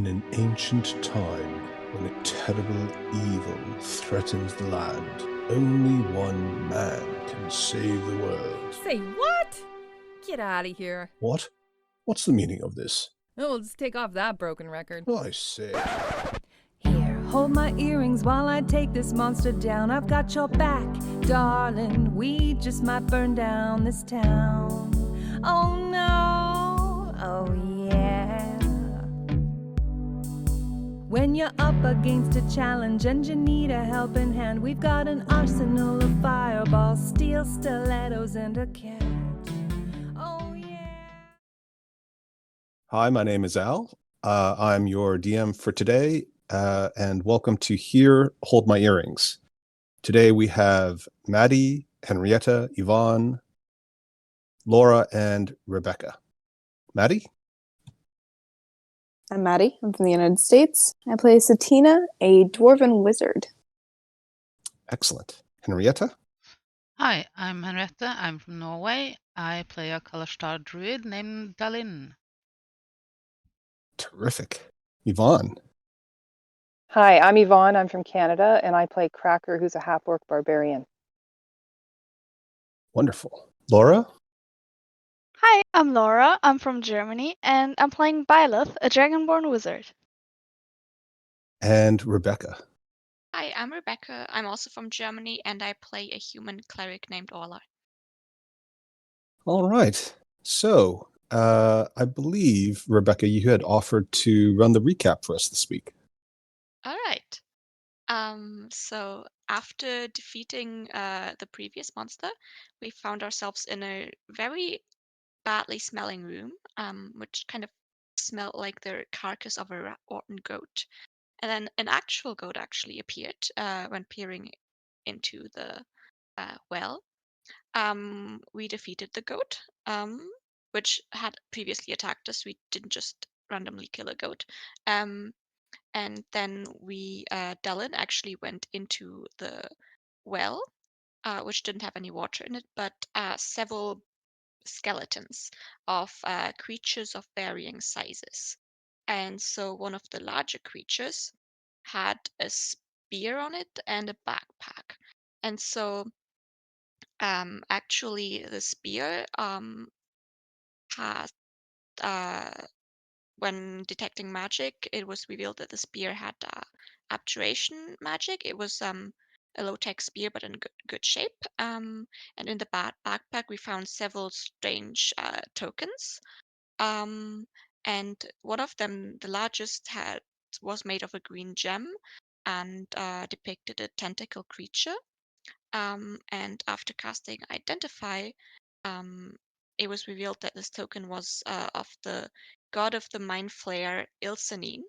In an ancient time, when a terrible evil threatens the land, only one man can save the world. Say what? Get out of here. What? What's the meaning of this? Oh, we'll just take off that broken record. I say. Here, hold my earrings while I take this monster down. I've got your back, darling. We just might burn down this town. Oh no, oh yeah. When you're up against a challenge and you need a helping hand, we've got an arsenal of fireballs, steel stilettos, and a cat. Oh yeah. Hi, my name is Al. I'm your DM for today, and welcome to Here, Hold My Earrings. Today we have Maddie, Henrietta, Yvonne, Laura, and Rebecca. Maddie? I'm Maddie. I'm from the United States. I play Satina, a dwarven wizard. Excellent. Henrietta? Hi, I'm Henriette. I'm from Norway. I play a Kalarstar druid named Dalin. Terrific. Yvonne? Hi, I'm Yvonne. I'm from Canada, and I play Cracker, who's a half-orc barbarian. Wonderful. Laura? Hi, I'm Laura. I'm from Germany, and I'm playing Byleth, a dragonborn wizard. And Rebecca? Hi, I'm Rebecca. I'm also from Germany, and I play a human cleric named Orla. All right. So, I believe, Rebecca, you had offered to run the recap for us this week. All right. So after defeating the previous monster, we found ourselves in a very badly smelling room, which kind of smelled like the carcass of a rotten goat. And then an actual goat actually appeared when peering into the well. We defeated the goat, which had previously attacked us. We didn't just randomly kill a goat. And then Dallin actually went into the well, which didn't have any water in it, but several skeletons of creatures of varying sizes. And so one of the larger creatures had a spear on it and a backpack. And so actually, the spear has, uh, when detecting magic, it was revealed that the spear had abjuration magic. It was a low-tech spear, but in good shape. And in the backpack, we found several strange tokens. Um, and one of them, the largest, was made of a green gem and depicted a tentacle creature. And after casting Identify, it was revealed that this token was of the god of the mind flayer, Ilsanine.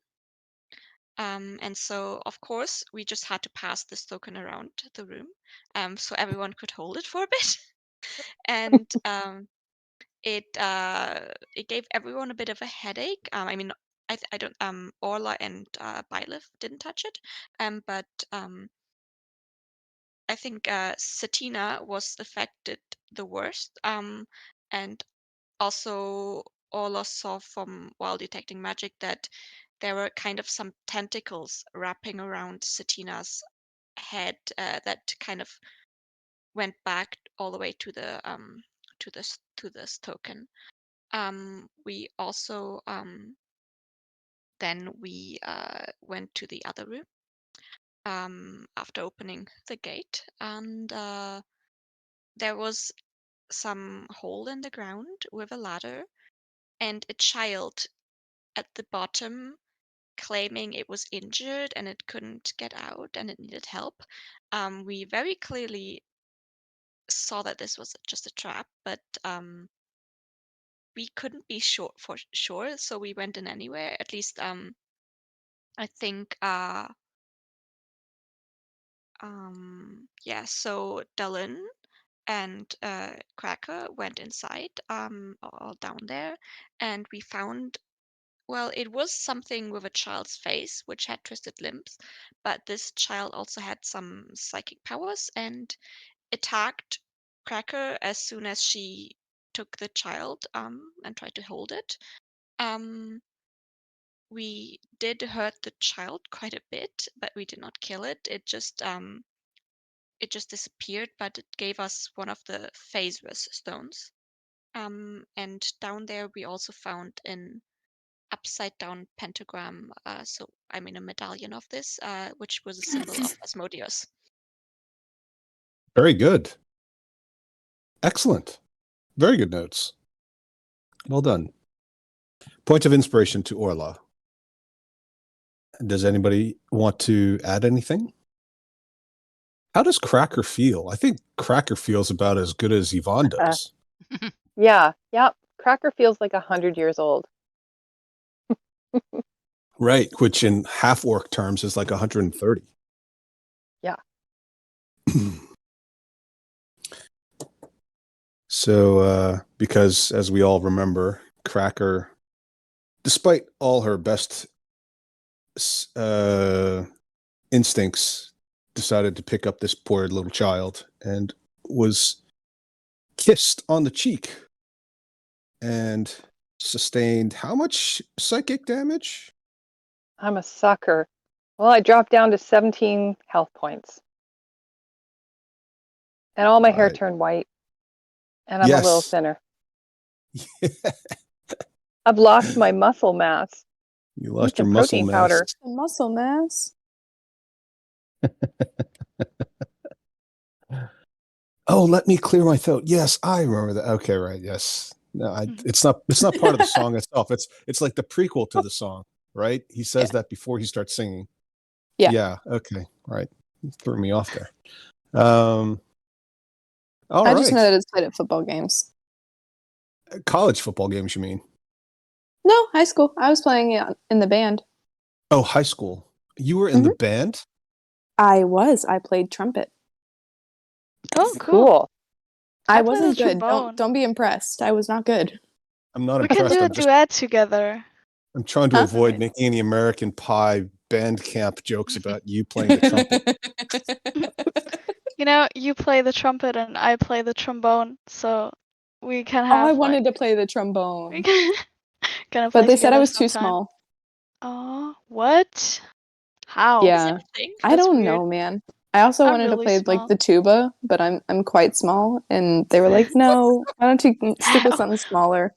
And so, of course, we just had to pass this token around the room so everyone could hold it for a bit. And it gave everyone a bit of a headache. I mean, I don't Orla and Byleth didn't touch it, but I think Satina was affected the worst. And also, Orla saw from while detecting magic that there were kind of some tentacles wrapping around Satina's head that kind of went back all the way to the to this token. We also then we went to the other room after opening the gate, and there was some hole in the ground with a ladder and a child at the bottom claiming it was injured and it couldn't get out and it needed help. We very clearly saw that this was just a trap, but we couldn't be sure for sure, so we went in anyway. At least I think yeah, so Dallin and Cracker went inside, all down there, and we found, well, it was something with a child's face which had twisted limbs, but this child also had some psychic powers and attacked Cracker as soon as she took the child and tried to hold it. Um, we did hurt the child quite a bit, but we did not kill it. It just disappeared, but it gave us one of the Phasrus stones. And down there we also found an upside down pentagram. So I mean a medallion of this, which was a symbol of Asmodeus. Very good. Excellent. Very good notes. Well done. Point of inspiration to Orla. Does anybody want to add anything? How does Cracker feel? I think Cracker feels about as good as Yvonne does. Yeah, yep. Cracker feels like 100 years old. Right, which in half-orc terms is like 130. Yeah. So, because as we all remember, Cracker, despite all her best instincts, decided to pick up this poor little child and was kissed on the cheek and sustained how much psychic damage? I'm a sucker. Well, I dropped down to 17 health points. And all my hair Right. turned white. And I'm a little Yes. thinner. I've lost my muscle mass. You lost some your muscle protein mass. powder. Muscle mass. Oh, let me clear my throat. Yes, I remember that. Okay, right. Yes. No, it's not part of the song itself. It's like the prequel to the song, right? He says that before he starts singing. Yeah. Yeah. Okay. Right. You threw me off there. All I just right. know that it's played at football games. College football games, you mean? No, high school. I was playing it in the band. Oh, high school. You were in the band? I was. I played trumpet. Oh, Cool. I play the wasn't good. trombone. Don't be impressed. I was not good. I'm not We can impressed. do a duet together. I'm trying to Huh? avoid making any American Pie band camp jokes about you playing the trumpet. You know, you play the trumpet and I play the trombone, so we can Oh, have. I like, wanted to play the we trombone, can gonna but play they said I together was too sometime. small. Oh, what? How? Is Yeah. that a thing? I That's don't weird. know, man. I also I'm wanted to really play small. like the tuba, but I'm quite small, and they were like, "No, why don't you stick with something smaller?"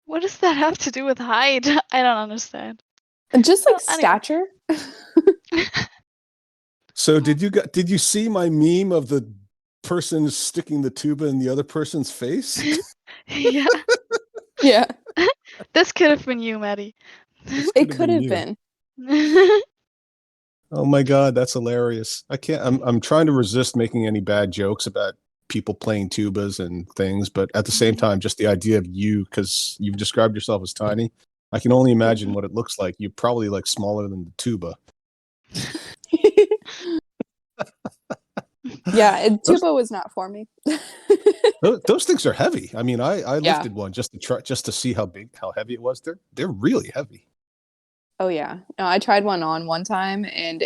What does that have to do with height? I don't understand. And just like Well, anyway. stature. So did you see my meme of the person sticking the tuba in the other person's face? Yeah, Yeah, this could have been you, Maddie. it could have you. been. Oh my god, that's hilarious. I can't I'm trying to resist making any bad jokes about people playing tubas and things, but at the same time, just the idea of you, because you've described yourself as tiny, I can only imagine what it looks like. You're probably like smaller than the tuba. Yeah, tuba was not for me. Those things are heavy. I mean, I Yeah. lifted one just to see how heavy it was. They're really heavy. Oh yeah, no, I tried one on one time, and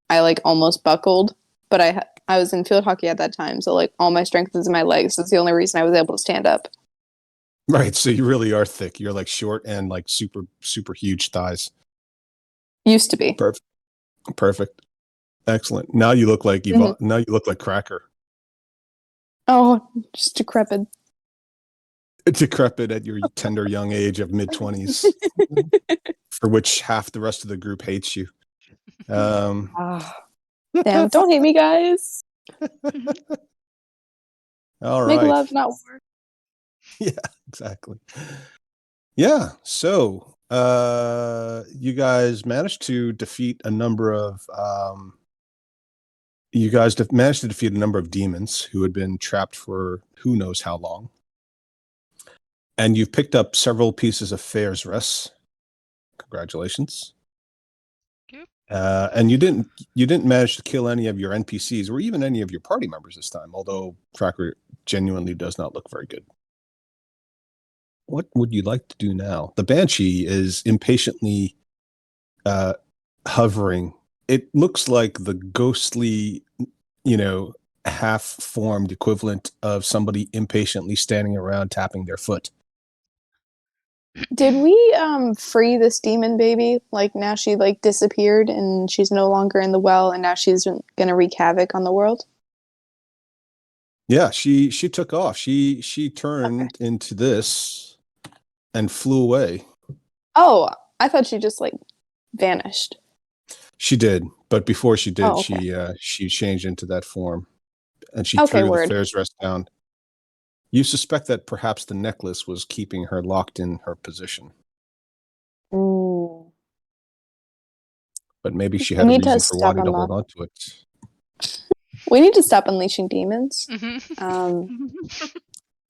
I like almost buckled. But I was in field hockey at that time, so like all my strength is in my legs. That's the only reason I was able to stand up. Right. So you really are thick. You're like short and like super, super huge thighs. Used to be. Perfect. Excellent. Now you look like now you look like Cracker. Oh, just decrepit. Decrepit at your tender young age of mid-20s, for which half the rest of the group hates you. Damn, don't hate me, guys. All Make right. love, not war. Yeah, exactly. Yeah. So you guys managed to defeat a number of managed to defeat a number of demons who had been trapped for who knows how long. And you've picked up several pieces of Phasrus. Congratulations. Thank And you didn't manage to kill any of your NPCs or even any of your party members this time, although Cracker genuinely does not look very good. What would you like to do now? The Banshee is impatiently hovering. It looks like the ghostly, half-formed equivalent of somebody impatiently standing around tapping their foot. Did we free this demon baby? Like now she like disappeared and she's no longer in the well, and now she's gonna wreak havoc on the world. Yeah, she took off. She turned into this and flew away. Oh, I thought she just like vanished. She did, but before she did, Oh, okay. she changed into that form, and she Okay, threw word. the Fair's Rest down. You suspect that perhaps the necklace was keeping her locked in her position, Ooh. but maybe she We had a need to reason for stop wanting to unlock. hold on to it. We need to stop unleashing demons.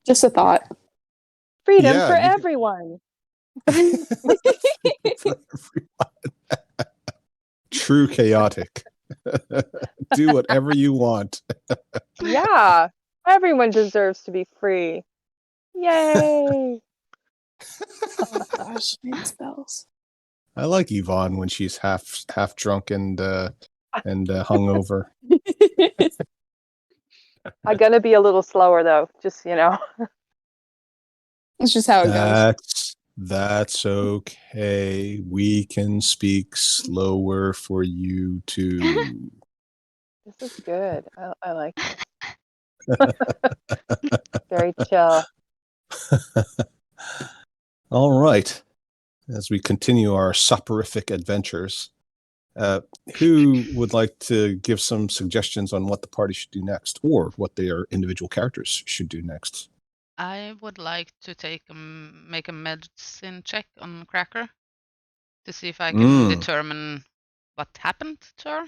Just a thought. Freedom Yeah, for you- everyone. For everyone. True chaotic. Do whatever you want. Yeah. Everyone deserves to be free. Yay. Oh gosh, need spells. I like Yvonne when she's half drunk and hungover. I'm gonna be a little slower though, just It's just how it goes. That's okay. We can speak slower for you too. This is good. I like this. Very chill. All right. As we continue our soporific adventures, who would like to give some suggestions on what the party should do next, or what their individual characters should do next? I would like to make a medicine check on Cracker to see if I can determine what happened to her.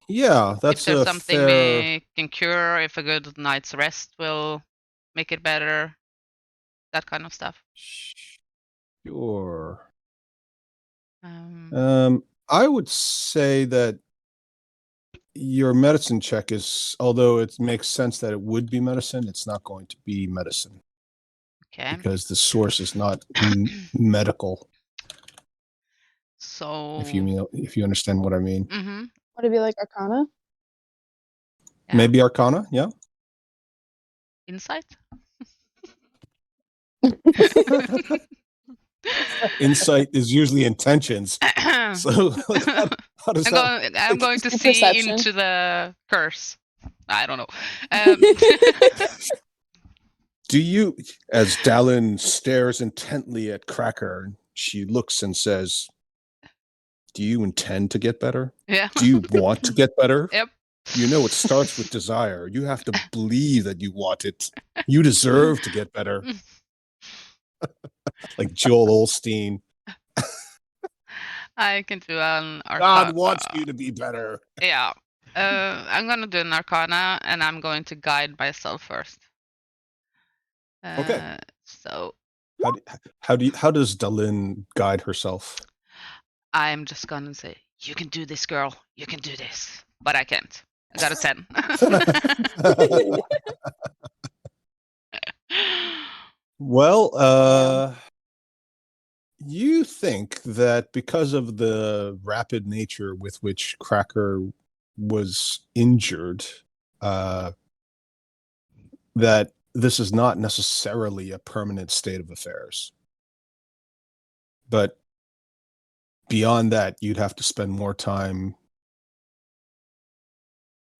Yeah, If that's there's a something fair. we can cure, if a good night's rest will make it better, that kind of stuff. Sure. Um, I would say that your medicine check is, although it makes sense that it would be medicine, it's not going to be medicine okay. because the source is not medical. So If you understand what I mean. Mm-hmm. Would it be like Arcana? Yeah. Maybe Arcana, yeah. Insight. Insight is usually intentions. So how does that? I'm going to see Perception. into the curse. I don't know. Do you, as Dallin stares intently at Cracker, she looks and says, "Do you intend to get better? Yeah. Do you want to get better? Yep. You know it starts with desire. You have to believe that you want it. You deserve to get better." Like Joel Osteen. I can do an Arcana. God wants you to be better. Yeah. I'm gonna do an Arcana, and I'm going to guide myself first. Okay. So How does Dallin guide herself? I'm just gonna say, "You can do this, girl. You can do this." But I can't. I got a 10. Well, you think that because of the rapid nature with which Cracker was injured, that this is not necessarily a permanent state of affairs. But beyond that, you'd have to spend more time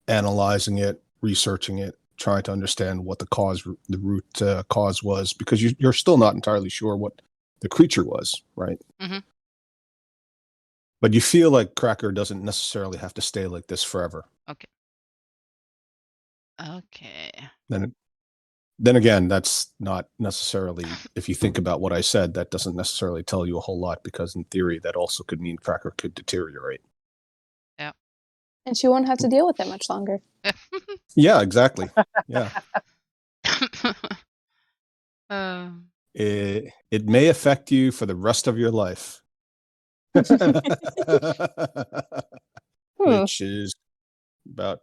analyzing it, researching it, trying to understand what the root cause was, because you're still not entirely sure what the creature was, right? Mm-hmm. But you feel like Cracker doesn't necessarily have to stay like this forever. Okay. Then again, that's not necessarily, if you think about what I said, that doesn't necessarily tell you a whole lot, because in theory, that also could mean Cracker could deteriorate. Yeah. And she won't have to deal with it much longer. Yeah, exactly. Yeah. It may affect you for the rest of your life. Which is about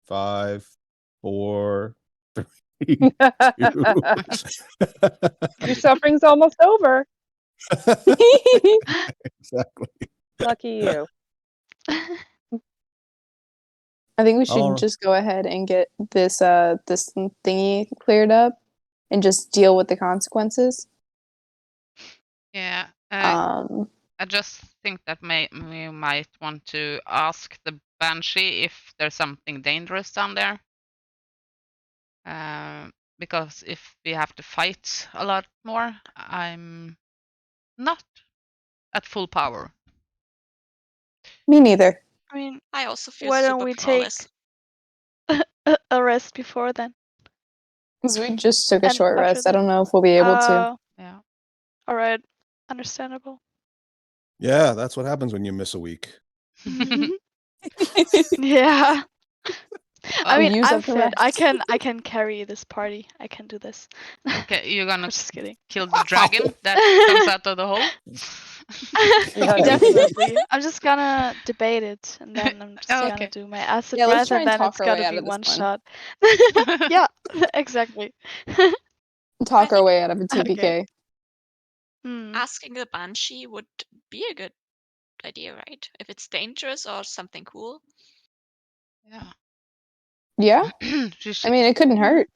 5, 4, 3, 2. Your suffering's almost over. Exactly. Lucky you. I think we should All right. just go ahead and get this this thingy cleared up, and just deal with the consequences. Yeah. Um, I just think that we might want to ask the Banshee if there's something dangerous down there. Because if we have to fight a lot more, I'm not at full power. me neither. I mean, I also feel why don't super we take powerless. a rest before then? Because we just took a And short after rest. I that- don't know if we'll be able to. Yeah. All right. Understandable. Yeah, that's what happens when you miss a week. Yeah. I Oh, mean, use I'm up the fit. I rest. can carry this party. I can do this. Okay, you're gonna Just kidding. kill the dragon that comes out of the hole? Definitely. I'm just gonna debate it, and then I'm just Oh, gonna okay. do my acid Yeah, let's breath, try and and then talk it's our way gonna out be of this one one. shot. Yeah, exactly. Talk our think- way out of a TPK. Okay. Hmm. Asking the Banshee would be a good idea, right? If it's dangerous or something cool. Yeah. Yeah, she, I mean, it couldn't hurt.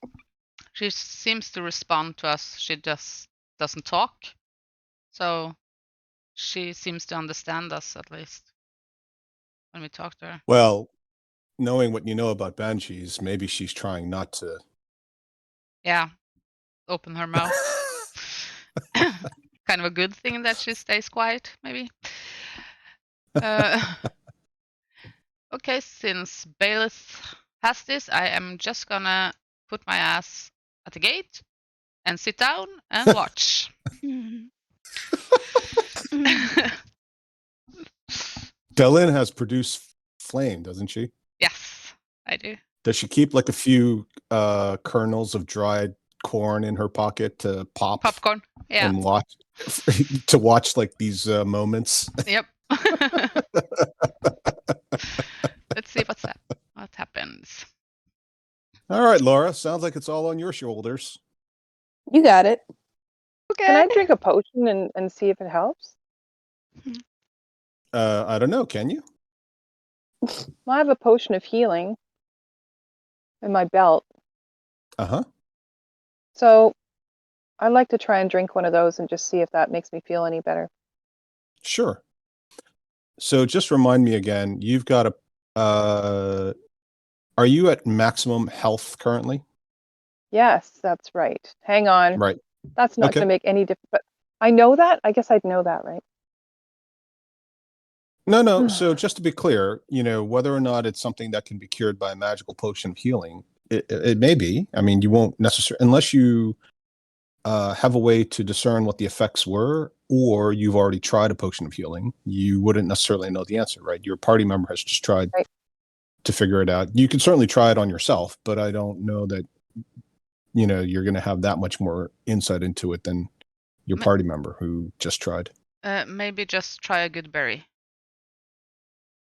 she seems to respond to us. She just doesn't talk. So she seems to understand us at least when we talk to her. Well, knowing what you know about banshees, maybe she's trying not to. Yeah. Open her mouth. Kind of a good thing that she stays quiet, maybe. Okay, since Bailiff has this, I am just gonna put my ass at the gate and sit down and watch. Hmm. Delin has produced flame, doesn't she? Yes, I do. Does she keep like a few kernels of dried corn in her pocket to pop Popcorn. Yeah. and watch to watch like these moments? Yep. Let's see what happens. All right, Laura. Sounds like it's all on your shoulders. You got it. Okay. Can I drink a potion and see if it helps? I don't know. Can you? Well, I have a potion of healing in my belt. Uh-huh. So I'd like to try and drink one of those and just see if that makes me feel any better. Sure. So just remind me again, you've got a are you at maximum health currently? Yes, that's right. Hang on. Right. That's not Okay. going to make any difference. But I know that. I guess I'd know that, right? No. So just to be clear, whether or not it's something that can be cured by a magical potion of healing, it may be. I mean, you won't necessarily, unless you have a way to discern what the effects were, or you've already tried a potion of healing, you wouldn't necessarily know the answer, right? Your party member has just tried Right. to figure it out. You can certainly try it on yourself, but I don't know that, you're going to have that much more insight into it than your party member who just tried. Maybe just try a good berry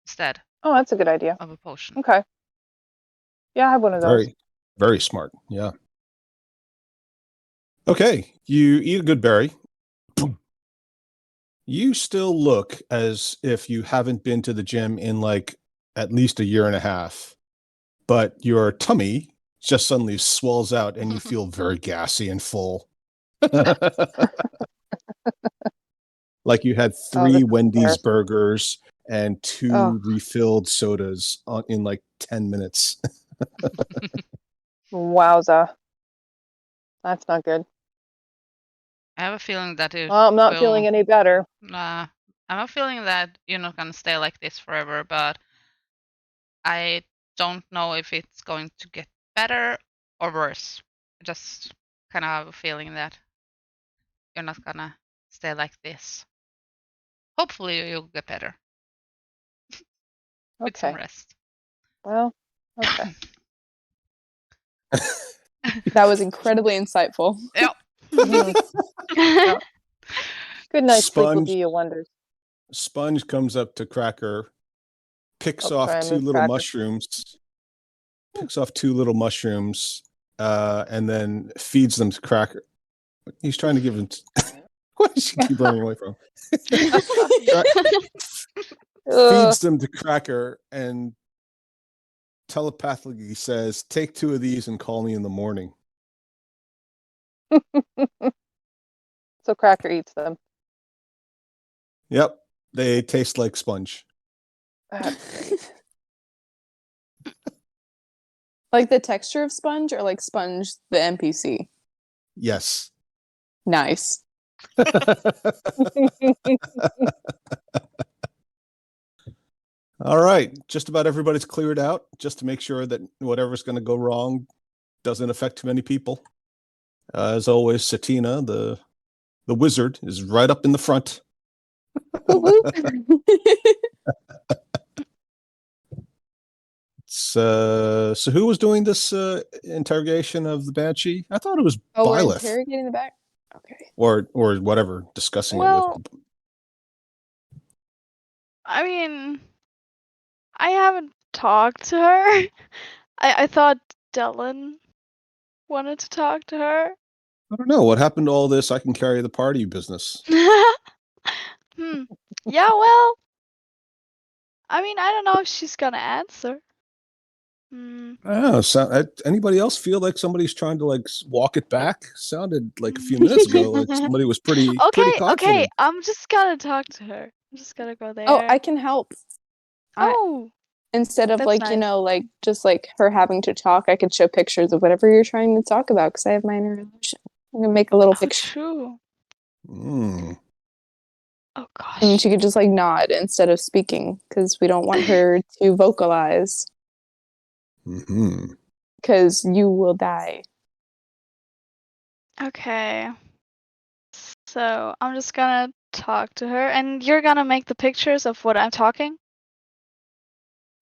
instead Oh, that's a good idea. of a potion. Okay. Yeah, I have one of those. Very, very smart. Yeah. Okay. You eat a good berry. You still look as if you haven't been to the gym in like at least a year and a half, but your tummy just suddenly swells out and you feel very gassy and full. Like you had Oh, 3 this is Wendy's embarrassing. burgers and 2 Oh. refilled sodas in like 10 minutes. Wowza. That's not good. I have a feeling that it Well, I'm not will, feeling any better. I have a feeling that you're not gonna stay like this forever, but I don't know if it's going to get better or worse. I just kind of have a feeling that you're not gonna stay like this. Hopefully you'll get better with some Okay. rest. Well, okay. That was incredibly insightful. Yep. Mhm. Yeah. Good night's sleep will Sponge. do you wonders. Sponge comes up to Cracker, picks Oh, off sorry, I 2 moved little Cracker. mushrooms, and then feeds them to Cracker. He's trying to give him. What does she keep running away from? Ugh. Feeds them to Cracker and telepathically says, "Take 2 of these and call me in the morning." So Cracker eats them. Yep, they taste like sponge. Like the texture of sponge, or like sponge the NPC? Yes. Nice. All right, just about everybody's cleared out, just to make sure that whatever's going to go wrong doesn't affect too many people. As always, Satina, the wizard, is right up in the front. So who was doing this interrogation of the Banshee? I thought it was Oh, we're Byleth, interrogating the back. Okay. or whatever, discussing it Well, with. I mean, I haven't talked to her. I thought Dylan wanted to talk to her. I don't know what happened to all this. I can carry the party business. Yeah, well, I mean, I don't know if she's gonna answer. Oh, so anybody else feel like somebody's trying to like walk it back? Sounded like a few minutes ago like somebody was pretty Okay, confident. I'm just gonna talk to her. I'm just gonna go there. Oh, I can help. Oh, Instead of That's like, nice. like just like her having to talk, I could show pictures of whatever you're trying to talk about because I have my inner illusion. I'm gonna make a little picture. true. Mm. Oh gosh. And she could just like nod instead of speaking because we don't want her to vocalize Hmm. because you will die. Okay. So I'm just gonna talk to her, and you're gonna make the pictures of what I'm talking?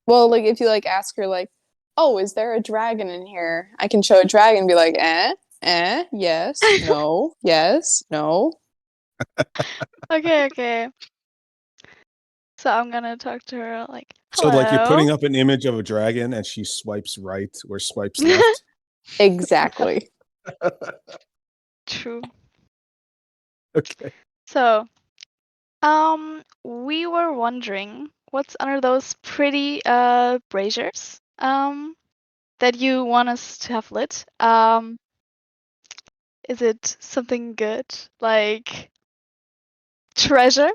Well, like if you like ask her like, "Oh, is there a dragon in here?" I can show a dragon and be like, yes, no, yes, no. Okay. So I'm gonna talk to her like, So like you're putting hello? up an image of a dragon and she swipes right or swipes left. Exactly. True. Okay. So, we were wondering what's under those pretty braziers that you want us to have lit. Is it something good like treasure?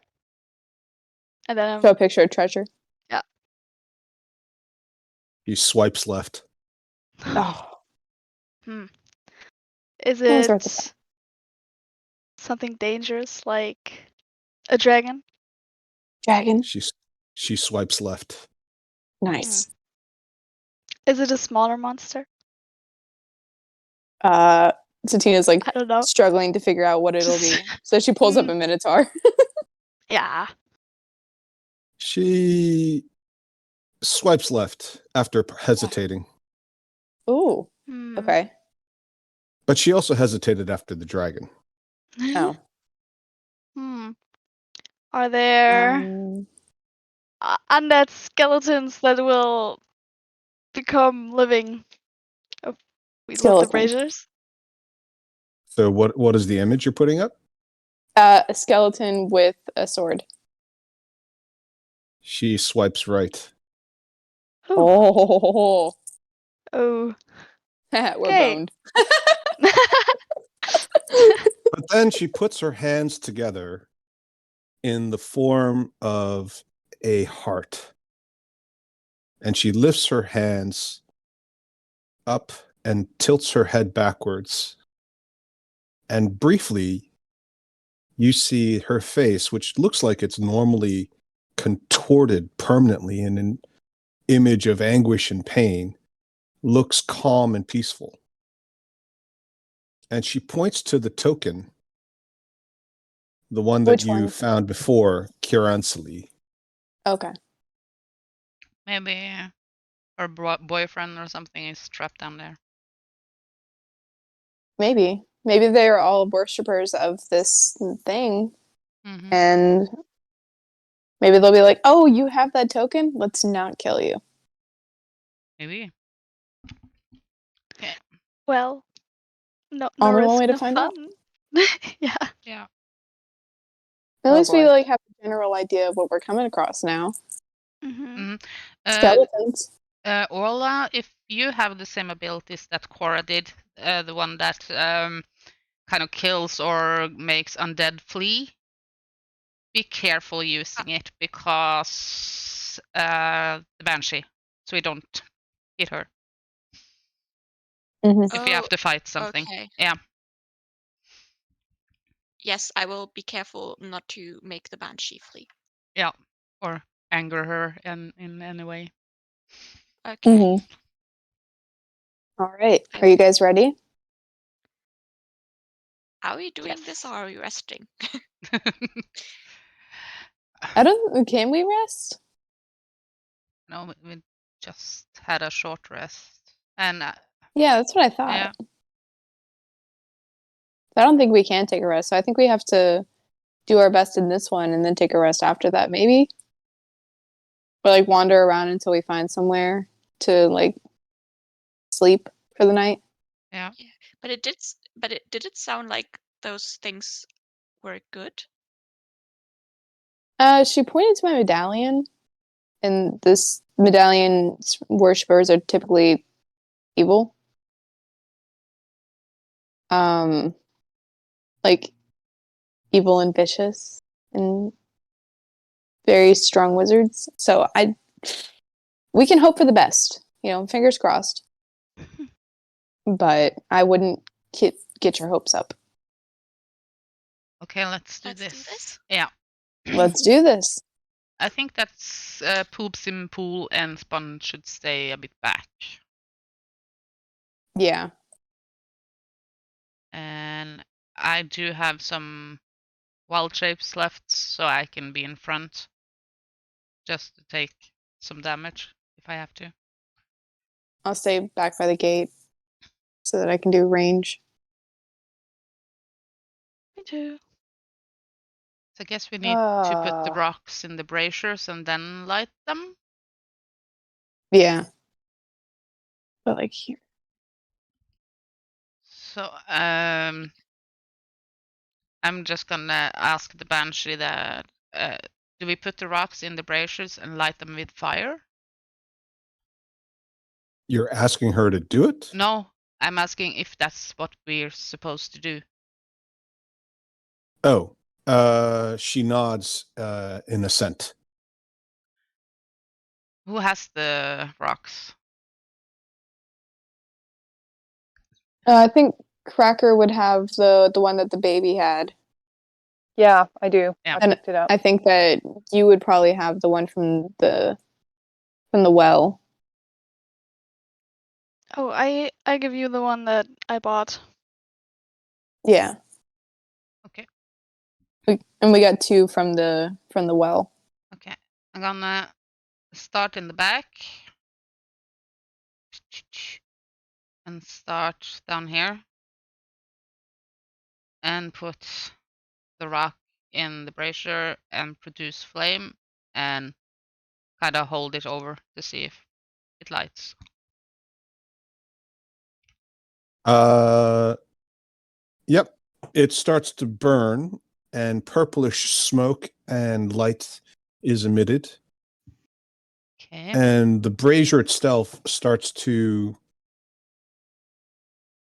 And then Show a picture of treasure. He swipes left. Oh, Is That was worth it something dangerous like a dragon? dragon. She swipes left. Nice. Is it a smaller monster? Satina's like I don't know. struggling to figure out what it'll be. So she pulls up a minotaur. Yeah. She swipes left after hesitating. Ooh. Hmm. Okay. But she also hesitated after the dragon. Oh. Are there undead skeletons that will become living if we lit the Skeleton. braziers? So what is the image you're putting up? A skeleton with a sword. She swipes right. Oh. Oh. We're Okay. boned. But then she puts her hands together in the form of a heart. And she lifts her hands up and tilts her head backwards. And briefly, you see her face, which looks like it's normally contorted permanently in an image of anguish and pain, looks calm and peaceful. And she points to the token, the one that Which you one? found before, Kiransali. Okay. Maybe her boyfriend or something is trapped down there. Maybe. Maybe they are all worshippers of this thing. Mhm. And maybe they'll be like, "Oh, you have that token? Let's not kill you." Maybe. Well, no Only one risk, way to no find out. fun. Yeah. Yeah. At Oh, least we boy. like have a general idea of what we're coming across now. Mm-hmm. Skeletons. Orla, if you have the same abilities that Cora did, the one that kind of kills or makes undead flee, be careful using it because the Banshee, so we don't hit her Mhm. if we have to fight something. Okay. Yeah. Yes, I will be careful not to make the banshee flee. Yeah. Or anger her in any way. Okay. Mhm. All right. I- Are you guys ready? Are we doing Yes. this or are we resting? I don't. Can we rest? No, we just had a short rest. And Yeah, that's what I thought. yeah. I don't think we can take a rest. So I think we have to do our best in this one and then take a rest after that, maybe. Or like wander around until we find somewhere to like sleep for the night. Yeah. But it did it sound like those things were good? She pointed to my medallion, and this medallion worshippers are typically evil. Like evil and vicious and very strong wizards. So we can hope for the best, fingers crossed. But I wouldn't get your hopes up. Okay, let's do Let's do this. this. Yeah. Let's do this. I think that's Poops in Pool and Sponge should stay a bit back. Yeah. And I do have some wild shapes left, so I can be in front. Just to take some damage if I have to. I'll stay back by the gate so that I can do range. Me too. So I guess we need to put the Ah. rocks in the braziers and then light them. Yeah. But like here. So I'm just gonna ask the Banshee that do we put the rocks in the braziers and light them with fire? You're asking her to do it? No, I'm asking if that's what we're supposed to do. Oh, she nods in assent. Who has the rocks? I think Cracker would have the one that the baby had. Yeah, I do. Yeah. I And picked it up. I think that you would probably have the one from the well. Oh, I give you the one that I bought. Yeah. Okay. And we got two from the well. Okay. I'm gonna start in the back. And start down here. And put the rock in the brazier and produce flame and kind of hold it over to see if it lights. Yep. It starts to burn and purplish smoke and light is emitted. Okay. And the brazier itself starts to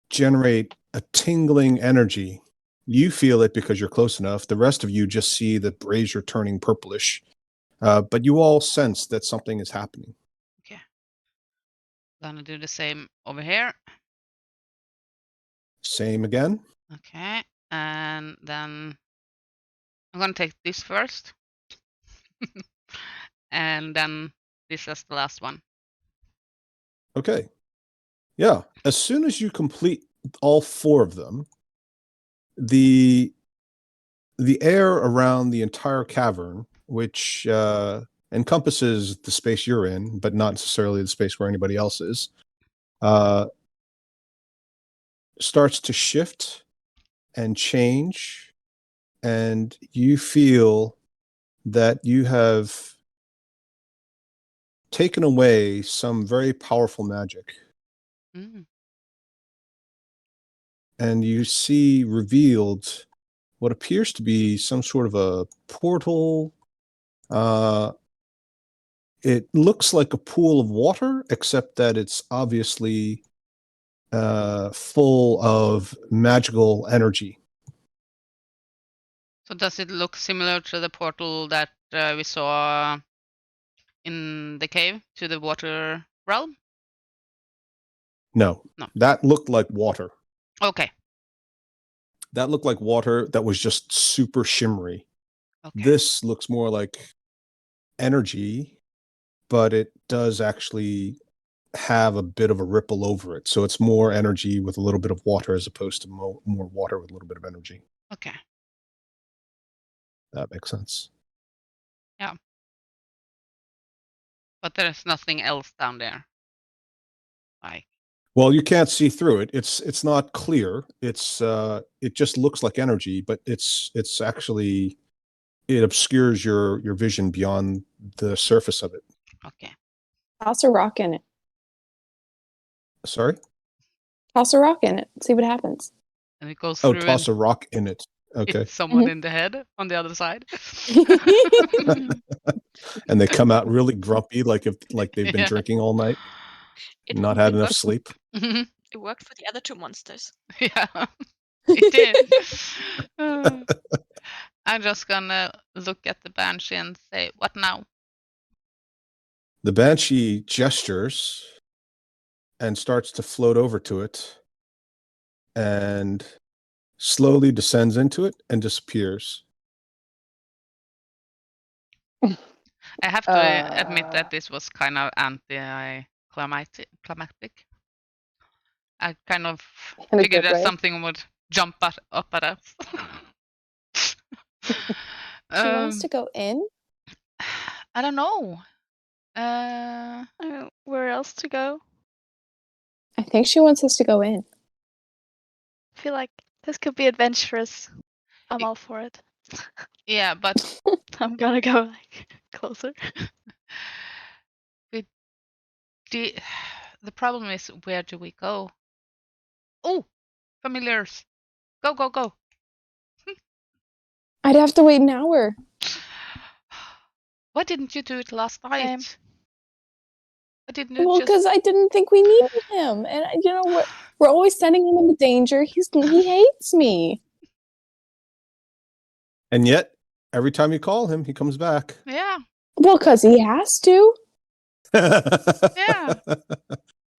generate a tingling energy. You feel it because you're close enough. The rest of you just see the brazier turning purplish. But you all sense that something is happening. Okay. Gonna do the same over here. Same again. Okay. And then I'm gonna take this first. And then this is the last one. Okay. Yeah. As soon as you complete all four of them, the air around the entire cavern, which encompasses the space you're in, but not necessarily the space where anybody else is, starts to shift and change, and you feel that you have taken away some very powerful magic. Mm. And you see revealed what appears to be some sort of a portal. It looks like a pool of water, except that it's obviously full of magical energy. So does it look similar to the portal that we saw in the cave to the water realm? No, No. that looked like water. Okay. That looked like water that was just super shimmery. Okay. This looks more like energy, but it does actually have a bit of a ripple over it. So it's more energy with a little bit of water as opposed to more water with a little bit of energy. Okay. That makes sense. But there's nothing else down there. Like, Well, you can't see through it. It's not clear. It just looks like energy, but it's actually, it obscures your vision beyond the surface of it. okay. Toss a rock in it. Sorry? Toss a rock in it. See what happens. And it goes Oh, through toss and a rock in it. Okay. hits someone in the head on the other side. And they come out really grumpy, like they've been Yeah. drinking all night, It, not had it enough worked- sleep. Mhm. It worked for the other two monsters. Yeah, it did. I'm just gonna look at the banshee and say, what now? The banshee gestures and starts to float over to it and slowly descends into it and disappears. I have to admit Uh. that this was kind of anti-climactic. I kind of In a figured good that way. something would jump up at us. She wants to go in? I don't know. Where else to go? I think she wants us to go in. I feel like this could be adventurous. I'm all for it. Yeah, but I'm gonna go like closer. the problem is, where do we go? Oh, familiars. Go, go, go. I'd have to wait an hour. Why didn't you do it last night? Same. Why didn't you Well, just... because I didn't think we needed him, and you know we're always sending him into danger. He hates me. And yet, every time you call him, he comes back. Yeah, Well, because he has to. Yeah.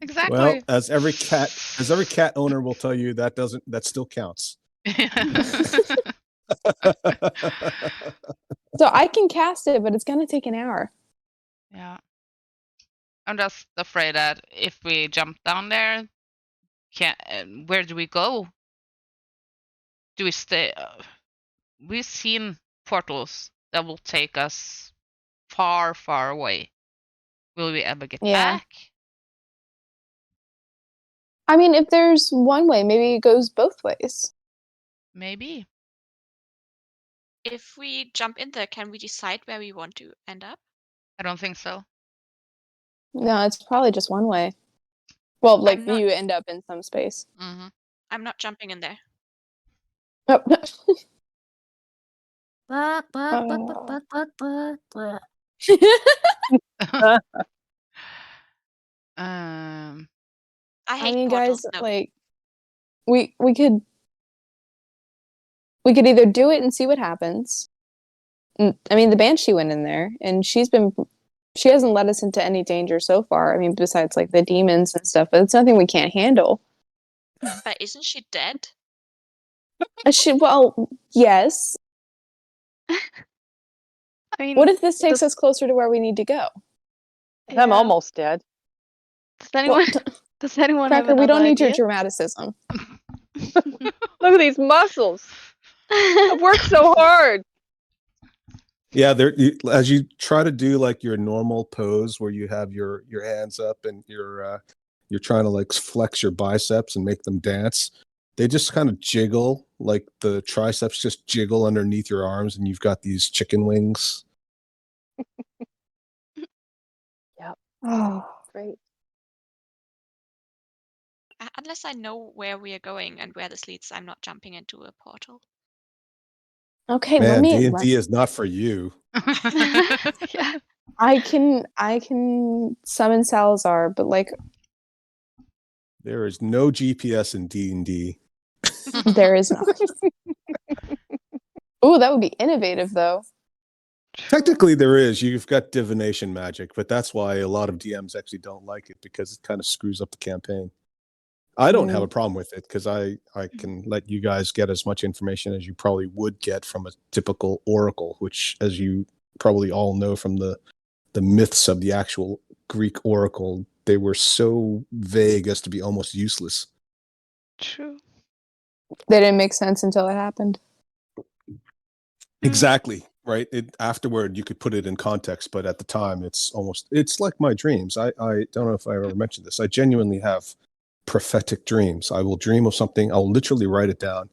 exactly. Well, as every cat owner will tell you, that still counts. So I can cast it, but it's gonna take an hour. Yeah. I'm just afraid that if we jump down there, where do we go? Do we stay? We've seen portals that will take us far, far away. Will we ever get Yeah. back? I mean, if there's one way, maybe it goes both ways. Maybe. If we jump in there, can we decide where we want to end up? I don't think so. No, it's probably just one way. Well, like not- you end up in some space. Hmm. I'm not jumping in there. Oh, Um. I hate I mean, portals. guys, No. like we could either do it and see what happens. I mean, the Banshee went in there, and she hasn't let us into any danger so far. I mean, besides like the demons and stuff, but it's nothing we can't handle. But isn't she dead? Well, yes. I mean, What if this takes us closer to where we need to go? I'm yeah. almost dead. Does anyone? Well, Does anyone have Cracker, we don't another need your idea? dramaticism. Look at these muscles. I've worked so hard. Yeah, as you try to do like your normal pose where you have your hands up and you're trying to like flex your biceps and make them dance. They just kind of jiggle, like the triceps just jiggle underneath your arms, and you've got these chicken wings. Oh, great. Unless I know where we are going and where this leads, I'm not jumping into a portal. Okay, Man, let D&D me. is not for you. Yeah. I can summon Salazar, but like There is no GPS in D&D. There is not. Oh, that would be innovative, though. Technically, there is. You've got divination magic, but that's why a lot of DMs actually don't like it, because it kind of screws up the campaign. I don't have a problem with it because I can let you guys get as much information as you probably would get from a typical oracle, which, as you probably all know from the myths of the actual Greek oracle, they were so vague as to be almost useless. True. They didn't make sense until it happened. Exactly. Right. Afterward, you could put it in context, but at the time, it's like my dreams. I don't know if I ever mentioned this. I genuinely have prophetic dreams. I will dream of something. I'll literally write it down.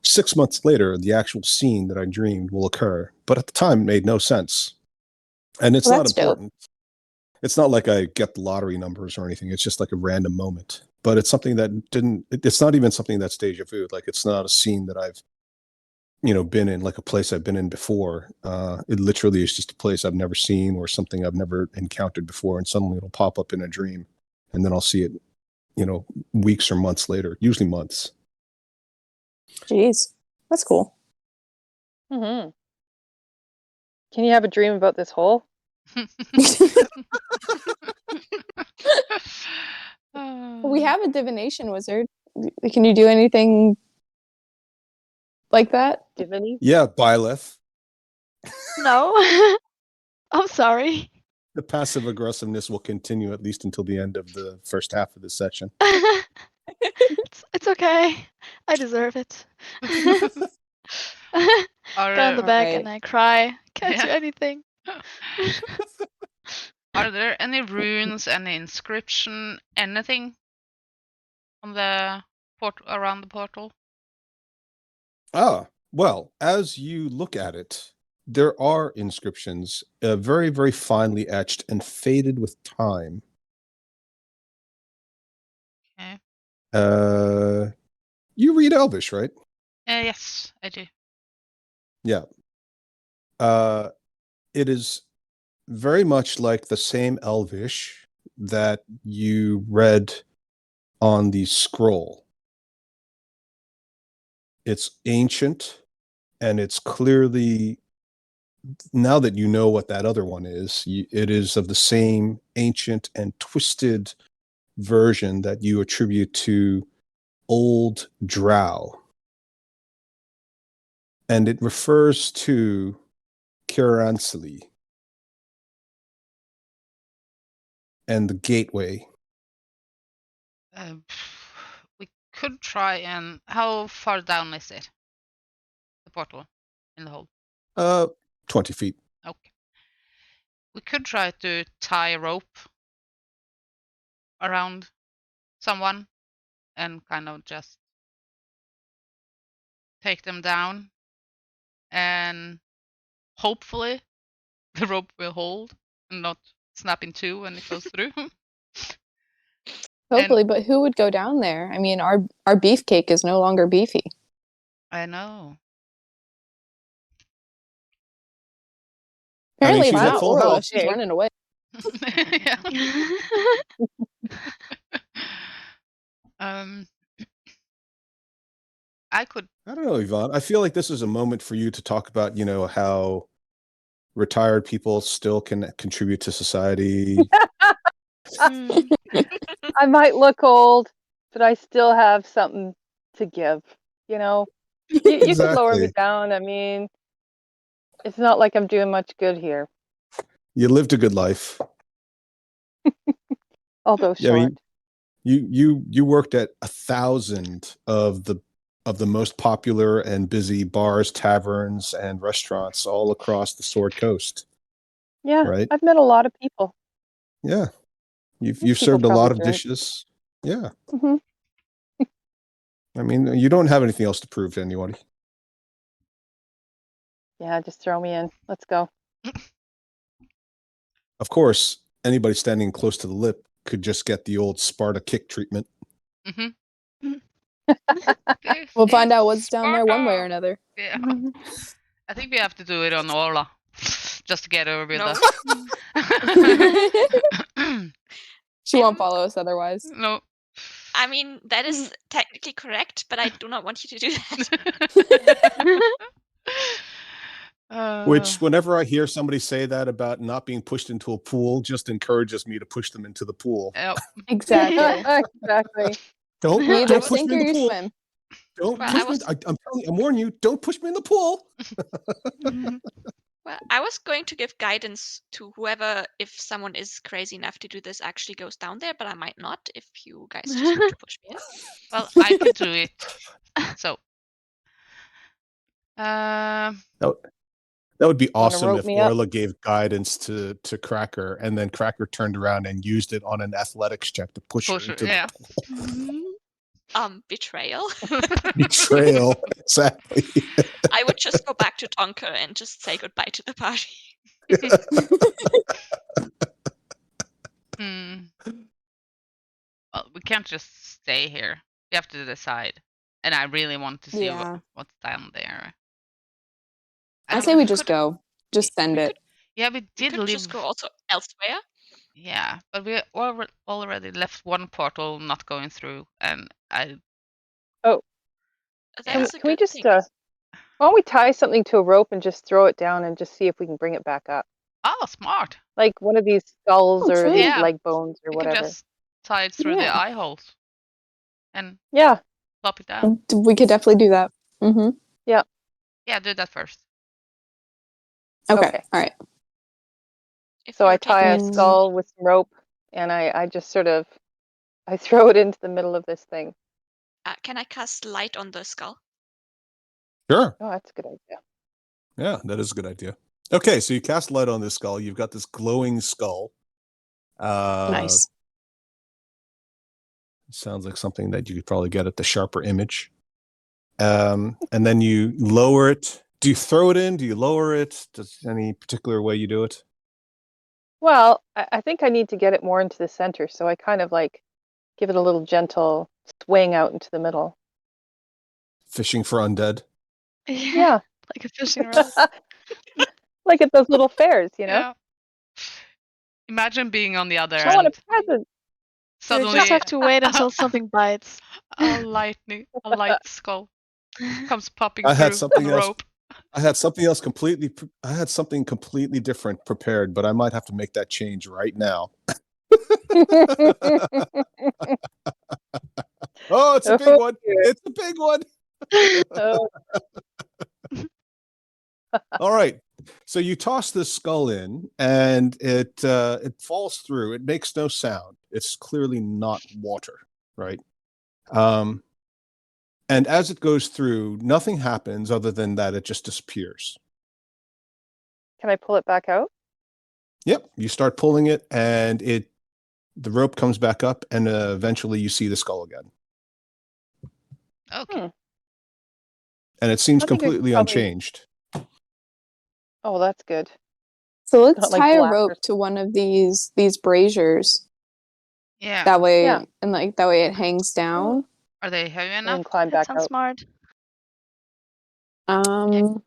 6 months later, the actual scene that I dreamed will occur. But at the time, it made no sense. And it's Well, not that's dope. important. It's not like I get the lottery numbers or anything. It's just like a random moment. But it's something that it's not even something that's deja vu. Like, it's not a scene that I've been in, like a place I've been in before. It literally is just a place I've never seen or something I've never encountered before, and suddenly it'll pop up in a dream, and then I'll see it, weeks or months later, usually months. Jeez, that's cool. Mm-hmm. Can you have a dream about this hole? We have a divination wizard. Can you do anything like that? Divinity? Yeah, Byleth. No. I'm sorry. The passive aggressiveness will continue at least until the end of the first half of this session. It's okay. I deserve it. Go in the back and I cry. Can't do anything. Are there any runes, any inscription, anything on the around the portal? Well, as you look at it, there are inscriptions, very, very finely etched and faded with time. Okay. You read Elvish, right? Yes, I do. Yeah. It is very much like the same Elvish that you read on the scroll. It's ancient, and it's clearly, now that you know what that other one is, it is of the same ancient and twisted version that you attribute to Old Drow. And it refers to Kiransili and the gateway. We could try and... How far down is it? The portal in the hole? 20 feet. Okay. We could try to tie a rope around someone and kind of just take them down, and hopefully the rope will hold and not snap in two when it goes through. Hopefully, but who would go down there? I mean, our beefcake is no longer beefy. I know. Apparently, she's it's at not full Orla. health. She's running away. Yeah. I don't know, Yvonne. I feel like this is a moment for you to talk about, how retired people still can contribute to society. I might look old, but I still have something to give. You could lower me down. I mean, it's not like I'm doing much good here. You lived a good life. Although short. I mean, you worked at 1,000 of the most popular and busy bars, taverns, and restaurants all across the Sword Coast. Yeah, right. I've met a lot of people. Yeah, you've served a lot of dishes. Yeah. Mm-hmm. I mean, you don't have anything else to prove to anybody. Yeah, just throw me in. Let's go. Of course, anybody standing close to the lip could just get the old Sparta kick treatment. Mm-hmm. We'll find out what's down there one way or another. Yeah. I think we have to do it on Orla, just to get over with She won't follow us otherwise. No. I mean, that is technically correct, but I do not want you to do that. Which, whenever I hear somebody say that about not being pushed into a pool, just encourages me to push them into the pool. Yep. Exactly. Exactly. Don't, You either don't push sink me or in the you pool. swim. Don't Well, push I me. was- I'm telling you, I'm warning you. Don't push me in the pool. Well, I was going to give guidance to whoever, if someone is crazy enough to do this, actually goes down there, but I might not if you guys just want to push me in. Well, I could do it. So. That would be Wanna awesome rope if me up? Orla gave guidance to Cracker, and then Cracker turned around and used it on an athletics check to push her into Yeah. the Betrayal. betrayal. Exactly. I would just go back to Tonka and just say goodbye to the party. Well, we can't just stay here. We have to decide. And I really want to see Yeah. what's down there. I don't say know, we just go. Just send we it. Yeah, we We did could leave. just go also elsewhere. Yeah, but we already left one portal not going through, and I. That's a Can we good just thing. why don't we tie something to a rope and just throw it down and just see if we can bring it back up? Oh, smart. Like one of these skulls Oh, or true. these Yeah. leg bones or We can whatever. just tie it through the Yeah. eye holes and Yeah. plop it down. We could definitely do that. Mm-hmm. Yeah, do that first. Okay. Okay. All right. If So I you're tie a taking- skull with some rope and I just sort of I throw it into the middle of this thing. can I cast light on the skull? Sure. Oh, that's a good idea. Yeah, that is a good idea. Okay, so you cast light on this skull. You've got this glowing skull. Nice. Sounds like something that you could probably get at the Sharper Image. And then you lower it. Do you throw it in? Do you lower it? Does any particular way you do it? Well, I think I need to get it more into the center, so I kind of like give it a little gentle swing out into the middle. Fishing for undead? Yeah. Like a fishing rod. Like at those little fairs, you know? Yeah. Imagine being on the other I want end. a present. You Suddenly, just have to wait until something bites. a light skull comes popping I had through something the else. rope. I had something else completely. I had something completely different prepared, but I might have to make that change right now. Oh, it's a big Oh, one! dear. It's a big one! Oh, All right. So you toss this skull in, and it falls through. It makes no sound. It's clearly not water, right? And as it goes through, nothing happens other than that it just disappears. can I pull it back out? Yep. You start pulling it, and the rope comes back up, and eventually you see the skull again. Okay. Hmm. And it seems I think I completely probably- unchanged. Oh, that's good. So let's Not like tie a black or rope to one of these braziers. Yeah. That way, Yeah. and like that way it hangs down. Are they heavy And enough? then climb That back sounds out. smart. So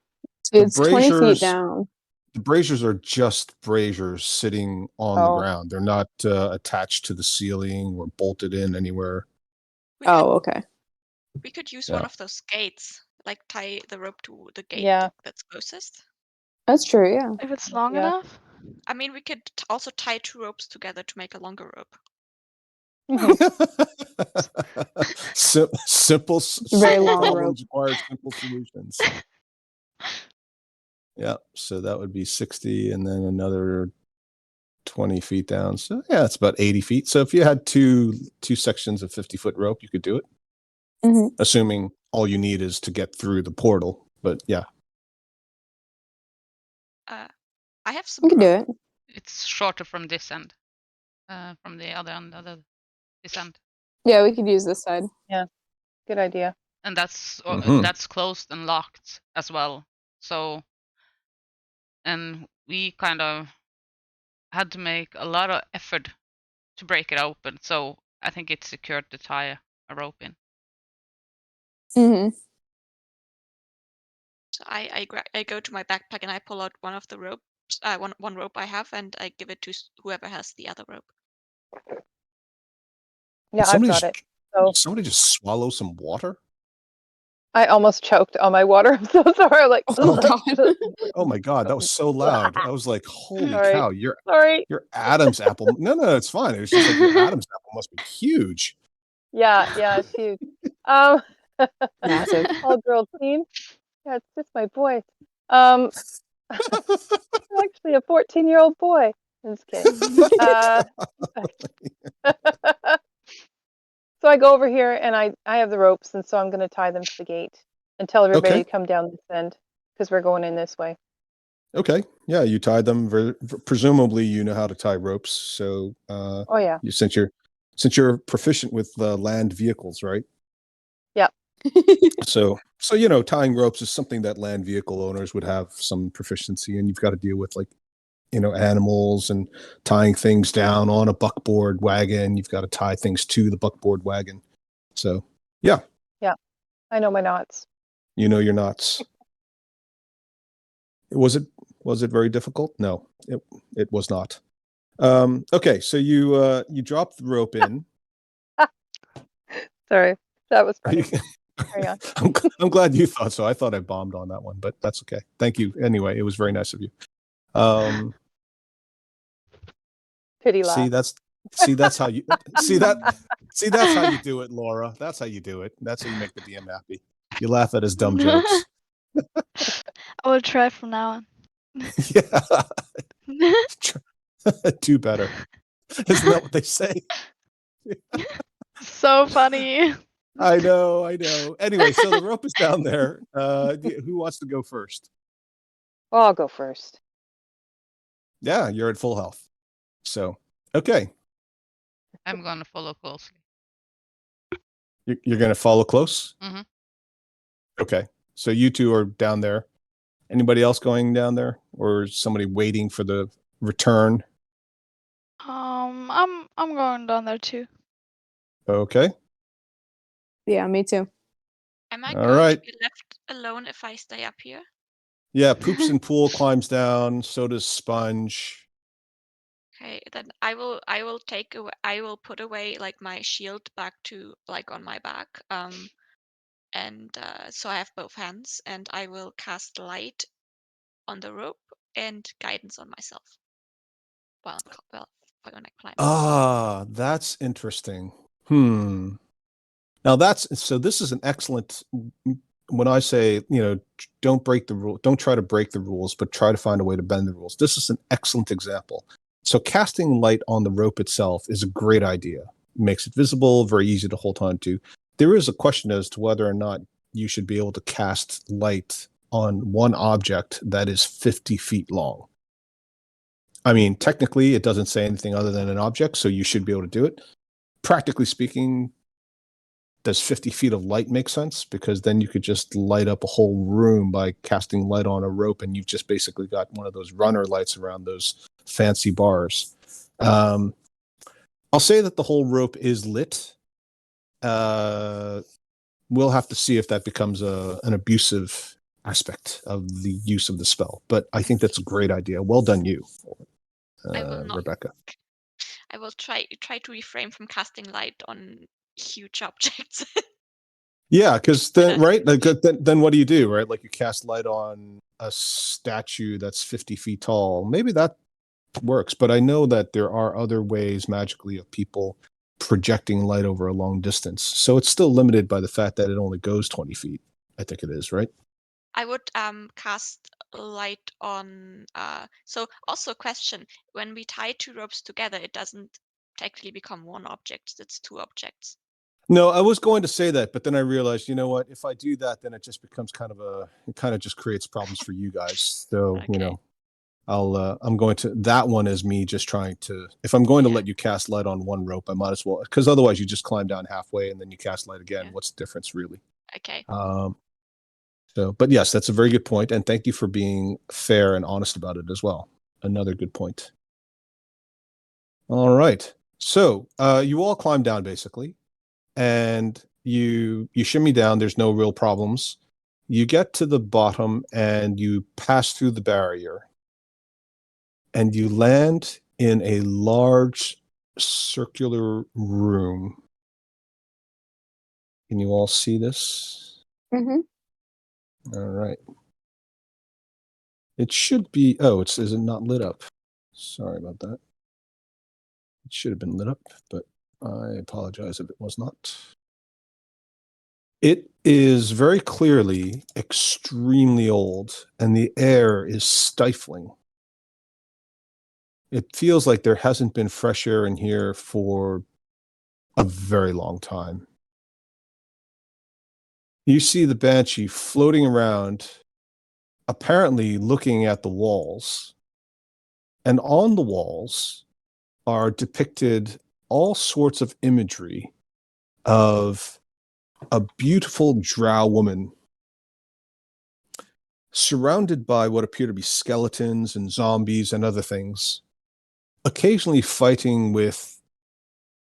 The it's 20 feet braziers- down. The braziers are just braziers sitting on the ground. They're not attached to the ceiling or bolted in anywhere. Oh, okay. We could use Yeah. one of those gates, like tie the rope to the gate Yeah. that's closest. That's true. Yeah. If it's long Yeah. enough. I mean, we could also tie two ropes together to make a longer rope. Simple, Very simple long problems require simple solutions. Yeah, so that would be 60, and then another 20 feet down. So yeah, it's about 80 feet. So if you had two sections of 50-foot rope, you could do it. Mhm. Assuming all you need is to get through the portal. But yeah, I have some. We can do rope. it. It's shorter from this end. From the other end, this end. Yeah, we could use this side. Good idea. And that's Mhm. that's closed and locked as well. So, and we kind of had to make a lot of effort to break it open. So I think it's secured to tie a rope in. Mm-hmm. So I go to my backpack and I pull out one of the ropes, one rope I have, and I give it to whoever has the other rope. Yeah, I've somebody's got it. So somebody just swallow some water? I almost choked on my water. I'm so sorry. I'm like, Oh God. Oh my God, that was so loud. I was like, holy Sorry. cow, Sorry. your Adam's apple. No, it's fine. It was just like your Adam's apple must be huge. Yeah, it's huge. Um, Massive. all girl team. Yeah, it's just my boy. I'm actually a 14-year-old boy. I'm just kidding. So I go over here and I have the ropes, and so I'm going to tie them to the gate and tell everybody Okay. to come down this end because we're going in this way. Okay. Yeah, you tied them. Presumably, you know how to tie ropes. So, Oh yeah. since you're proficient with land vehicles, right? Yeah. So tying ropes is something that land vehicle owners would have some proficiency in. You've got to deal with animals and tying things down on a buckboard wagon. You've got to tie things to the buckboard wagon. So, yeah. Yeah. I know my knots. You know your knots. Was it very difficult? No, it was not. Okay, so you drop the rope in. Sorry, that was Are you- funny. Carry on. I'm glad you thought so. I thought I bombed on that one, but that's okay. Thank you. Anyway, it was very nice of you. Pity laugh. That's how you that's how you do it, Laura. That's how you do it. That's how you make the DM happy. You laugh at his dumb jokes. I will try from now on. Yeah. Do better. Isn't that what they say? So funny. I know. Anyway, so the rope is down there. Who wants to go first? Well, I'll go first. Yeah, you're at full health. So, okay. I'm gonna follow closely. You're going to follow close? Mhm. Okay. So you two are down there. Anybody else going down there? Or is somebody waiting for the return? I'm going down there too. Okay. Yeah, me too. Am I All going right. to be left alone if I stay up here? Yeah, Poops and Pool climbs down. So does Sponge. Okay, then I will take away, I will put away like my shield back to like on my back. And so I have both hands, and I will cast light on the rope and guidance on myself. Well, when I climb. Ah, that's interesting. Now this is an excellent, when I say, don't break the rule, don't try to break the rules, but try to find a way to bend the rules. This is an excellent example. So casting light on the rope itself is a great idea. Makes it visible, very easy to hold on to. There is a question as to whether or not you should be able to cast light on one object that is 50 feet long. I mean, technically, it doesn't say anything other than an object, so you should be able to do it. Practically speaking, does 50 feet of light make sense? Because then you could just light up a whole room by casting light on a rope, and you've just basically got one of those runner lights around those fancy bars. I'll say that the whole rope is lit. We'll have to see if that becomes an abusive aspect of the use of the spell. But I think that's a great idea. Well done, you, I will not. Rebecca. I will try to refrain from casting light on huge objects. Yeah, because then then what do? Right? Like you cast light on a statue that's 50 feet tall. Maybe that works, but I know that there are other ways magically of people projecting light over a long distance. So it's still limited by the fact that it only goes 20 feet. I think it is, right? I would cast light on so also a question, when we tie two ropes together, it doesn't technically become one object, it's two objects. No, I was going to say that, but then I realized, you know what? If I do that, then it just becomes it kind of just creates problems for you guys. So, Okay. I'm going to, that one is me just trying to, if I'm going to let you cast light on one rope, I might as well, because otherwise you just climb down halfway and then you cast light again. Yeah. What's the difference really? Okay. But yes, that's a very good point. And thank you for being fair and honest about it as well. Another good point. All right. So you all climb down basically, and you shimmy down. There's no real problems. You get to the bottom and you pass through the barrier, and you land in a large circular room. Can you all see this? Mm-hmm. All right. It should be. Oh, is it not lit up? Sorry about that. It should have been lit up, but I apologize if it was not. It is very clearly extremely old, and the air is stifling. It feels like there hasn't been fresh air in here for a very long time. You see the Banshee floating around, apparently looking at the walls. And on the walls are depicted all sorts of imagery of a beautiful drow woman surrounded by what appear to be skeletons and zombies and other things, occasionally fighting with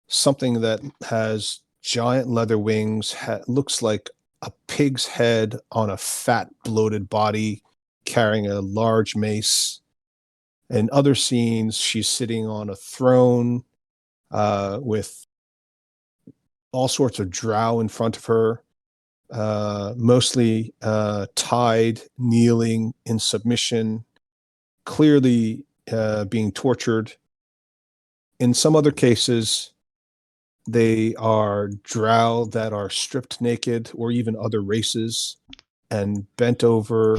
something that has giant leather wings, looks like a pig's head on a fat, bloated body, carrying a large mace. In other scenes, she's sitting on a throne with all sorts of drow in front of her, mostly tied, kneeling in submission, clearly being tortured. In some other cases, they are drow that are stripped naked, or even other races, and bent over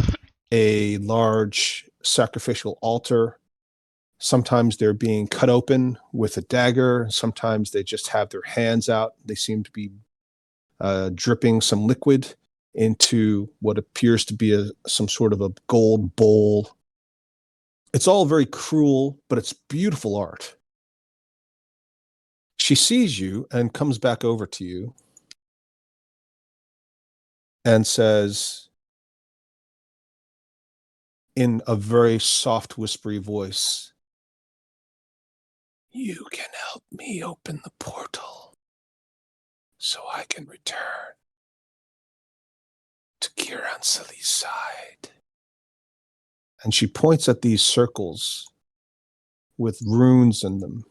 a large sacrificial altar. Sometimes they're being cut open with a dagger. Sometimes they just have their hands out. They seem to be dripping some liquid into what appears to be some sort of a gold bowl. It's all very cruel, but it's beautiful art. She sees you and comes back over to you and says in a very soft, whispery voice, "You can help me open the portal so I can return to Kiransali's side." And she points at these circles with runes in them.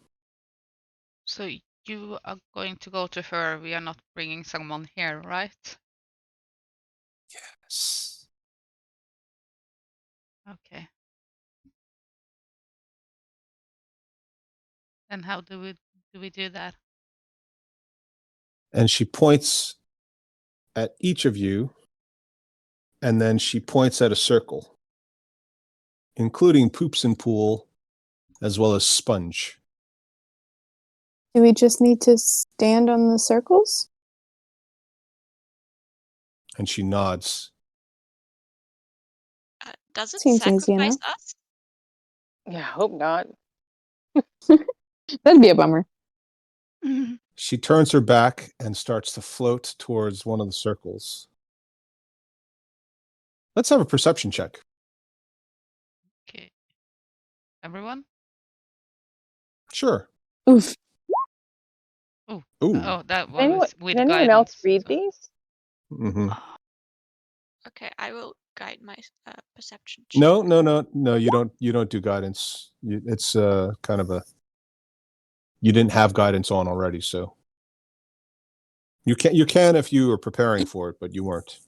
So you are going to go to her. We are not bringing someone here, right? Yes. Okay. And how do we do that? And she points at each of you, and then she points at a circle, including Poops and Pool, as well as Sponge. Do we just need to stand on the circles? And she nods. Does it Seems easy sacrifice enough. us? Yeah, I hope not. That'd be a bummer. She turns her back and starts to float towards one of the circles. Let's have a perception check. Okay. Everyone? Sure. Oof. Ooh. Ooh. Oh, that Can anyone, was with can anyone guidance. else read so- these? Mm-hmm. Okay, I will guide my perception check. No. You don't do guidance. It's kind of a. You didn't have guidance on already, so you can if you were preparing for it, but you weren't.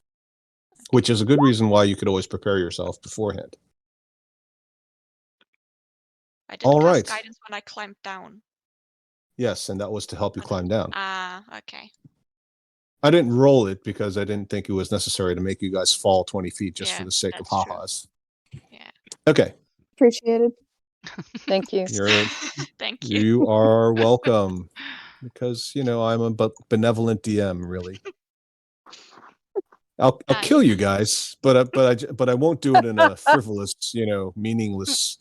Which is a good reason why you could always prepare yourself beforehand. I didn't All cast right. guidance when I climbed down. Yes, and that was to help you climb down. Okay. I didn't roll it because I didn't think it was necessary to make you guys fall 20 feet just for Yeah, the sake of that's true. ha-has. Yeah. Okay. Appreciated. Thank you. Thank you. You are welcome. Because, I'm a benevolent DM, really. I'll kill you guys, but I won't do it in a frivolous, meaningless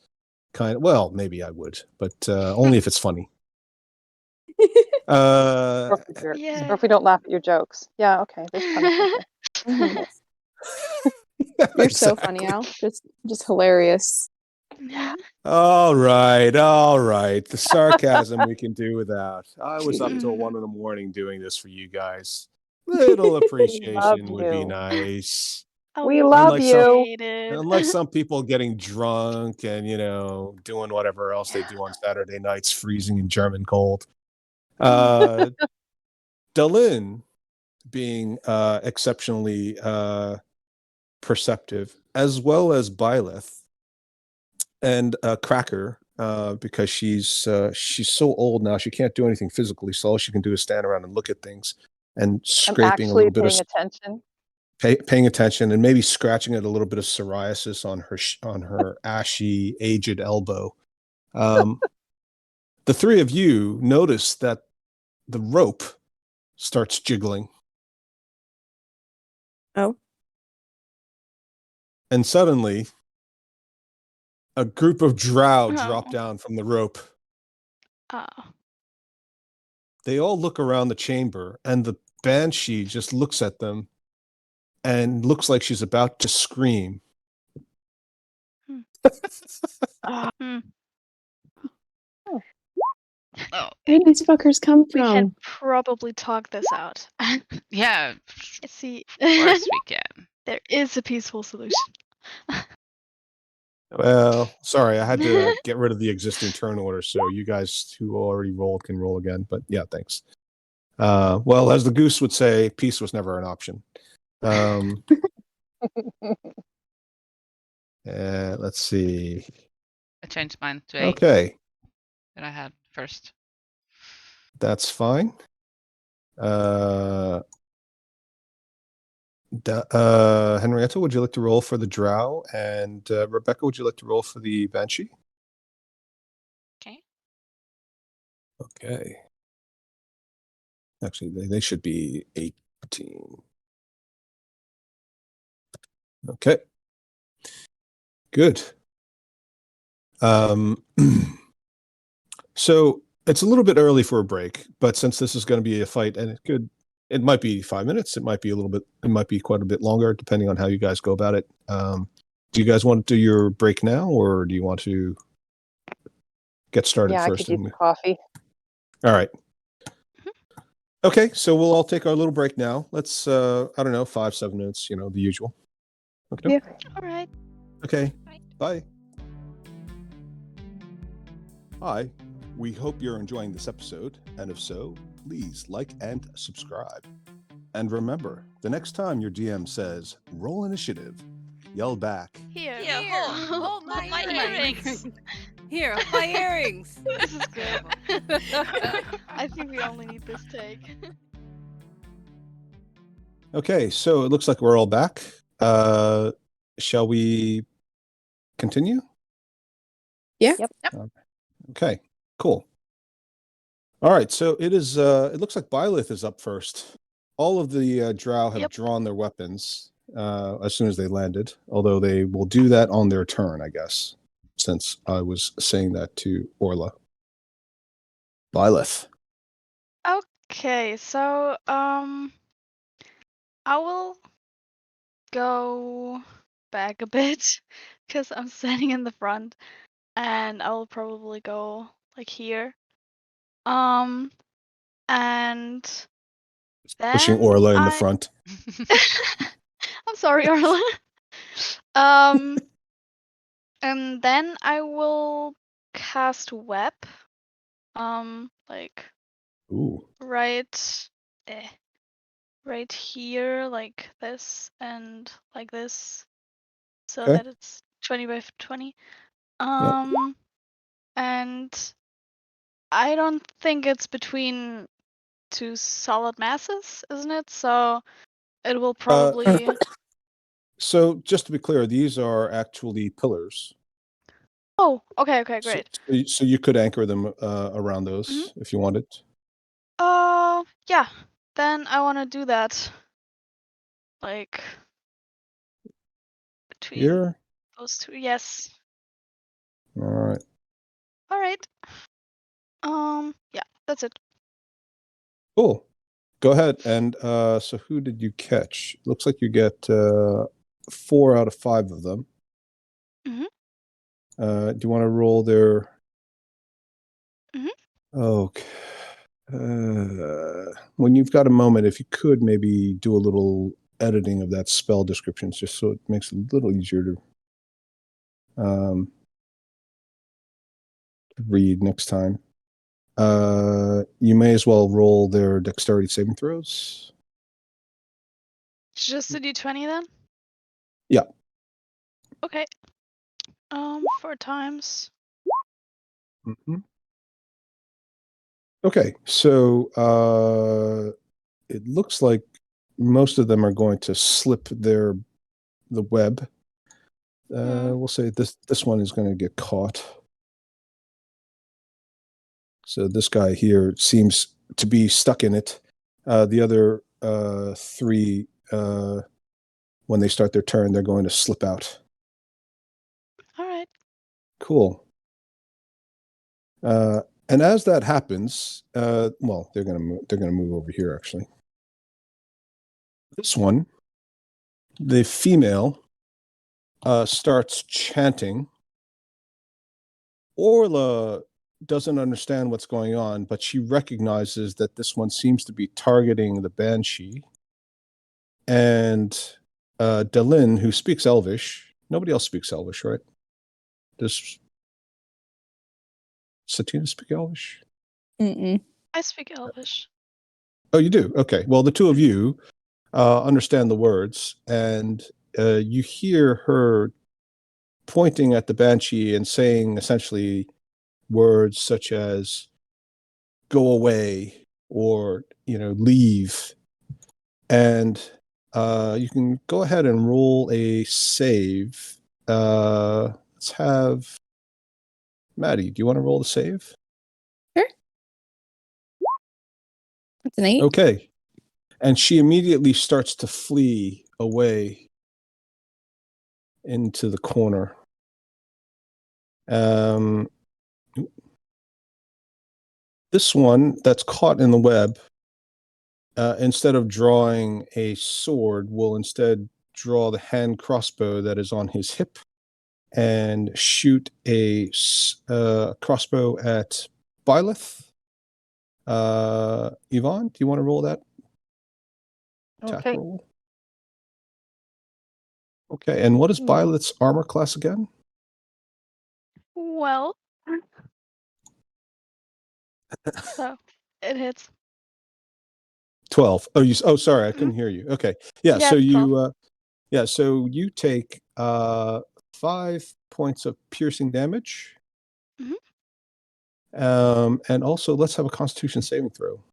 kind. Well, maybe I would, but only if it's funny. Or if we don't laugh at your jokes. Yeah, okay. There's punishment there. You're so funny, Al. Just hilarious. All right. The sarcasm we can do without. I was up till 1 a.m. doing this for you guys. Little appreciation would be you. nice. We love you. Unlike some people getting drunk and, doing whatever else they do on Saturday nights, freezing in German cold. Dalin, being exceptionally perceptive, as well as Byleth and Cracker, because she's so old now she can't do anything physically, so all she can do is stand around and look at things and I'm scraping a actually little bit paying of attention. paying attention and maybe scratching at a little bit of psoriasis on her ashy, aged elbow. The three of you notice that the rope starts jiggling. Oh. And suddenly, a group of drow drop Oh. down from the rope. Oh. They all look around the chamber, and the banshee just looks at them and looks like she's about to scream. Hmm. Oh, Where did these fuckers come We can from? probably talk this out. yeah. See, Of course we can. there is a peaceful solution. Well, sorry, I had to get rid of the existing turn order, so you guys who already rolled can roll again. But yeah, thanks. Well, as the goose would say, peace was never an option. Let's see. I changed mine to 8 Okay, that I had first. that's fine. Henrietta, would you like to roll for the drow? And Rebecca, would you like to roll for the banshee? Okay. Okay. Actually, they should be 18. Okay. Good. So it's a little bit early for a break, but since this is going to be a fight, and it might be 5 minutes, it might be quite a bit longer, depending on how you guys go about it. Do you guys want to do your break now, or do you want to get started Yeah, I first? could use coffee. All right. Okay, so we'll all take our little break now. Let's, I don't know, 5-7 minutes, the usual. Okay. Yeah. All right. Okay. Right. Bye. Hi. We hope you're enjoying this episode, and if so, please like and subscribe. And remember, the next time your DM says, roll initiative, yell back. Here. Here, hold my earrings. Here, hold my earrings. This is good. I think we only need this take. Okay, so it looks like we're all back. Shall we continue? Yeah. Yep. Okay, cool. All right, so it looks like Byleth is up first. All of the drow have Yep. drawn their weapons as soon as they landed, although they will do that on their turn, I guess, since I was saying that to Orla. Byleth. Okay, so I will go back a bit because I'm standing in the front, and I will probably go like here. And then Pushing Orla in the front. I'm sorry, Orla. And then I will cast web. Like Ooh. right here, like this, and like this, so Okay. that it's 20 by 20. And I don't think it's between two solid masses, isn't it? So it will probably. So just to be clear, these are actually pillars. Oh, okay, great. So you could anchor them around those if you wanted. Yeah. Then I want to do that. Like between Here. those two. Yes. All right. All right. Yeah, that's it. Cool. Go ahead. And so who did you catch? Looks like you get 4 out of 5 of them. Mhm. Do you want to roll their? Mhm. Okay. When you've got a moment, if you could maybe do a little editing of that spell descriptions, just so it makes it a little easier to read next time. You may as well roll their dexterity saving throws. Just a d20 then? Yeah. Okay. 4 times. Mhm. Okay, so it looks like most of them are going to slip the web. We'll say this one is going to get caught. So this guy here seems to be stuck in it. The other 3, when they start their turn, they're going to slip out. All right. Cool. And as that happens, well, they're gonna move over here actually. This one, the female, starts chanting. Orla doesn't understand what's going on, but she recognizes that this one seems to be targeting the banshee. And Delin, who speaks Elvish, nobody else speaks Elvish, right? Does Satina speak Elvish? Mm-mm. I speak Elvish. Oh, you do? Okay. Well, the two of you understand the words, and you hear her pointing at the banshee and saying essentially words such as "go away" or "leave." And you can go ahead and roll a save. Let's have Maddie. Do you want to roll the save? Sure. That's an 8. Okay. And she immediately starts to flee away into the corner. This one that's caught in the web, instead of drawing a sword, will instead draw the hand crossbow that is on his hip and shoot a crossbow at Byleth. Yvonne, do you want to roll that attack Okay. roll? Okay, and what is Byleth's armor class again? Well. So it hits. 12. Oh, sorry, I couldn't hear you. Okay. Yeah, Yeah, so 12. you take 5 points of piercing damage. And also let's have a Constitution saving throw.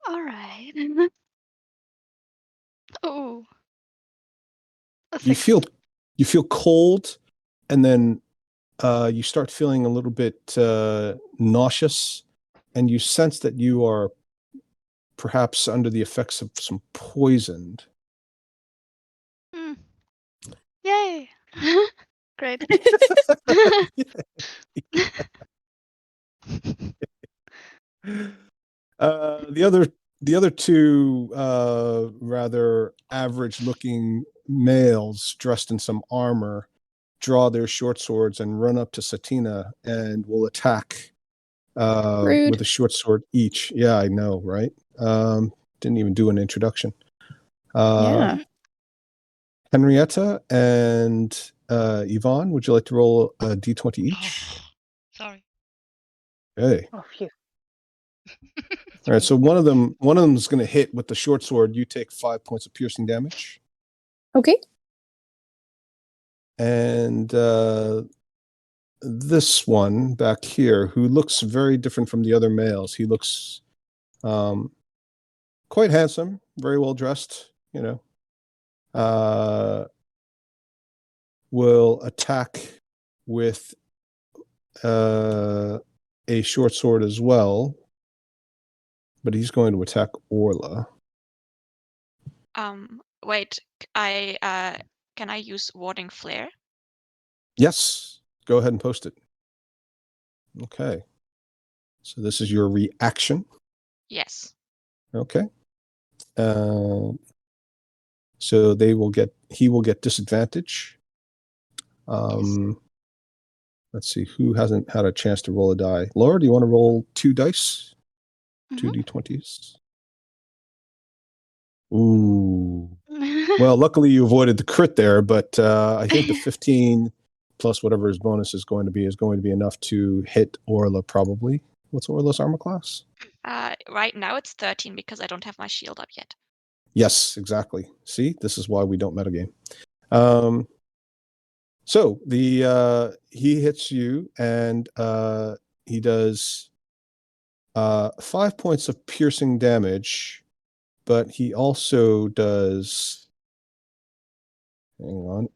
All right. Oh. You feel cold, and then you start feeling a little bit nauseous, and you sense that you are perhaps under the effects of some poison. Yay. Great. The other 2 rather average looking males dressed in some armor draw their short swords and run up to Satina and will attack Rude. with a short sword each. Yeah, I know, right? Didn't even do an introduction. Yeah. Henrietta and Yvonne, would you like to roll a d20 each? Sorry. Hey. Oh, phew. All right, so one of them is going to hit with the short sword. You take 5 points of piercing damage. Okay. And this one back here, who looks very different from the other males, he looks quite handsome, very well dressed, will attack with a short sword as well, but he's going to attack Orla. Wait, can I use Warding Flare? Yes, go ahead and post it. Okay. So this is your reaction. Yes. Okay. So he will get disadvantage. Let's see, who hasn't had a chance to roll a die? Laura, do you want to roll 2 dice? 2 d20s? Ooh. Well, luckily you avoided the crit there, but I think the 15 plus whatever his bonus is going to be enough to hit Orla probably. What's Orla's armor class? Right now it's 13 because I don't have my shield up yet. Yes, exactly. See, this is why we don't metagame. So he hits you, and he does 5 points of piercing damage, but he also does. Hang on.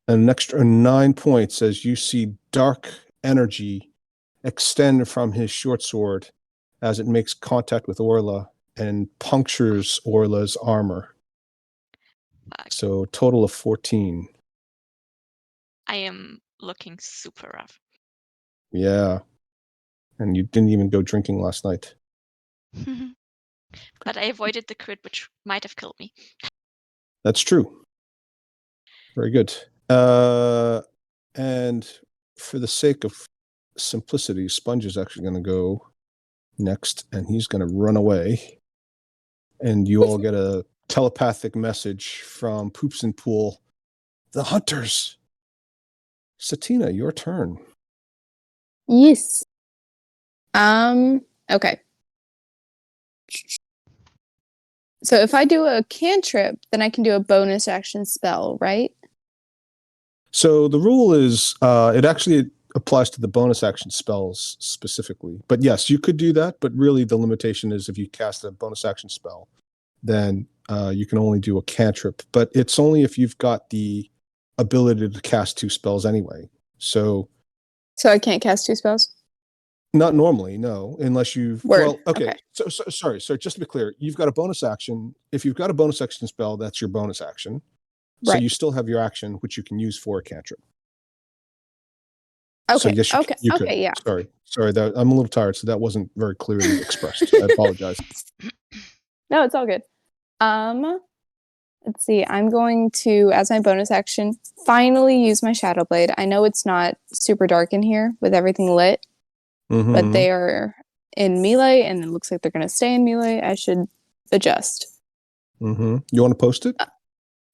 An extra 9 points as you see dark energy extend from his short sword as it makes contact with Orla and punctures Orla's armor. Fuck. So a total of 14. I am looking super rough. Yeah. And you didn't even go drinking last night. But I avoided the crit, which might have killed me. That's true. Very good. And for the sake of simplicity, Sponge is actually going to go next, and he's going to run away. And you all get a telepathic message from Poops and Pool. The hunters. Satina, your turn. Yes. Okay. So if I do a cantrip, then I can do a bonus action spell, right? So the rule is it actually applies to the bonus action spells specifically. But yes, you could do that, but really the limitation is if you cast a bonus action spell, then you can only do a cantrip. But it's only if you've got the ability to cast 2 spells anyway. So I can't cast 2 spells? not normally, no, unless you've Word. well, okay. Okay. So sorry. So just to be clear, you've got a bonus action. If you've got a bonus action spell, that's your bonus action. So Right. you still have your action, which you can use for a cantrip. Okay. So yes, you could. Yeah. Sorry. That I'm a little tired, so that wasn't very clearly expressed. I apologize. No, it's all good. Let's see. I'm going to, as my bonus action, finally use my Shadow Blade. I know it's not super dark in here with everything lit, Mhm. but they are in melee, and it looks like they're going to stay in melee. I should adjust. You want to post it?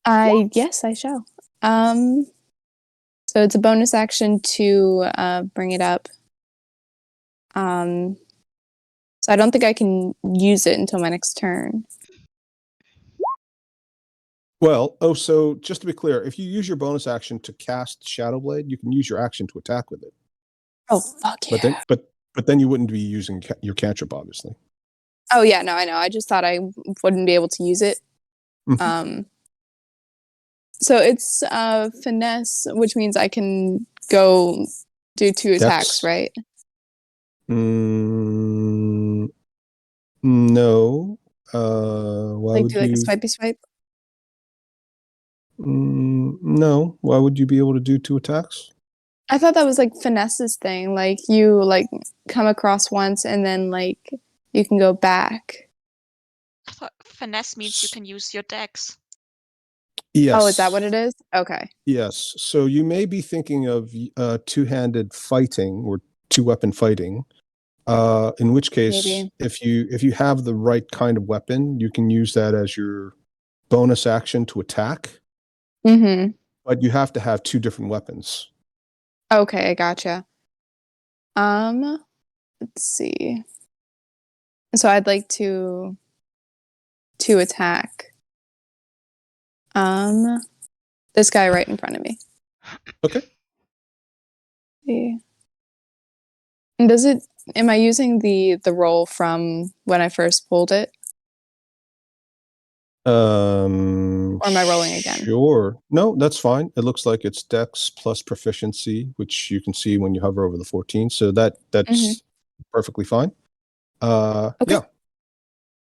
Yes, I shall. So it's a bonus action to bring it up. So I don't think I can use it until my next turn. Well, so just to be clear, if you use your bonus action to cast Shadow Blade, you can use your action to attack with it. Oh, fuck yeah. But then you wouldn't be using your cantrip, obviously. Oh, yeah, no, I know. I just thought I wouldn't be able to use it. Mhm. So it's finesse, which means I can go do 2 attacks, Dex? right? No. Why Like would do like a you? swipey swipe? No. Why would you be able to do 2 attacks? I thought that was like Finesse's thing. Like you like come across once and then like you can go back. I thought finesse means you can use your dex. Yes. Oh, is that what it is? Okay. Yes. So you may be thinking of two-handed fighting or 2-weapon fighting. In which case, Maybe. if you have the right kind of weapon, you can use that as your bonus action to attack. Mm-hmm. But you have to have 2 different weapons. Okay, I gotcha. Let's see. So I'd like to attack. This guy right in front of me. Okay. Yeah. And am I using the roll from when I first pulled it? Or am I rolling again? Sure. No, that's fine. It looks like it's Dex plus proficiency, which you can see when you hover over the 14. So that's perfectly fine. Okay. Yeah.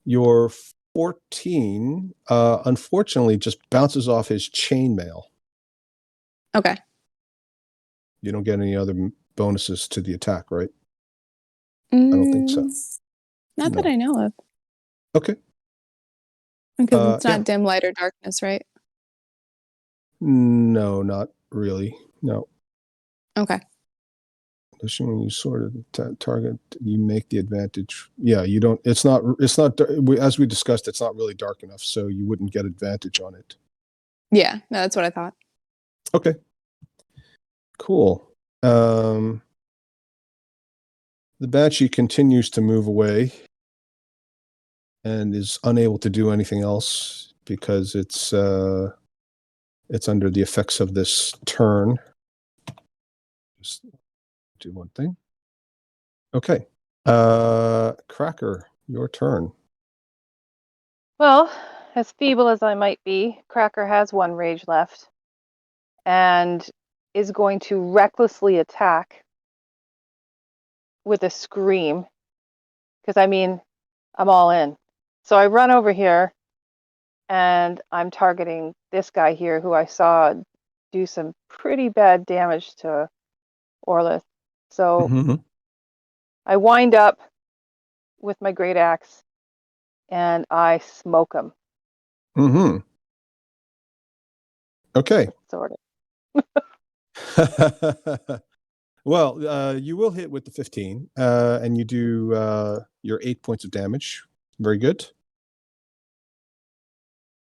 Your 14, unfortunately, just bounces off his chainmail. Okay. You don't get any other bonuses to the attack, right? I don't think so. Not that No. I know of. Okay. Because it's not yeah. dim light or darkness, right? No, not really. No. Okay. Assuming you sort of target, you make the advantage. Yeah, you don't. It's not. As we discussed, it's not really dark enough, so you wouldn't get advantage on it. Yeah, no, that's what I thought. Okay. Cool. The Banshee continues to move away. and is unable to do anything else because it's under the effects of this turn. Just do one thing. Okay. Cracker, your turn. Well, as feeble as I might be, Cracker has one rage left and is going to recklessly attack with a scream. Because, I mean, I'm all in. So I run over here and I'm targeting this guy here who I saw do some pretty bad damage to Orlith. So Mhm. I wind up with my great axe and I smoke him, Mm-hmm. Okay. sort of. Well, you will hit with the 15, and you do your 8 points of damage. Very good.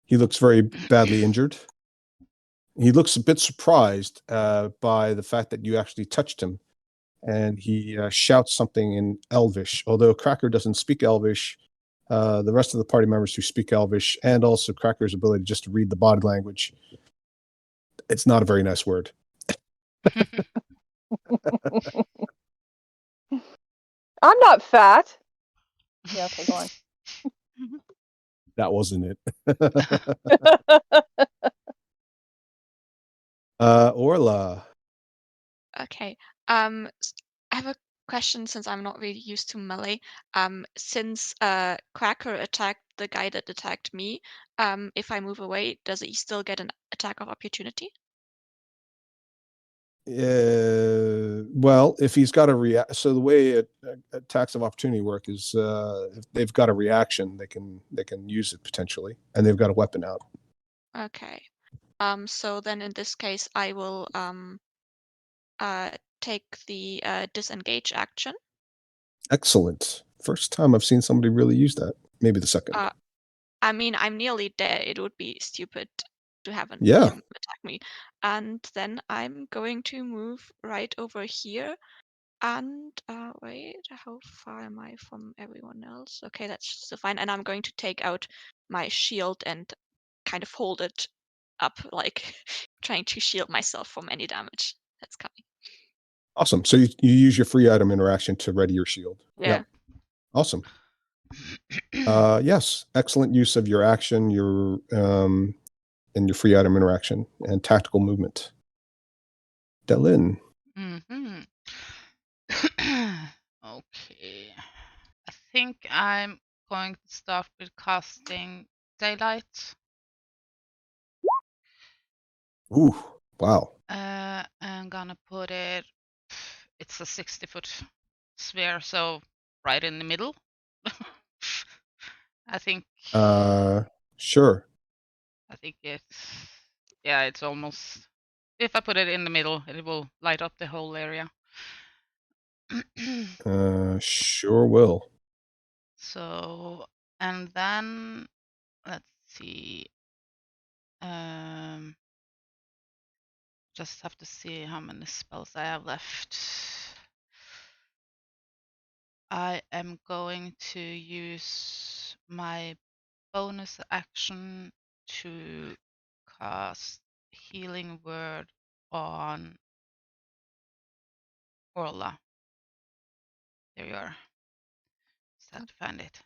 He looks very badly injured. He looks a bit surprised by the fact that you actually touched him, and he shouts something in Elvish. Although Cracker doesn't speak Elvish, the rest of the party members who speak Elvish, and also Cracker's ability just to read the body language, it's not a very nice word. I'm not fat. Yeah, okay, go on. That wasn't it. Orla. Okay. I have a question since I'm not really used to melee. Since Cracker attacked the guy that attacked me, if I move away, does he still get an attack of opportunity? Well, if he's got a react, so the way attacks of opportunity work is if they've got a reaction, they can use it potentially, and they've got a weapon out. Okay. So then in this case, I will take the disengage action. Excellent. First time I've seen somebody really use that. Maybe the second. I mean, I'm nearly dead. It would be stupid to have him attack me. And then I'm going to move right over here. And wait, how far am I from everyone else? Okay, that's still fine. And I'm going to take out my shield and kind of hold it up, like trying to shield myself from any damage that's coming. Awesome. So you use your free item interaction to ready your shield. Yeah. Yep. Awesome. Yes, excellent use of your action, and your free item interaction and tactical movement. Delin. Mm-hmm. Okay. I think I'm going to start with casting Daylight. Ooh, wow. I'm gonna put it. It's a 60-foot sphere, so right in the middle. I think. Sure. I think it's almost. If I put it in the middle, it will light up the whole area. Sure will. So, and then let's see. Just have to see how many spells I have left. I am going to use my bonus action to cast Healing Word on Orla. There you are. Just have to find it.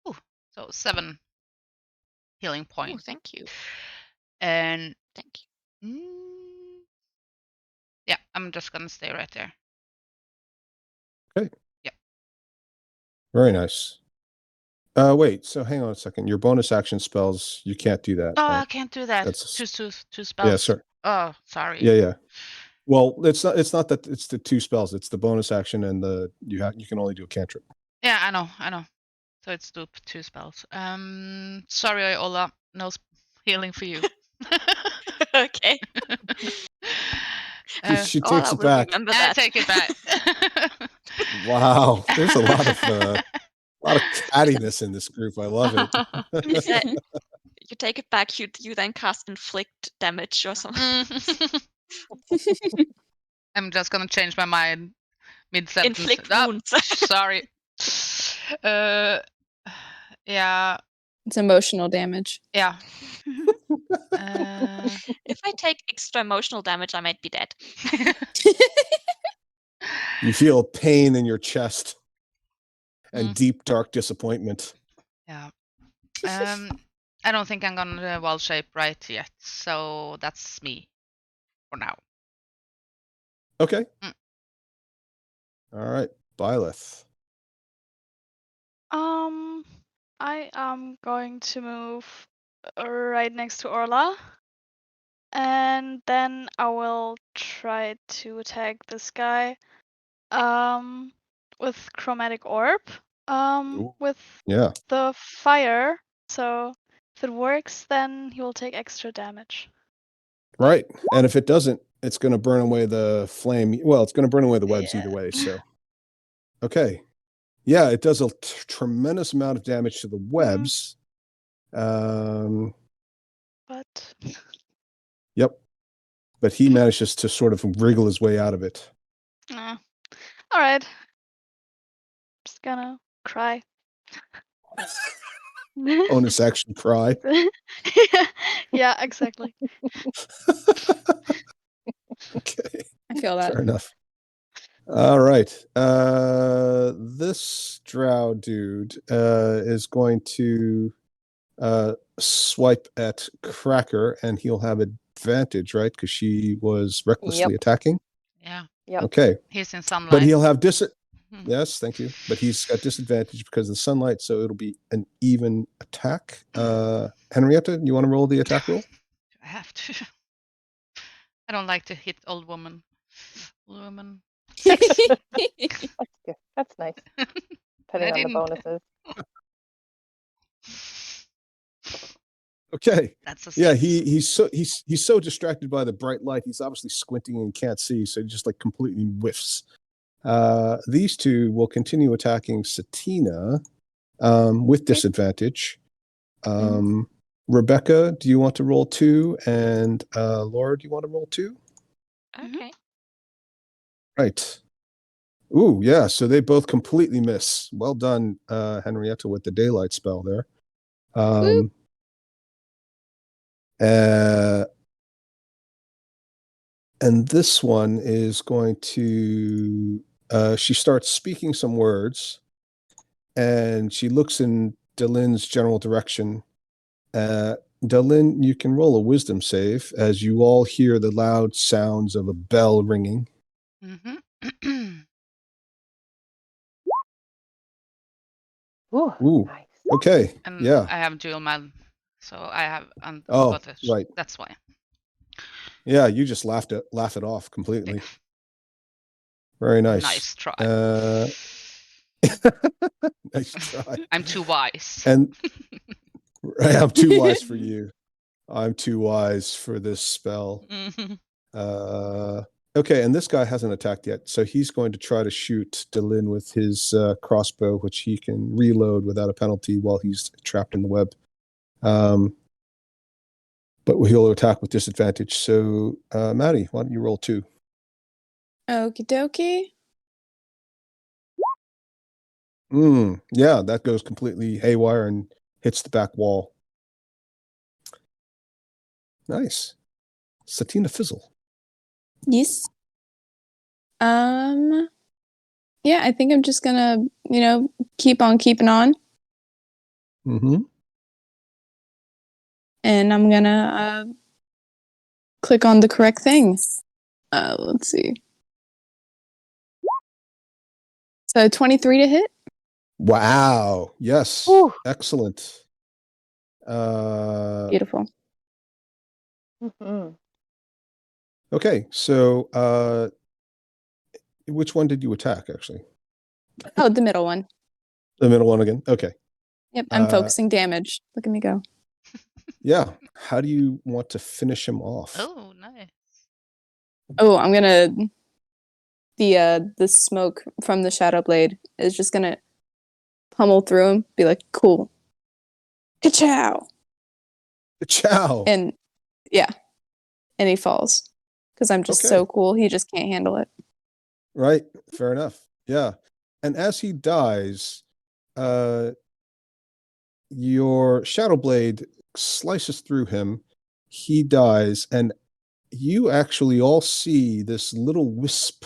Ooh, so 7 healing Oh, points. thank you. And Thank you. Yeah, I'm just gonna stay right there. Okay. Yeah. Very nice. Wait, so hang on a second. Your bonus action spells, you can't do that. Oh, right? I can't do that. That's Two spells. Yeah, sir. Oh, sorry. Yeah. Well, it's not that it's the 2 spells. It's the bonus action and you can only do a cantrip. Yeah, I know. So it's 2 spells. Sorry, Ola. No healing for you. Okay. She Oh, takes I it will back. remember I that. take it back. Wow, there's a lot of cattiness in this group. I love it. You take it back. You then cast inflict damage or something. I'm just gonna change my mind mid-sentence. Inflict Oh, wounds. sorry. Yeah. It's emotional damage. Yeah. If I take extra emotional damage, I might be dead. You feel pain in your chest and Mm. deep, dark disappointment. Yeah. I don't think I'm gonna wall shape right yet, so that's me for now. Okay. Mm. All right. Byleth. I am going to move right next to Orla. And then I will try to attack this guy with Chromatic Orb Ooh. with Yeah. the fire. So if it works, then he will take extra damage. Right. And if it doesn't, it's going to burn away the flame. Well, it's going to burn away the webs either Yeah. way. So, okay. Yeah, it does a tremendous amount of damage to the webs. But Yep. But he manages to sort of wriggle his way out of it. all right. Just gonna cry. Bonus action cry. Yeah, exactly. Okay. I feel that. Fair enough. All right. This drow dude is going to swipe at Cracker, and he'll have advantage, right? Because she was recklessly attacking. Yeah. Yep. Okay. He's in sunlight. But he'll have Hmm. Yes, thank you. But he's got disadvantage because of the sunlight, so it'll be an even attack. Henrietta, you want to roll the attack roll? I have to. I don't like to hit old women. Old women. That's good. That's nice. I Depending on the didn't. bonuses. Okay. That's a Yeah, six. he's so distracted by the bright light. He's obviously squinting and can't see, so he just like completely whiffs. These two will continue attacking Satina with disadvantage. Rebecca, do you want to roll 2? And Laura, do you want to roll 2? Okay. Right. Ooh, yeah. So they both completely miss. Well done, Henrietta, with the daylight spell there. And this one is going to, she starts speaking some words, and she looks in Delyn's general direction. Delyn, you can roll a wisdom save as you all hear the loud sounds of a bell ringing. Mm-hmm. Ooh, nice. Okay. And Yeah. I have dual man, so I have Oh, advantage. right. That's why. Yeah, you just laugh it off completely. Very nice. Nice try. Nice try. I'm too wise. And I'm too wise for you. I'm too wise for this spell. Mhm. Okay, and this guy hasn't attacked yet, so he's going to try to shoot Delyn with his crossbow, which he can reload without a penalty while he's trapped in the web. But he'll attack with disadvantage. So, Maddie, why don't you roll 2? Okie dokie. Yeah, that goes completely haywire and hits the back wall. Nice. Satina Fizzle. Yes. Yeah, I think I'm just gonna, keep on keeping on. Mm-hmm. And I'm gonna click on the correct thing. Let's see. So 23 to hit. Wow. Yes. Ooh. Excellent. Beautiful. Mhm. Okay, so which one did you attack, actually? Oh, the middle one. The middle one again? Okay. Yep, I'm focusing damage. Look at me go. Yeah. How do you want to finish him off? Oh, nice. Oh, I'm gonna the smoke from the shadow blade is just gonna pummel through him, be like, cool. Ka-chow! Ciao. And yeah. And he falls. Because I'm just so cool, he just can't handle it. Right. Fair enough. Yeah. And as he dies, your shadow blade slices through him. He dies, and you actually all see this little wisp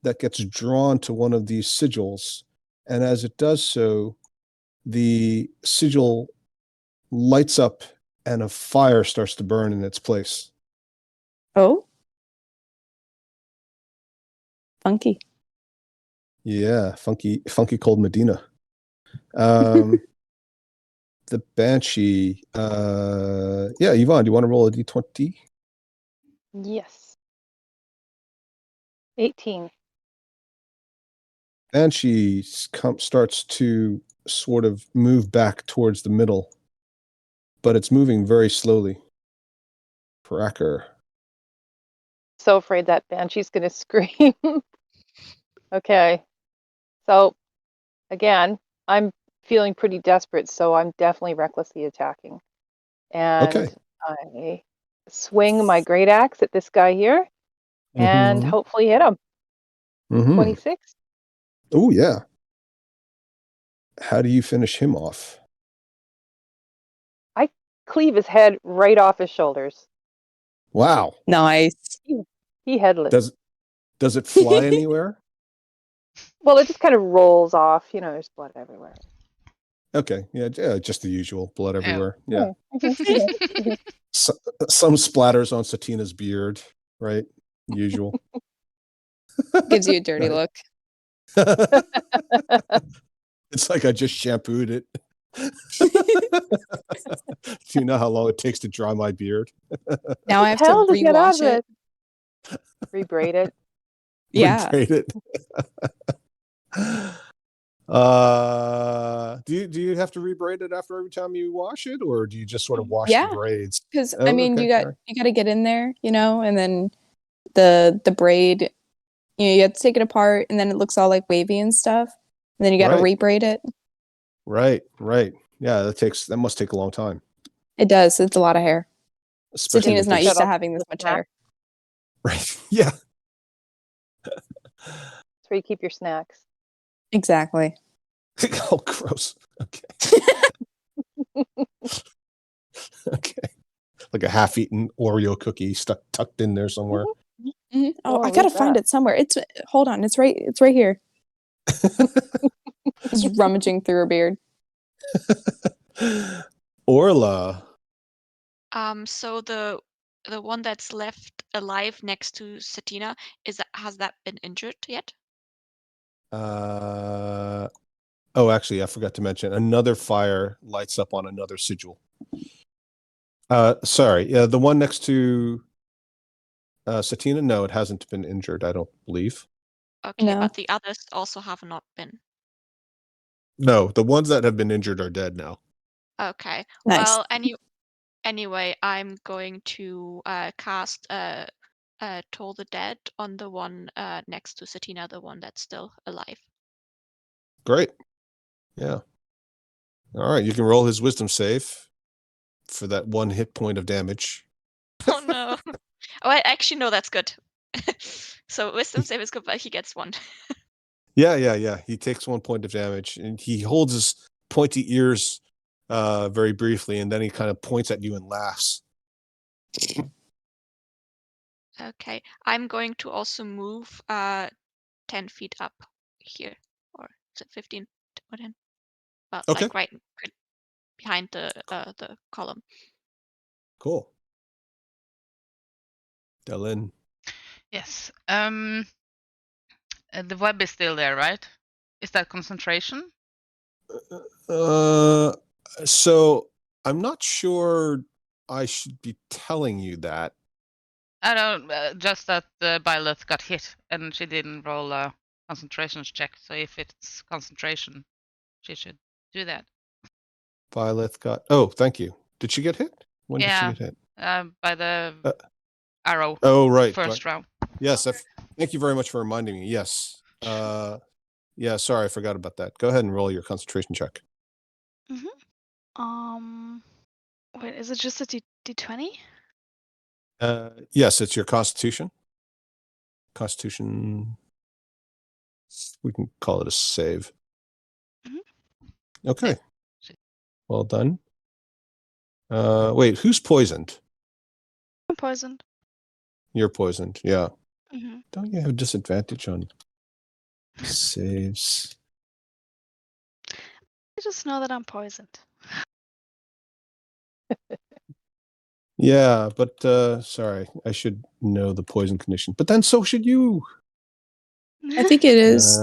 that gets drawn to one of these sigils. And as it does so, the sigil lights up and a fire starts to burn in its place. Oh. Funky. Yeah, funky cold Medina. The Banshee. Yeah, Yvonne, do you want to roll a d20? Yes. 18. Banshee starts to sort of move back towards the middle, but it's moving very slowly. Cracker. So afraid that Banshee's going to scream. Okay. So, again, I'm feeling pretty desperate, so I'm definitely recklessly attacking. And Okay. I swing my great axe at this guy here and Mhm. hopefully hit him. Mhm. 26. Oh, yeah. How do you finish him off? I cleave his head right off his shoulders. Wow. Nice. He headless. Does it fly anywhere? Well, it just kind of rolls off. You know, there's blood everywhere. Okay. Yeah, just the usual. Blood Ew. everywhere. Yeah. Mhm. Some splatters on Satina's beard, right? Usual. Gives you a dirty Right. look. It's like I just shampooed it. Do you know how long it takes to dry my beard? Now I have to Hell to get out rewash of it. it. Rebraid it. Yeah. Rebraid it. Do you have to rebraid it after every time you wash it, or do you just sort of wash Yeah. the braids? Because Oh, I mean, okay, you got all right. to get in there, and then the braid, you have to take it apart, and then it looks all like wavy and stuff, and then you got to Right. rebraid it. Right. Yeah, that must take a long time. It does. It's a lot of hair. Especially Satina's with not this- used to Shut up, having this much snack. hair. Right. Yeah. That's where you keep your snacks. Exactly. Oh, gross. Okay. Okay. Like a half-eaten Oreo cookie tucked in there somewhere. Mhm. Oh, Oh, I gotta read find that. it somewhere. Hold on. It's right here. Just rummaging through her beard. Orla. So the one that's left alive next to Satina, has that been injured yet? Oh, actually, I forgot to mention another fire lights up on another sigil. Sorry. Yeah, the one next to Satina, no, it hasn't been injured, I don't believe. Okay, No. but the others also have not been. No, the ones that have been injured are dead now. Okay. Nice. Well, anyway, I'm going to cast Toll the Dead on the one next to Satina, the one that's still alive. Great. Yeah. All right, you can roll his wisdom save for that 1 hit point of damage. Oh no. Oh, actually, no, that's good. So wisdom save is good, but he gets one. Yeah. He takes 1 point of damage, and he holds his pointy ears very briefly, and then he kind of points at you and laughs. Okay, I'm going to also move 10 feet up here, or is it 15 or 10? But Okay. like right behind the column. Cool. Dylan. Yes. The web is still there, right? Is that concentration? So I'm not sure I should be telling you that. I don't. Just that Violet got hit and she didn't roll a concentration check. So if it's concentration, she should do that. Violet got. Oh, thank you. Did she get hit? When did she Yeah. get hit? By the arrow Oh, right. first round. Yes. Thank you very much for reminding me. Yes. Yeah. Sorry, I forgot about that. Go ahead and roll your concentration check. Wait, is it just a D20? Yes, it's your Constitution. Constitution. We can call it a save. Mhm. Okay. Well done. Wait, who's poisoned? I'm poisoned. You're poisoned. Yeah. Hmm. Don't you have disadvantage on saves? I just know that I'm poisoned. Yeah, but sorry, I should know the poison condition. But then so should you. I think it is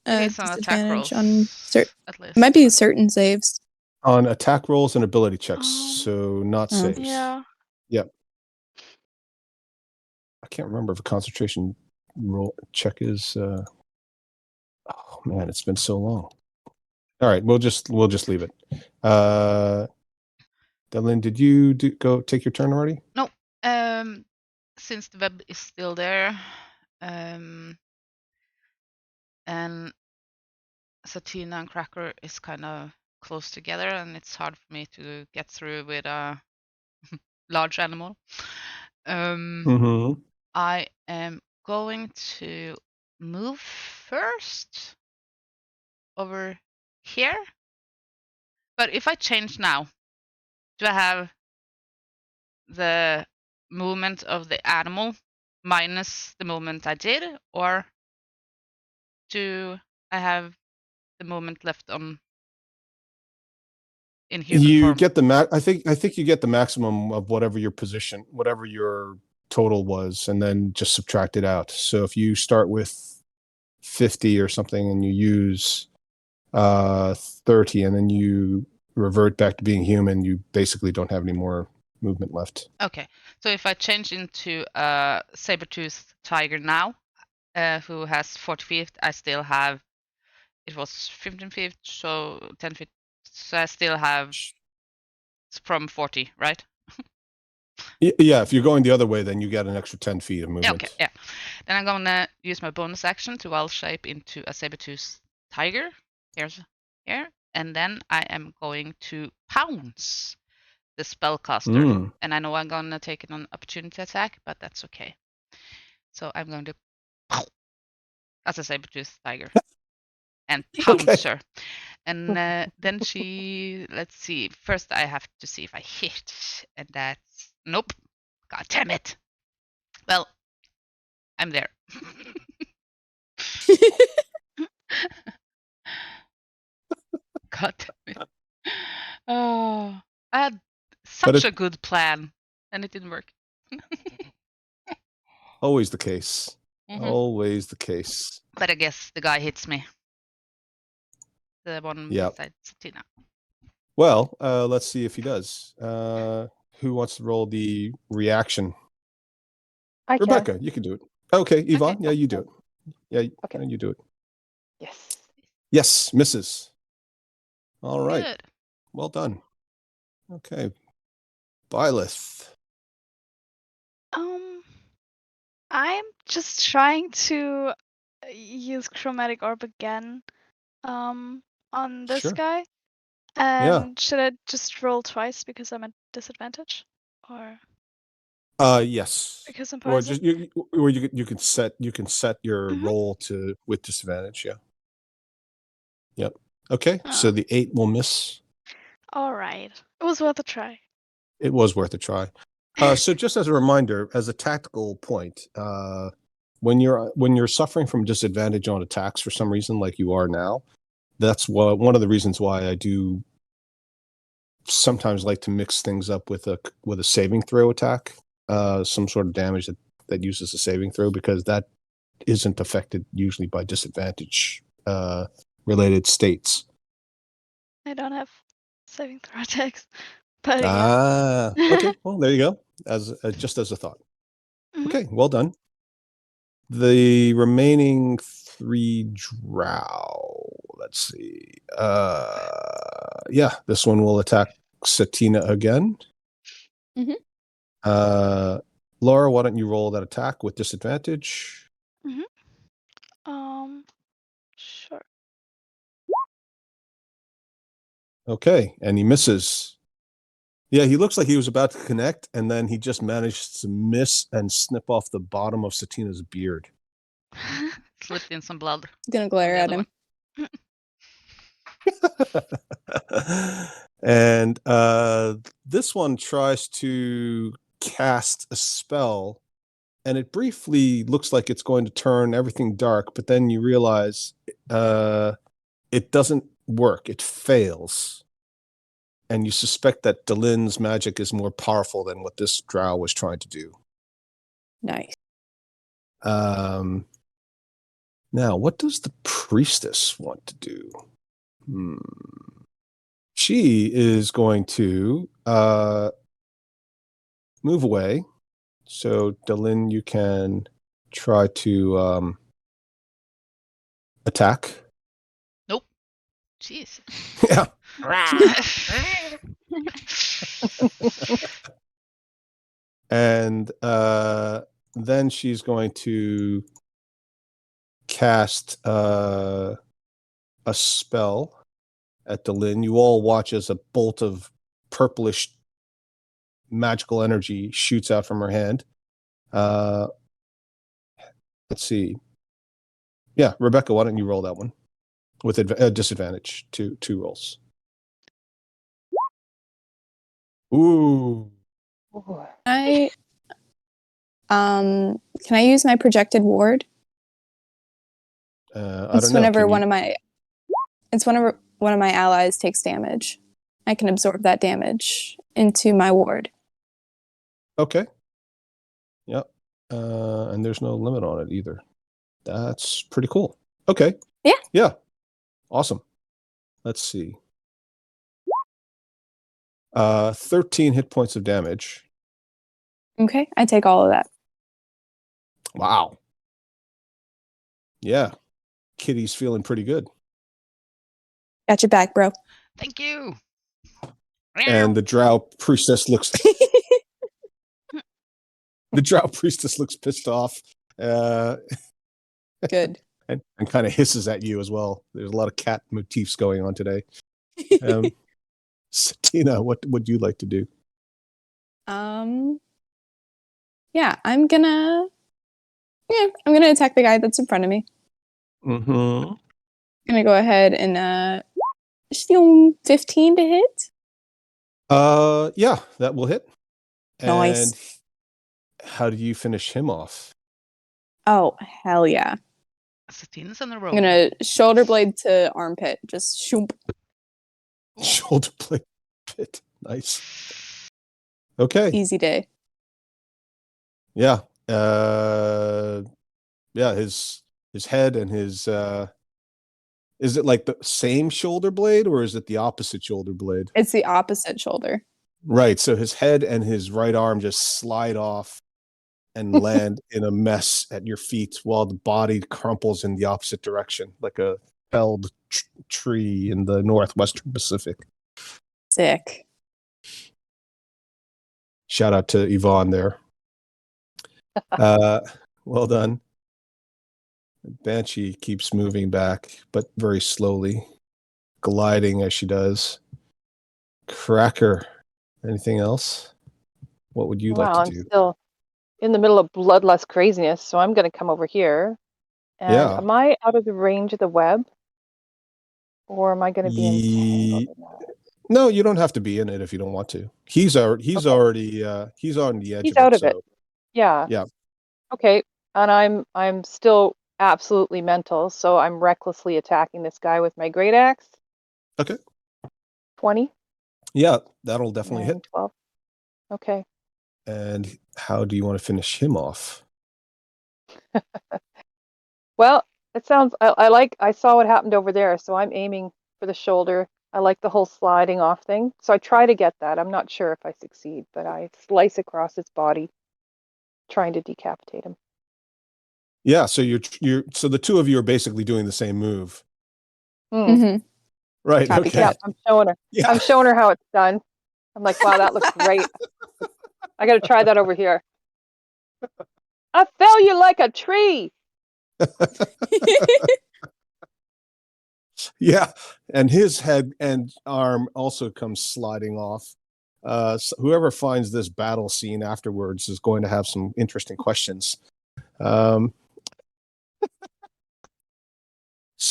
It's on attack rolls, disadvantage on certain. at least. It might be but- certain saves. On attack rolls and ability checks, Um, so not Oh. saves. Yeah. I can't remember if a concentration roll check is. Oh man, it's been so long. All right, we'll just leave it. Devlin, did you go take your turn already? Since the web is still there, and Satina and Cracker is kind of close together, and it's hard for me to get through with a large animal. Mm-hmm. I am going to move first over here. But if I change now, do I have the movement of the animal minus the movement I did, or do I have the movement left on in human You form? get the I think you get the maximum of whatever your position, whatever your total was, and then just subtract it out. So if you start with 50 or something and you use 30 and then you revert back to being human, you basically don't have any more movement left. Okay, so if I change into a saber-toothed tiger now, who has 40 feet, I still have, it was 15 feet, so 10 feet, so I still have from 40, right? Yeah, if you're going the other way, then you get an extra 10 feet of movement. Okay, yeah. Then I'm gonna use my bonus action to wild shape into a saber-toothed tiger. Here, and then I am going to pounce the spellcaster. And I know I'm gonna take an opportunity attack, but that's okay. So I'm going to as a saber-toothed tiger and pounce her. And then she, let's see. First, I have to see if I hit, and that's nope. God damn it. Well, I'm there. God damn it. Oh, I had such a good plan, and it didn't work. Always the case. Mhm. Always the case. But I guess the guy hits me. The one beside Satina. Well, let's see if he does. Who wants to roll the reaction? I can. Rebecca, you can do it. Okay, Yvonne, Okay. yeah, you do it. Yeah, Okay. you do it. Yes. Yes, misses. All right. Good. Well done. Okay. Byleth. I'm just trying to use chromatic orb again on this Sure. guy. And should I just roll twice because I'm at disadvantage? Or Yes. because I'm Or poisoned? just you can set your roll to with disadvantage, yeah. Yep. Okay. So Oh. the 8 will miss. All right. It was worth a try. It was worth a try. So just as a reminder, as a tactical point, when you're suffering from disadvantage on attacks for some reason, like you are now, that's one of the reasons why I do sometimes like to mix things up with a saving throw attack, some sort of damage that uses a saving throw, because that isn't affected usually by disadvantage related states. I don't have saving throw attacks. But yeah. Okay. Well, there you go. As just as a thought. Mhm. Okay. Well done. The remaining 3 drow. Let's see. Yeah, this one will attack Satina again. Mhm. Laura, why don't you roll that attack with disadvantage? Sure. Okay, and he misses. Yeah, he looks like he was about to connect, and then he just managed to miss and snip off the bottom of Satina's beard. Slipped in some blood. Gonna glare the at other him. one. And this one tries to cast a spell, and it briefly looks like it's going to turn everything dark, but then you realize it doesn't work. It fails. And you suspect that Dalin's magic is more powerful than what this drow was trying to do. Nice. Now, what does the priestess want to do? She is going to move away. So, Dalin, you can try to attack. Nope. Jeez. Yeah. And then she's going to cast a spell at Dalin. You all watch as a bolt of purplish magical energy shoots out from her hand. Let's see. Yeah, Rebecca, why don't you roll that one with disadvantage? Two rolls. Ooh. Ooh. Can I use my projected ward? I It's don't know. whenever Can one you- of my whenever one of my allies takes damage. I can absorb that damage into my ward. Okay. Yep. And there's no limit on it either. That's pretty cool. Okay. Yeah. Yeah. Awesome. Let's see. 13 hit points of damage. Okay, I take all of that. Wow. Yeah. Kitty's feeling pretty good. Got your back, bro. Thank you. And the drow priestess looks the drow priestess looks pissed off. Good. And kind of hisses at you as well. There's a lot of cat motifs going on today. Satina, what would you like to do? Yeah, I'm gonna attack the guy that's in front of me. Mm-hmm. Gonna go ahead and 15 to hit. Yeah, that will hit. Nice. And how do you finish him off? Oh, hell yeah. Satina's on the road. I'm gonna shoulder blade to armpit. Just shoop. Shoulder blade pit. Nice. Okay. Easy day. Yeah. Yeah, his head and his is it like the same shoulder blade or is it the opposite shoulder blade? It's the opposite shoulder. Right. So his head and his right arm just slide off and land in a mess at your feet while the body crumples in the opposite direction, like a felled tree in the northwestern Pacific. Sick. Shout out to Yvonne there. Well done. Banshee keeps moving back, but very slowly, gliding as she does. Cracker, anything else? What would you like I'm to do? still in the middle of bloodlust craziness, so I'm going to come over here. And Yeah. am I out of the range of the web? Or am I going to be entangled in that? No, you don't have to be in it if you don't want to. He's on the edge He's of out it. of it. So Yeah. Yeah. Okay. And I'm still absolutely mental, so I'm recklessly attacking this guy with my great axe. Okay. 20. Yeah, that'll definitely hit. 12. Okay. And how do you want to finish him off? Well, it sounds I saw what happened over there, so I'm aiming for the shoulder. I like the whole sliding off thing. So I try to get that. I'm not sure if I succeed, but I slice across his body, trying to decapitate him. Yeah, so so the two of you are basically doing the same move. Mm-hmm. Right. Copycat. Okay. Yeah, I'm showing her. Yeah. I'm showing her how it's done. I'm like, wow, that looks great. I got to try that over here. I fell you like a tree. Yeah, and his head and arm also comes sliding off. So whoever finds this battle scene afterwards is going to have some interesting questions.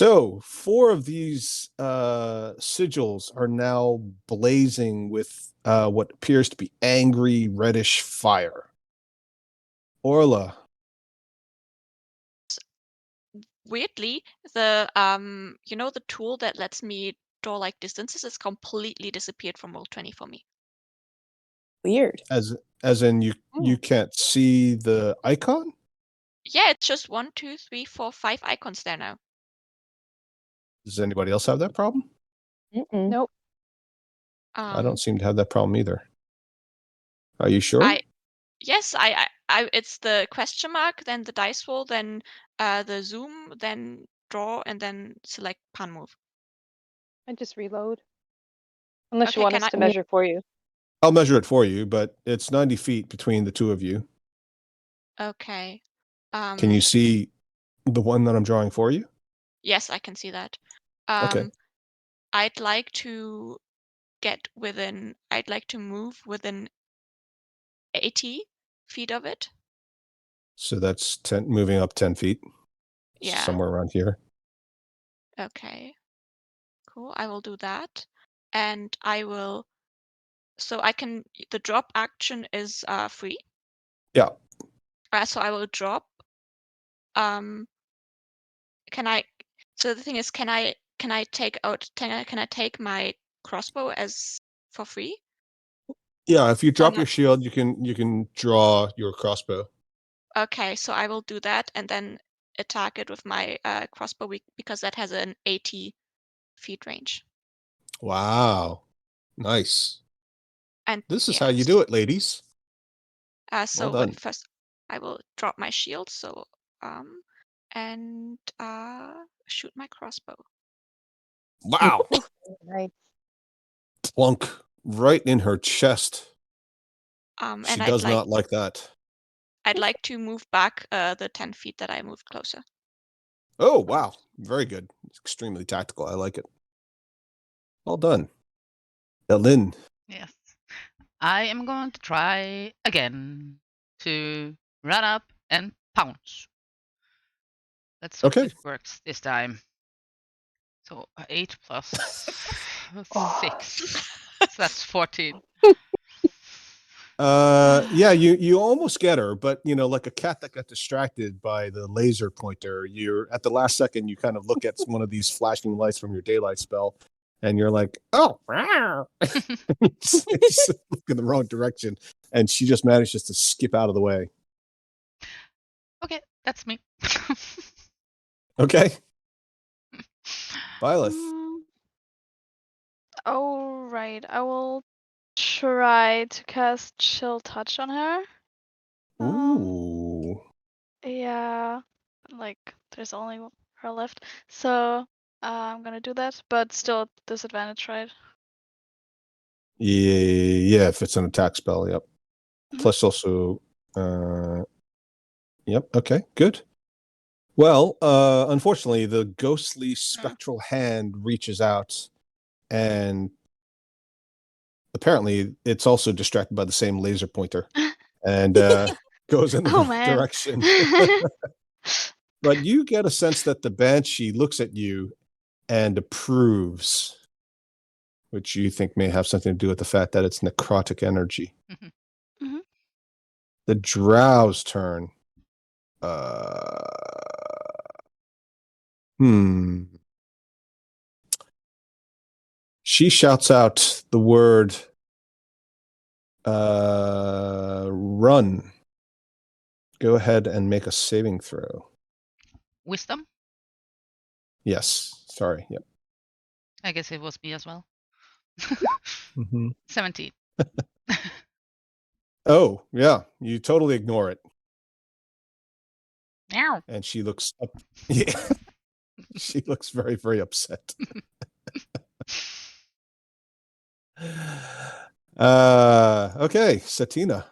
So 4 of these sigils are now blazing with what appears to be angry reddish fire. Orla, Weirdly, the the tool that lets me draw like distances is completely disappeared from Roll20 for me. Weird. as in you can't see the icon? Yeah, it's just 1, 2, 3, 4, 5 icons there now. Does anybody else have that problem? Mm-mm. Nope. I don't seem to have that problem either. Are you sure? Yes, it's the question mark, then the dice roll, then the zoom, then draw, and then select pan move. I just reload. Unless Okay, you want can us I- to measure for you. I'll measure it for you, but it's 90 feet between the 2 of you. Okay. Can you see the one that I'm drawing for you? Yes, I can see that. Okay. I'd like to move within 80 feet of it. So that's 10, moving up 10 feet. Yeah. Somewhere around here. Okay. Cool. I will do that. And I will. So I can. The drop action is free. Yeah. So I will drop. Can I? So the thing is, can I take out? Can I take my crossbow as for free? Yeah, if you drop not- your shield, you can draw your crossbow. Okay, so I will do that and then attack it with my crossbow because that has an 80 feet range. Wow. Nice. And This is how you do it, ladies. So done. first, I will drop my shield. So and shoot my crossbow. Wow. Nice. Plunk right in her chest. And She does not like that. I'd like to move back the 10 feet that I moved closer. Oh, wow. Very good. Extremely tactical. I like it. Well done. Lynn. Yes. I am going to try again to run up and pounce. Let's hope Okay. it works this time. So 8 plus 6. So that's 14. Yeah, you almost get her, but like a cat that got distracted by the laser pointer, you're at the last second, you kind of look at one of these flashing lights from your daylight spell, and you're like, oh, it's look in the wrong direction, and she just manages to skip out of the way. Okay, that's me. Okay. Violet. All right, I will try to cast Chill Touch on her. Ooh. Yeah, like there's only her left, so I'm gonna do that, but still at disadvantage, right? Yeah, if it's an attack spell, yep. Mhm. Plus also, yep. Okay, good. Well, unfortunately, the ghostly spectral hand reaches out, and apparently, it's also distracted by the same laser pointer, and goes in the Oh, wrong man. direction. But you get a sense that the banshee looks at you and approves, which you think may have something to do with the fact that it's necrotic energy. Mhm. The drow's turn. She shouts out the word run. Go ahead and make a saving throw. Wisdom? Yes. Sorry. Yep. I guess it was me as well. Mm-hmm. 17. Oh, yeah. You totally ignore it. Meow. And she looks up. Yeah. She looks very, very upset. Okay, Satina.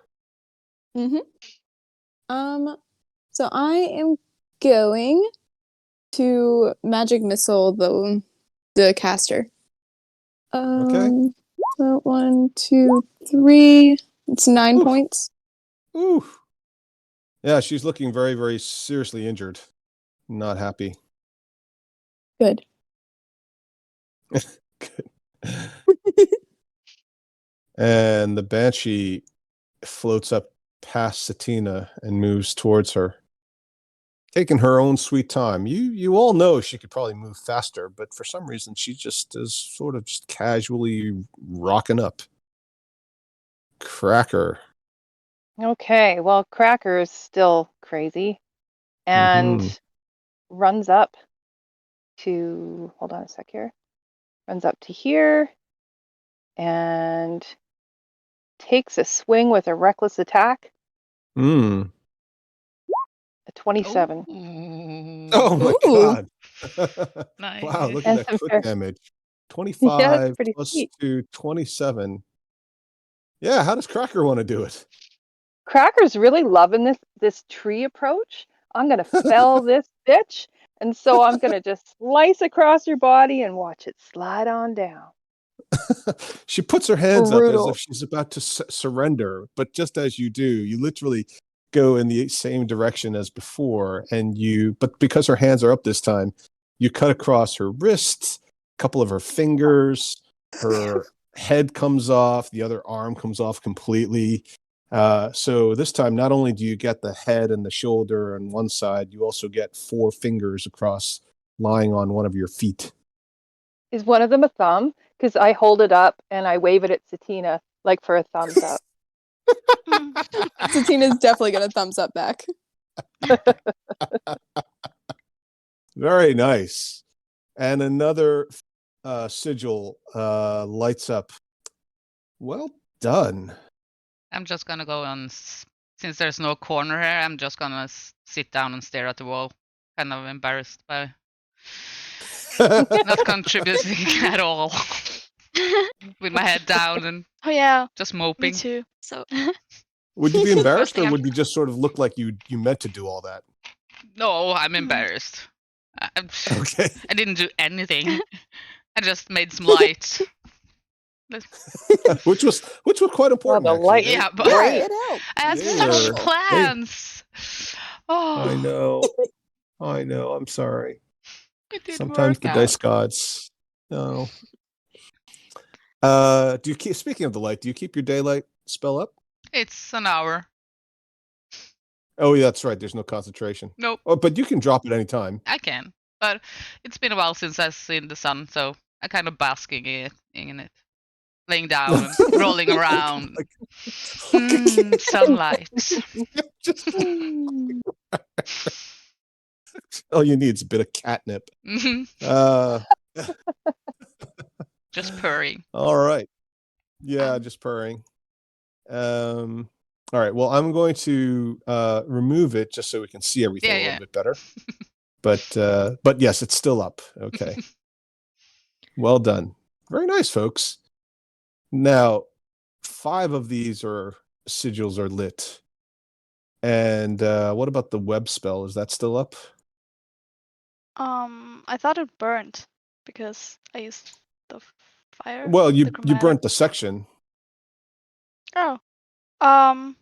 So I am going to magic missile the caster. Okay. So 1, 2, 3. It's 9 Oof. points. Ooh. Yeah, she's looking very, very seriously injured. Not happy. Good. Good. And the banshee floats up past Satina and moves towards her, taking her own sweet time. You all know she could probably move faster, but for some reason she just is sort of just casually rocking up. Cracker. Okay, well, Cracker is still crazy and Mhm. runs up to, hold on a sec here, runs up to here and takes a swing with a reckless attack, Mm. a 27. Ooh. Oh my Ooh. god. Nice. Wow, look at And that some crit fair- damage. Yeah, 25 it's pretty plus sweet. 2, 27. Yeah, how does Cracker want to do it? Cracker's really loving this tree approach. I'm gonna fell this bitch, and so I'm gonna just slice across her body and watch it slide on down. She puts her hands up as Brutal. if she's about to surrender, but just as you do, you literally go in the same direction as before, but because her hands are up this time, you cut across her wrists, a couple of her fingers, her head comes off, the other arm comes off completely. So this time, not only do you get the head and the shoulder on one side, you also get 4 fingers across, lying on one of your feet. Is one of them a thumb? Because I hold it up and I wave it at Satina like for a thumbs up. Satina's definitely gonna thumbs up back. Very nice. And another sigil lights up. Well done. I'm just gonna go on, since there's no corner here, I'm just gonna sit down and stare at the wall. Kind of embarrassed by not contributing at all. With my head down and Oh yeah, just me moping. too. So Would you be embarrassed, thing or I'm- would you just sort of look like you meant to do all that? No, I'm embarrassed. Okay. I didn't do anything. I just made some light. which was quite important. the actually. light They- Yeah, but Yeah, Great. it helped. I had They such were- plans. Oh, I know. I know. I'm sorry. it didn't Sometimes work the out. dice gods. No. Do you keep, speaking of the light, do you keep your daylight spell up? It's an hour. Oh, yeah, that's right. There's no concentration. Nope, Oh, but you can drop it anytime. I can. But it's been a while since I've seen the sun, so I kind of basking in it. Laying down and rolling around. Like a kid. Sunlight. Just all you need is a bit of catnip. Mhm. Uh, Just purring. all right. Yeah, just purring. All right. Well, I'm going to remove it just so we can see everything a Yeah. little bit better. But yes, it's still up. Okay. Well done. Very nice, folks. Now, 5 of these sigils are lit. And what about the web spell? Is that still up? I thought it burned because I used the fire. Well, you the chromatic. burnt the section. Oh. No,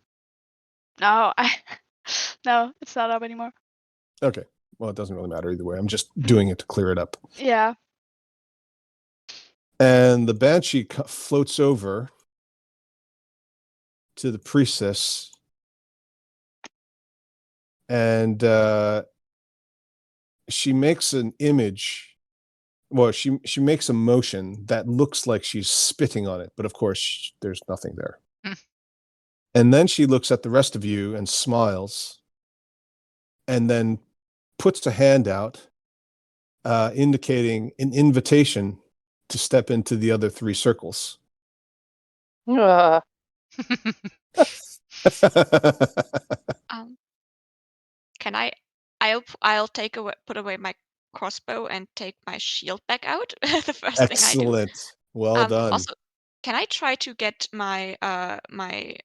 no, it's not up anymore. Okay. Well, it doesn't really matter either way. I'm just doing it to clear it up. Yeah. And the banshee floats over to the priestess, and she makes an image. Well, she makes a motion that looks like she's spitting on it, but of course there's nothing there. And then she looks at the rest of you and smiles, and then puts a hand out, indicating an invitation to step into the other 3 circles. Ugh. Can I'll put away my crossbow and take my shield back out. The first thing I do. Excellent. Well done. Also, can I try to get my my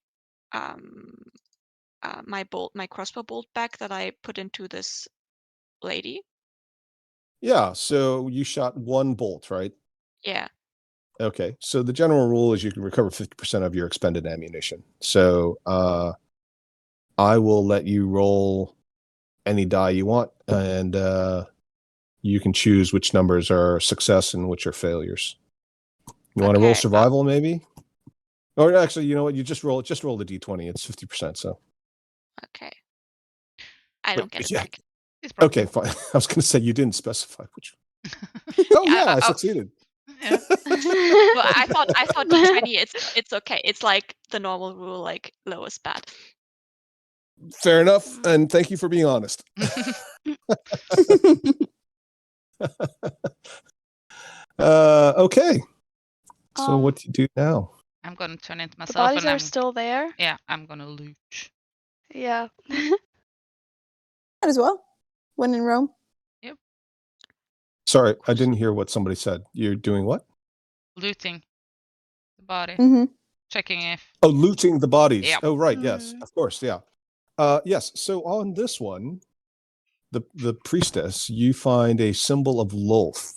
crossbow bolt back that I put into this lady? Yeah, so you shot 1 bolt, right? Yeah. Okay, so the general rule is you can recover 50% of your expended ammunition. So I will let you roll any die you want, and you can choose which numbers are success and which are failures. You want to roll Okay, survival, maybe? Or actually, you know what? You just roll the d20. It's 50%. So Okay. I Wait, don't get it yeah. back. It's broken. Okay, fine. I was going to say you didn't specify which. Oh Yeah, yeah, I oh. succeeded. Yeah. Well, I thought D20 it's okay. It's like the normal rule, like low is bad. Fair enough, and thank you for being honest. Okay. So what do you do now? I'm gonna turn into The myself, bodies and are I'm still there. yeah, I'm gonna loot. Yeah. Might as well. When in Rome. Sorry, I didn't hear what somebody said. You're doing what? Looting the body, Mm-hmm. checking if Oh, looting the bodies. Yeah. Oh, right. Yes, Mm. of course. Yeah. Yes. So on this one, the priestess, you find a symbol of Lolth,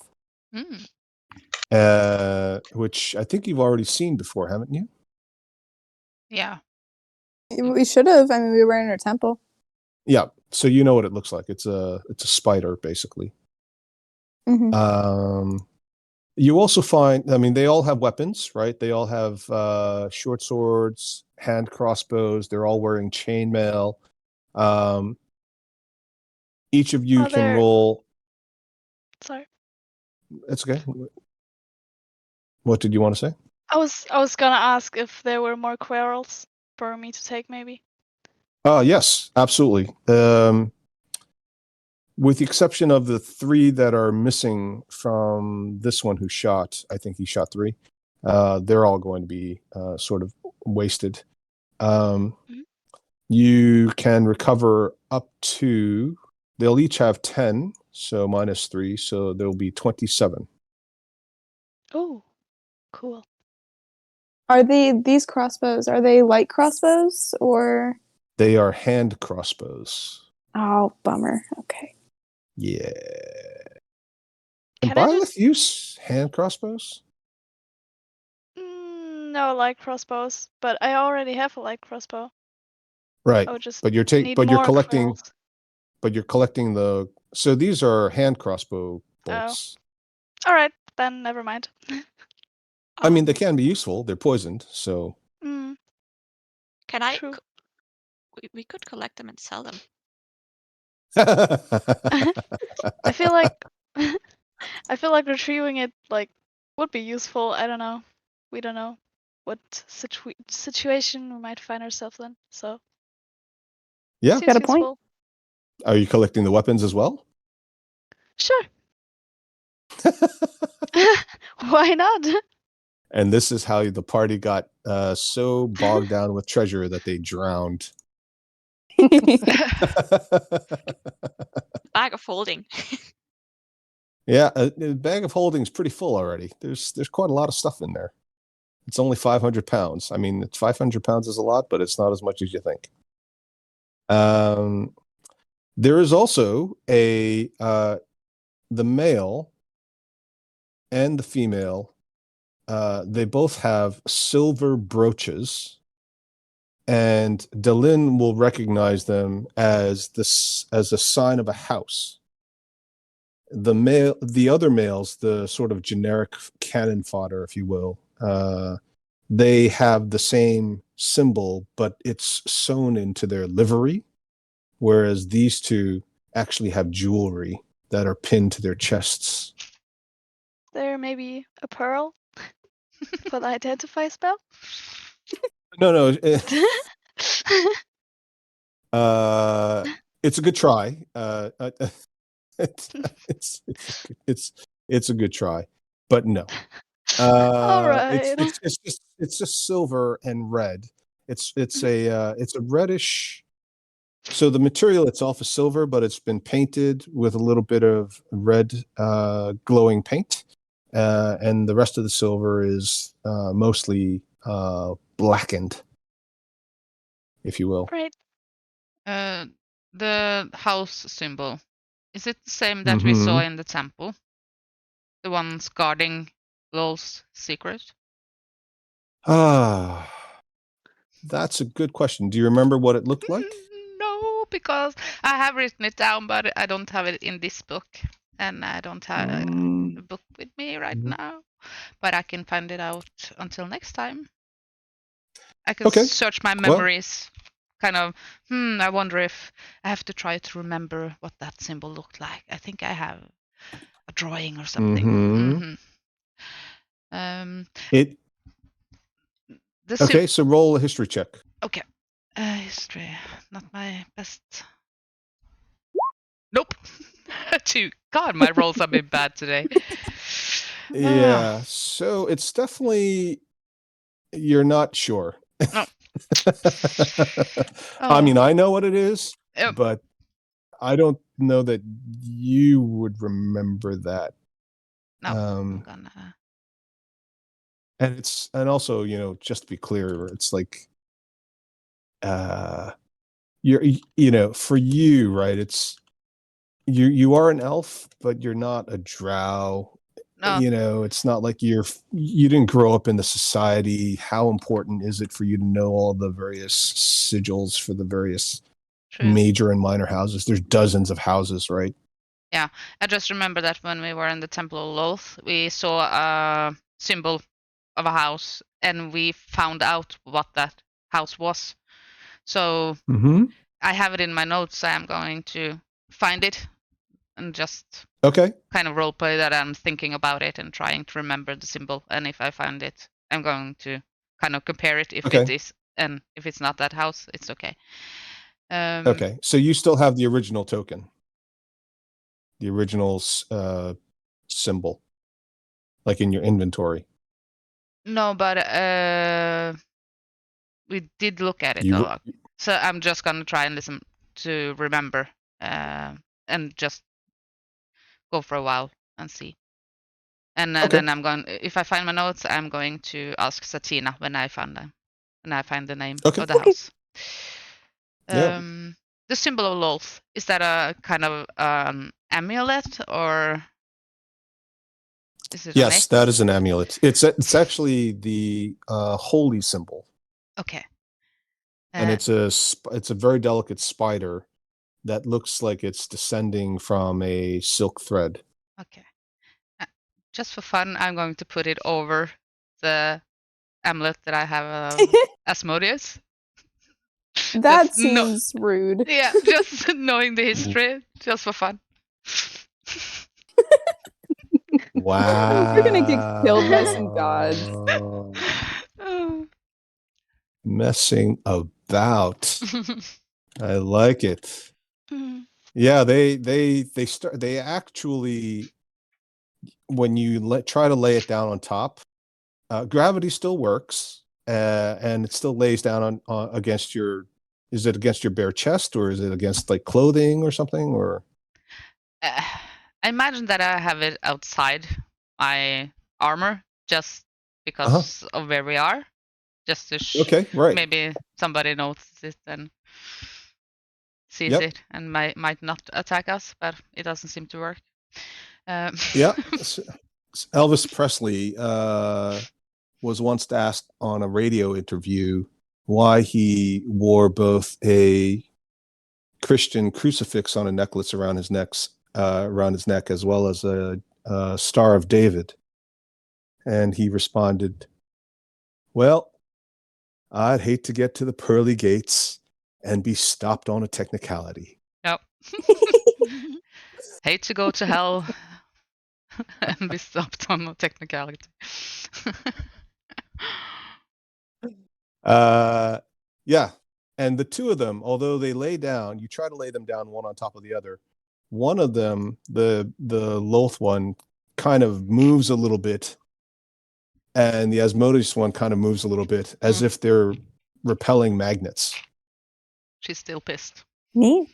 Mm, which I think you've already seen before, haven't you? yeah. We should have. I mean, we were in her temple. Yeah. So you know what it looks like. It's a spider, basically. Mm-hmm. You also find, I mean, they all have weapons, right? They all have short swords, hand crossbows. They're all wearing chainmail. Each of you Oh, can they're- roll. Sorry. It's okay. What did you want to say? I was gonna ask if there were more quarrels for me to take, maybe. Yes, absolutely. With the exception of the 3 that are missing from this one who shot, I think he shot 3. They're all going to be sort of wasted. You can recover up to, they'll each have 10, so minus 3, so there'll be 27. Oh, cool. Are these crossbows? Are they light crossbows or? They are hand crossbows. Oh, bummer. Okay. Yeah. And Can I Byleth use hand crossbows? No light crossbows, but I already have a light crossbow. Right. I would just But you're need but you're more collecting quarrels. but you're collecting the, so these are hand crossbow bolts. All right, then never mind. I mean, they can be useful. They're poisoned, so Mm, Can I? true. We could collect them and sell them. I feel like I feel like retrieving it like would be useful. I don't know. We don't know what situation we might find ourselves in. So Yeah. seems Got a point. useful. Are you collecting the weapons as well? Sure. Why not? And this is how the party got so bogged down with treasure that they drowned. Bag of holding. Yeah, a bag of holding is pretty full already. There's quite a lot of stuff in there. It's only 500 pounds. I mean, 500 pounds is a lot, but it's not as much as you think. There is also the male and the female. They both have silver brooches, and Delin will recognize them as a sign of a house. The other males, the sort of generic cannon fodder, if you will, they have the same symbol, but it's sewn into their livery, whereas these 2 actually have jewelry that are pinned to their chests. There may be a pearl for the identify spell. No, it's a good try. It's a good try, but no. All right. It's just silver and red. It's a reddish. So the material itself is silver, but it's been painted with a little bit of red glowing paint, and the rest of the silver is mostly blackened, if you will. Right. The house symbol, is it the same that we saw in the temple? The ones guarding Lol's secret? Ah, that's a good question. Do you remember what it looked like? No, because I have written it down, but I don't have it in this book. and I don't have a Mm, book with me right Mhm. now, but I can find it out until next time. I can Okay. search my Well, memories. Kind of, I wonder if I have to try to remember what that symbol looked like. I think I have a drawing or something. mhm. Um, It the okay. So roll a history check. Okay. History, not my best. Nope. 2. God, my rolls have been bad today. Yeah. So it's definitely you're not sure. No. I mean, Oh. I know what it is, Yep. but I don't know that you would remember that. No, I'm Um, gonna. and also, just to be clear, it's like you're for you, right? It's you are an elf, but you're not a drow. No, It's not like you didn't grow up in the society. How important is it for you to know all the various sigils for the various true. major and minor houses? There's dozens of houses, right? Yeah, I just remember that when we were in the Temple of Loth, we saw a symbol of a house, and we found out what that house was. So Mm-hmm. I have it in my notes. I am going to find it and just Okay. kind of roleplay that I'm thinking about it and trying to remember the symbol. And if I find it, I'm going to kind of compare it. If Okay. it is, and if it's not that house, it's okay. Okay. So you still have the original token, the original symbol, like in your inventory. No, but we did look at it a You lot. So I'm just gonna try and listen to remember, and just go for a while and see. And Okay. then I'm going. If I find my notes, I'm going to ask Satina when I find them, when I find the name Okay. of the house. Yeah. The symbol of Lolth, is that a kind of amulet, or is it a Yes, that necklace? is an amulet. It's actually the holy symbol, Okay. and it's a very delicate spider that looks like it's descending from a silk thread. Okay. Just for fun, I'm going to put it over the amulet that I have of Asmodeus. That Just no, seems rude. yeah, just knowing the history, just for fun. Wow. We're gonna get killed by some gods. Messing about. I like it. Mhm. Yeah, they actually, when you try to lay it down on top, gravity still works, and it still lays down on against your. Is it against your bare chest, or is it against like clothing or something, or? I imagine that I have it outside my armor, just because of where we are. Just to Okay, right. maybe somebody notices it and sees Yep. it and might not attack us, but it doesn't seem to work. Yeah. Elvis Presley was once asked on a radio interview why he wore both a Christian crucifix on a necklace around his neck, as well as a Star of David, and he responded, "Well, I'd hate to get to the pearly gates and be stopped on a technicality." Nope. Hate to go to hell and be stopped on a technicality. Yeah. And the two of them, although they lay down, you try to lay them down one on top of the other. One of them, the Loth one, kind of moves a little bit, and the Asmodeus one kind of moves a little bit, as if they're repelling magnets. She's still pissed. Neat.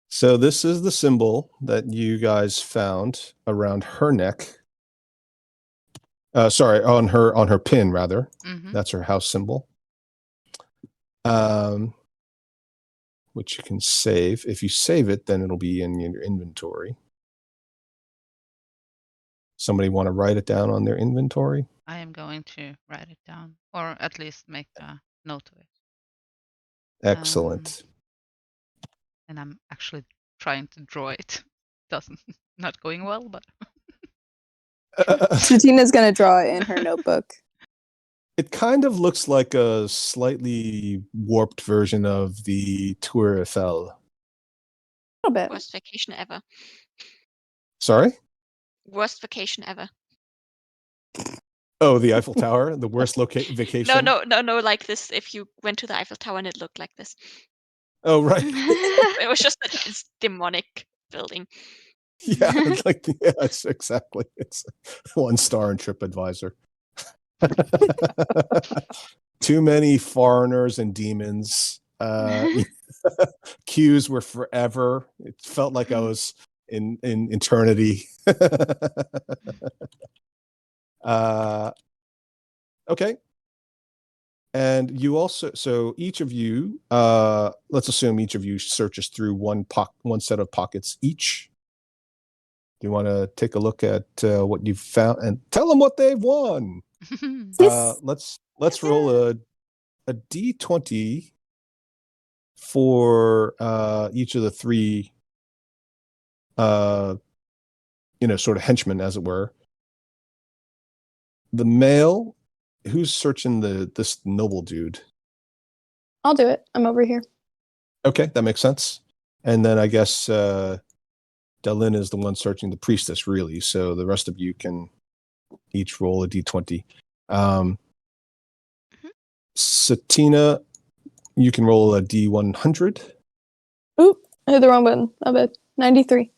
So this is the symbol that you guys found around her neck. Sorry, on her pin rather. Mhm. That's her house symbol. Which you can save. If you save it, then it'll be in your inventory. Somebody want to write it down on their inventory? I am going to write it down, or at least make a note of it. Excellent. And I'm actually trying to draw it. Doesn't not going well, but So Tina's gonna draw it in her notebook. It kind of looks like a slightly warped version of the Tour Eiffel. A little bit. Worst vacation ever. Sorry? Worst vacation ever. Oh, the Eiffel Tower, the worst vacation. No. Like this, if you went to the Eiffel Tower and it looked like this, Oh, right. it was just this demonic building. Yeah, it's exactly. It's 1 star in TripAdvisor. Too many foreigners and demons. Queues were forever. It felt like I was in eternity. Okay. And you also, so each of you, let's assume each of you searches through one set of pockets each. Do you want to take a look at what you've found and tell them what they've won? Let's roll a d20 for each of the 3 sort of henchmen, as it were. The male, who's searching this noble dude? I'll do it. I'm over here. Okay, that makes sense. And then I guess Delin is the one searching the priestess, really. So the rest of you can each roll a d20. Satina, you can roll a d100. Oop, I hit the wrong button. I bet 93.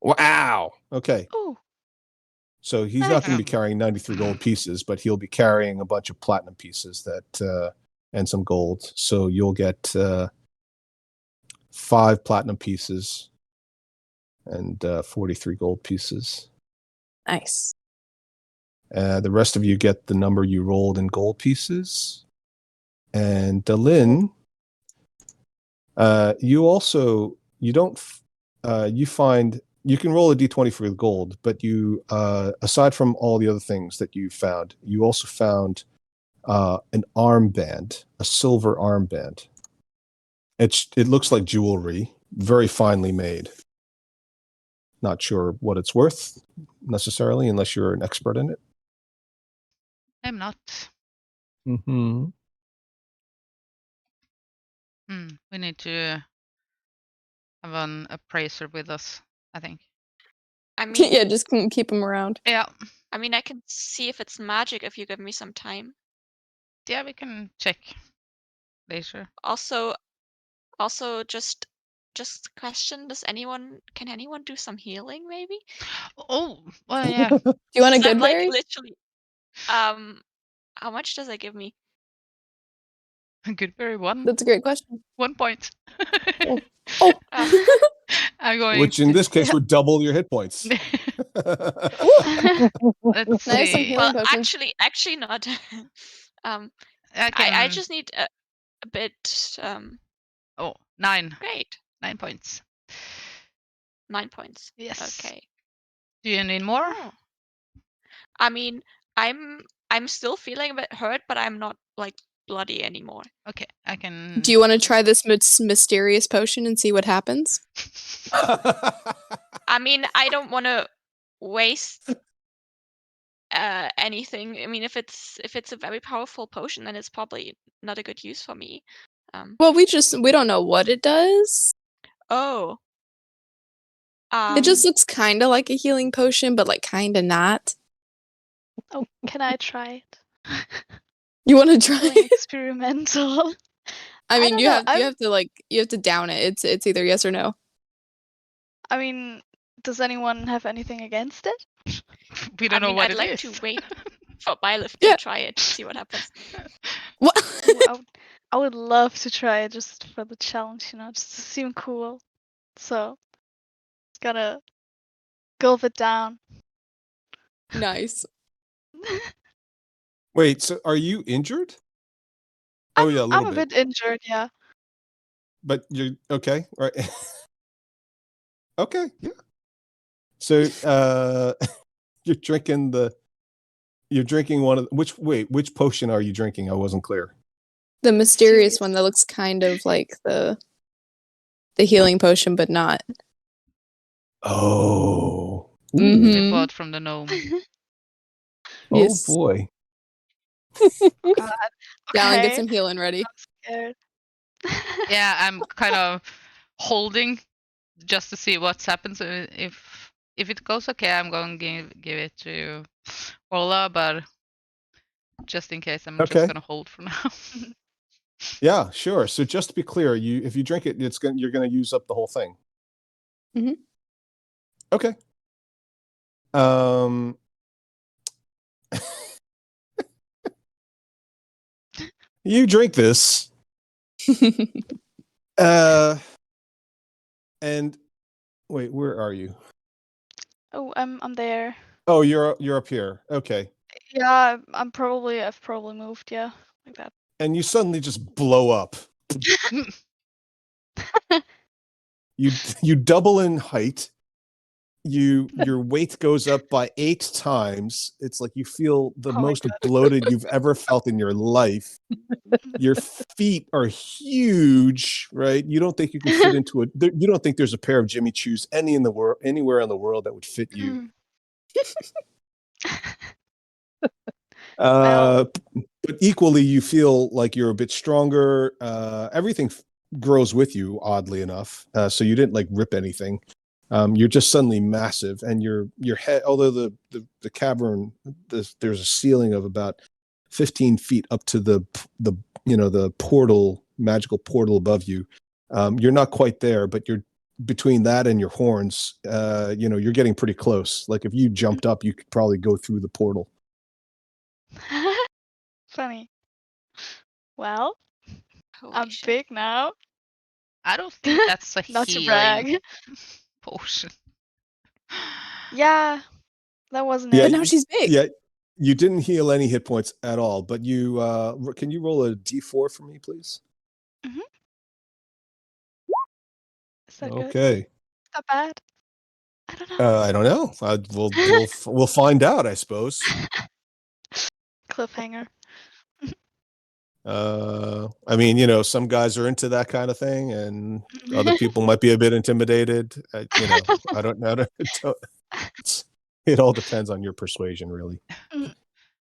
Wow. Okay. Oh, So he's not going to be carrying 93 gold pieces, but he'll be carrying a bunch of platinum pieces that and some gold. So you'll get 5 platinum pieces and 43 gold pieces. Nice. The rest of you get the number you rolled in gold pieces. And Delin, you can roll a d20 for the gold, but you, aside from all the other things that you found, you also found an armband, a silver armband. It looks like jewelry, very finely made. Not sure what it's worth necessarily, unless you're an expert in it. I'm not. Mm-hmm. We need to have an appraiser with us, I think. I mean, Yeah, just keep them around. Yeah. I mean, I can see if it's magic if you give me some time. Yeah, we can check later. Also, just question: can anyone do some healing, maybe? Oh, well, yeah. Do you want a I'm good berry? like literally. How much does it give me? Good berry 1. That's a great question. 1 point. Oh. I'm going. Which in this case would double your hit points. Let's Nice, some see. healing Well, potions. actually not. I can. just need a bit. Oh, 9. Great, 9 points. 9 points. Yes. Okay. Do you need more? Oh. I mean, I'm still feeling a bit hurt, but I'm not like bloody anymore. Okay, I can. Do you want to try this mysterious potion and see what happens? I mean, I don't want to waste anything. I mean, if it's a very powerful potion, then it's probably not a good use for me. Well, we don't know what it does. Oh. It just looks kind of like a healing potion, but like kind of not. oh, can I try it? You want to try Going it? experimental. I mean, don't you know, have to down it. It's either yes or no. I mean, does anyone have anything against it? We don't know what I'd it like is. to wait for Byleth Yeah. to try it, see what happens. What? Ooh, I would love to try it just for the challenge, just to seem cool. So, gotta gulp it down. Nice. Wait, so are you injured? Oh yeah, a little I'm a bit injured, yeah. But you're okay, right? Okay, yeah. So you're drinking one of which potion are you drinking? I wasn't clear. The mysterious one that looks kind of like the the healing potion, but not. Oh. Ooh. Mhm. We bought from the gnome. Oh Yes. boy. Oh God. Dallin, get Okay. some healing ready. I'm scared. Yeah, I'm kind of holding just to see what happens. If it goes okay, I'm going to give it to Orla, but just in case, I'm Okay. just gonna hold for now. Yeah, sure. So just to be clear, if you drink it, you're gonna use up the whole thing. Mhm. Okay. You drink this. And wait, where are you? Oh, I'm there. Oh, you're up here. Okay. Yeah, I've probably moved. Yeah, like that. And you suddenly just blow up. You double in height. Your weight goes up by 8 times. It's like you feel the Oh my most God. bloated you've ever felt in your life. Your feet are huge, right? You don't think you can fit into it. You don't think there's a pair of Jimmy Choos anywhere in the world that would fit you. Well, But equally, you feel like you're a bit stronger. Everything grows with you, oddly enough. So you didn't like rip anything. You're just suddenly massive, and your head. Although the cavern, there's a ceiling of about 15 feet up to the magical portal above you. You're not quite there, but you're between that and your horns. You're getting pretty close. Like if you jumped up, you could probably go through the portal. funny. Well, Holy I'm shit. big now. I don't think that's a Not to healing brag. potion. Yeah, that wasn't Yeah, But it. now she's big. Yeah, you didn't heal any hit points at all, but you can you roll a d4 for me, please? Is that good? Okay. Not bad. I don't know. I don't know. We'll find out, I suppose. Cliffhanger. I mean, some guys are into that kind of thing, and other people might be a bit intimidated. I don't know. It all depends on your persuasion, really.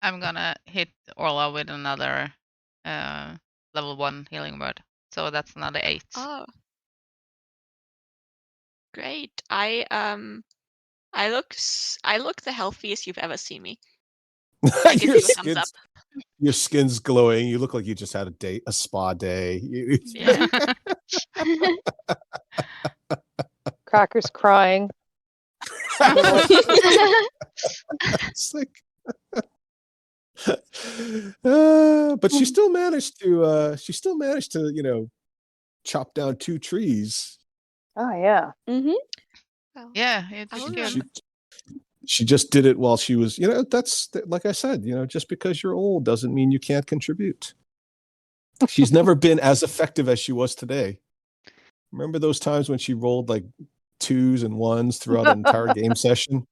I'm gonna hit Orla with another level 1 healing word. So that's another 8. Oh. Great. I look the healthiest you've ever seen me. I give you a thumbs up. Your skin's glowing. You look like you just had a spa day. Yeah. Cracker's crying. It's like, but she still managed to chop down 2 trees. Oh yeah. Mm-hmm. Well, Yeah, it's I'll good. remember. She just did it while she was, that's like I said, just because you're old doesn't mean you can't contribute. She's never been as effective as she was today. Remember those times when she rolled like 2s and 1s throughout an entire game session?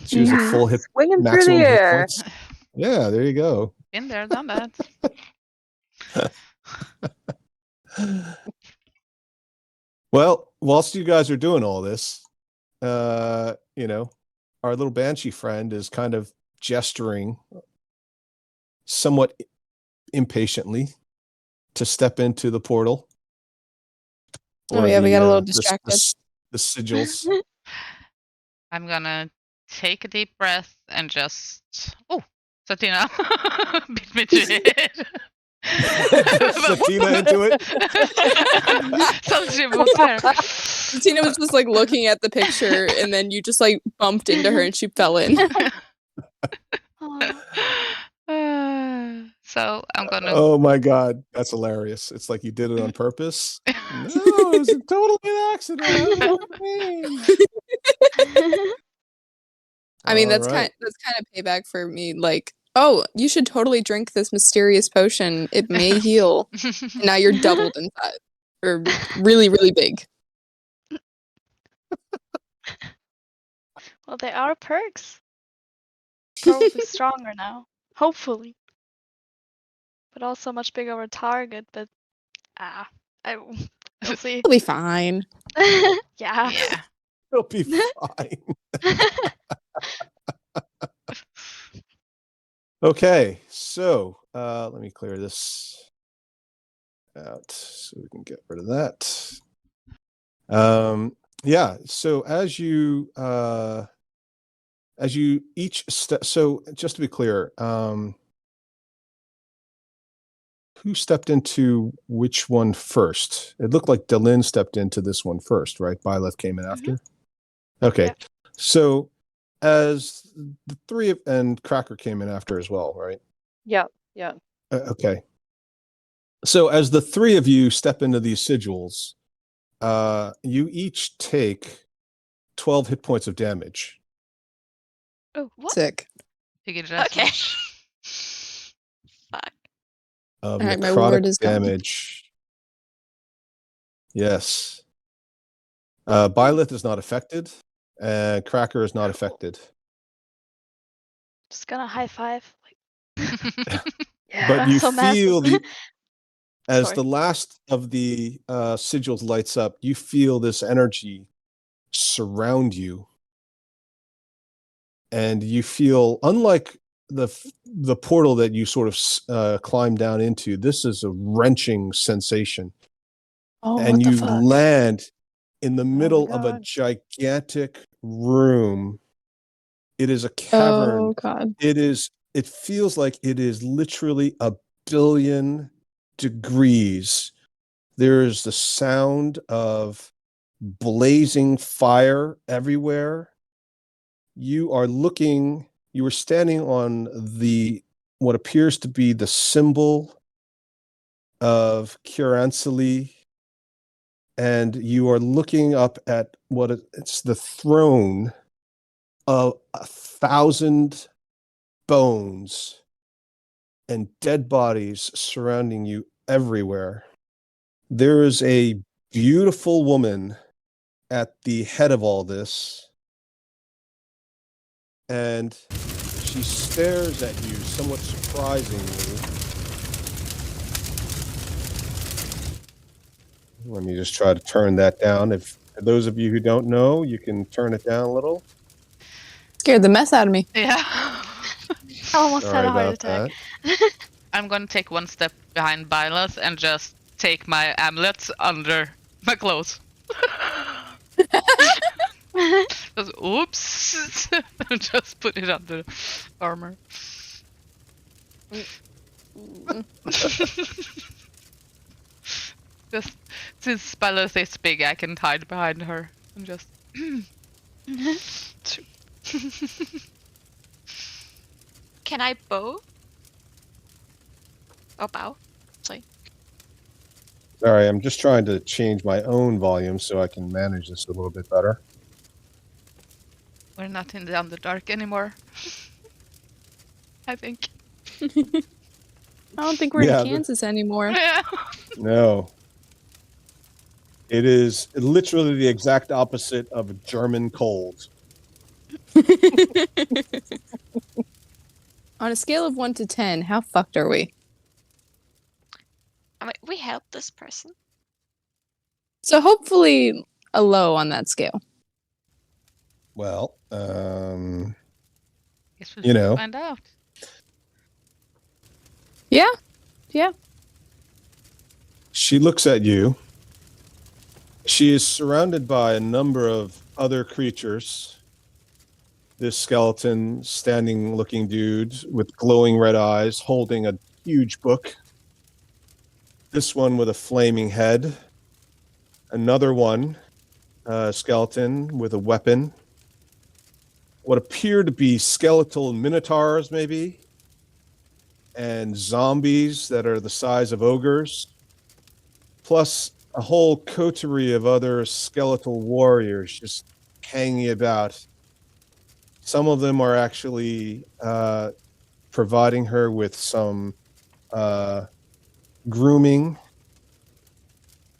She was at full hit, Swinging through maximum the hit air. points. Yeah, there you go. Been there, done that. Well, whilst you guys are doing all this, our little banshee friend is kind of gesturing somewhat impatiently to step into the portal. Oh yeah, we got a little distracted. The sigils. I'm gonna take a deep breath and just. Oh, Satina beat me to it. Satina into it. So she was there. Tina was just like looking at the picture, and then you just like bumped into her, and she fell in. So I'm gonna. Oh my god, that's hilarious! It's like you did it on purpose. No, it was a total accident. I mean, that's All right. kind of payback for me. Like, oh, you should totally drink this mysterious potion. It may heal. And now you're doubled in size, or really, really big. Well, they are perks. Probably stronger now. Hopefully. But also much bigger of a target, but I We'll see. It'll be fine. Yeah. Yeah. It'll be fine. Okay, so let me clear this out so we can get rid of that. Yeah, so as you each step, so just to be clear, who stepped into which one first? It looked like Delin stepped into this one first, right? Byleth came in after. Okay, Yeah. so as the three of, and Cracker came in after as well, right? Yeah. Okay. So as the three of you step into these sigils, you each take 12 hit points of damage. Oh, what? Sick. Figured as Okay. much. Fuck. Of All right, my necrotic ward is gone. damage. Yes. Byleth is not affected, and Cracker is not affected. Just gonna high five. But you so feel massive. as Sorry. the last of the sigils lights up, you feel this energy surround you, and you feel, unlike the portal that you sort of climb down into, this is a wrenching sensation. Oh, And what the you fuck? land in the middle of a God. gigantic room. It is a cavern. Oh god. It feels like it is literally 1 billion degrees. There is the sound of blazing fire everywhere. You are standing on what appears to be the symbol of Kiransali, and you are looking up at it's the throne of 1,000 bones and dead bodies surrounding you everywhere. There is a beautiful woman at the head of all this, and she stares at you somewhat surprisingly. Let me just try to turn that down. If for those of you who don't know, you can turn it down a little. Scared the mess out of me. Yeah. I almost Sorry had a heart about attack. that. I'm gonna take one step behind Byleth and just take my amulets under my clothes. Just, oops. Just put it under armor. Just since Byleth is big, I can hide behind her and just. Can I bow? Or bow? Sorry. Sorry, I'm just trying to change my own volume so I can manage this a little bit better. We're not in the Underdark anymore. I think. I don't think we're Yeah, in Kansas anymore. Yeah. No. It is literally the exact opposite of German cold. On a scale of 1 to 10, how fucked are we? I mean, we helped this person. So hopefully a low on that scale. Well, Guess we'll You know. find out. Yeah. she looks at you. She is surrounded by a number of other creatures. This skeleton, standing looking dude with glowing red eyes, holding a huge book. This one with a flaming head. Another one, skeleton with a weapon. What appear to be skeletal minotaurs, maybe. And zombies that are the size of ogres. Plus a whole coterie of other skeletal warriors just hanging about. Some of them are actually providing her with some grooming.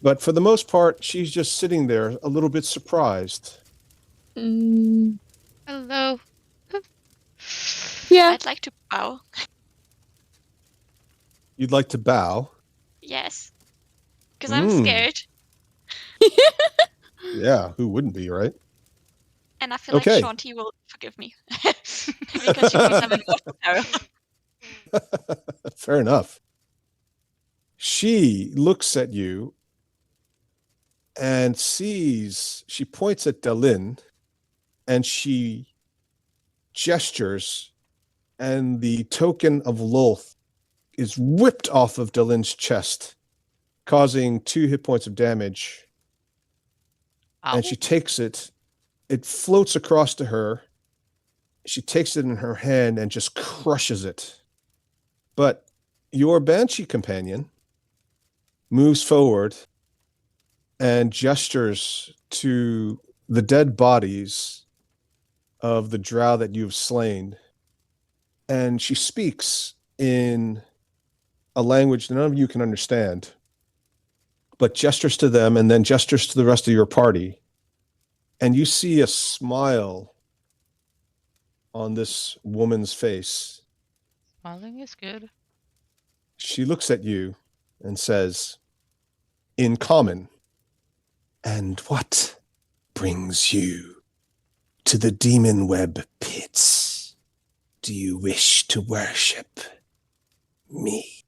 But for the most part, she's just sitting there a little bit surprised. Mm, Hello. yeah. I'd like to bow. You'd like to bow. Yes. Because I'm Mm. scared. Yeah, who wouldn't be, right? And I feel Okay. like Shanti will forgive me because she thinks I'm an awful Taro. Fair enough. She looks at you and sees, she points at Dalin and she gestures, and the token of Lolth is whipped off of Dalin's chest, causing 2 hit points of damage. And she takes it, it floats across to her. She takes it in her hand and just crushes it. But your Banshee companion moves forward and gestures to the dead bodies of the drow that you've slain. And she speaks in a language that none of you can understand, but gestures to them and then gestures to the rest of your party. And you see a smile on this woman's face. Smiling is good. She looks at you and says, in common, "And what brings you to the demon web pits? Do you wish to worship me?"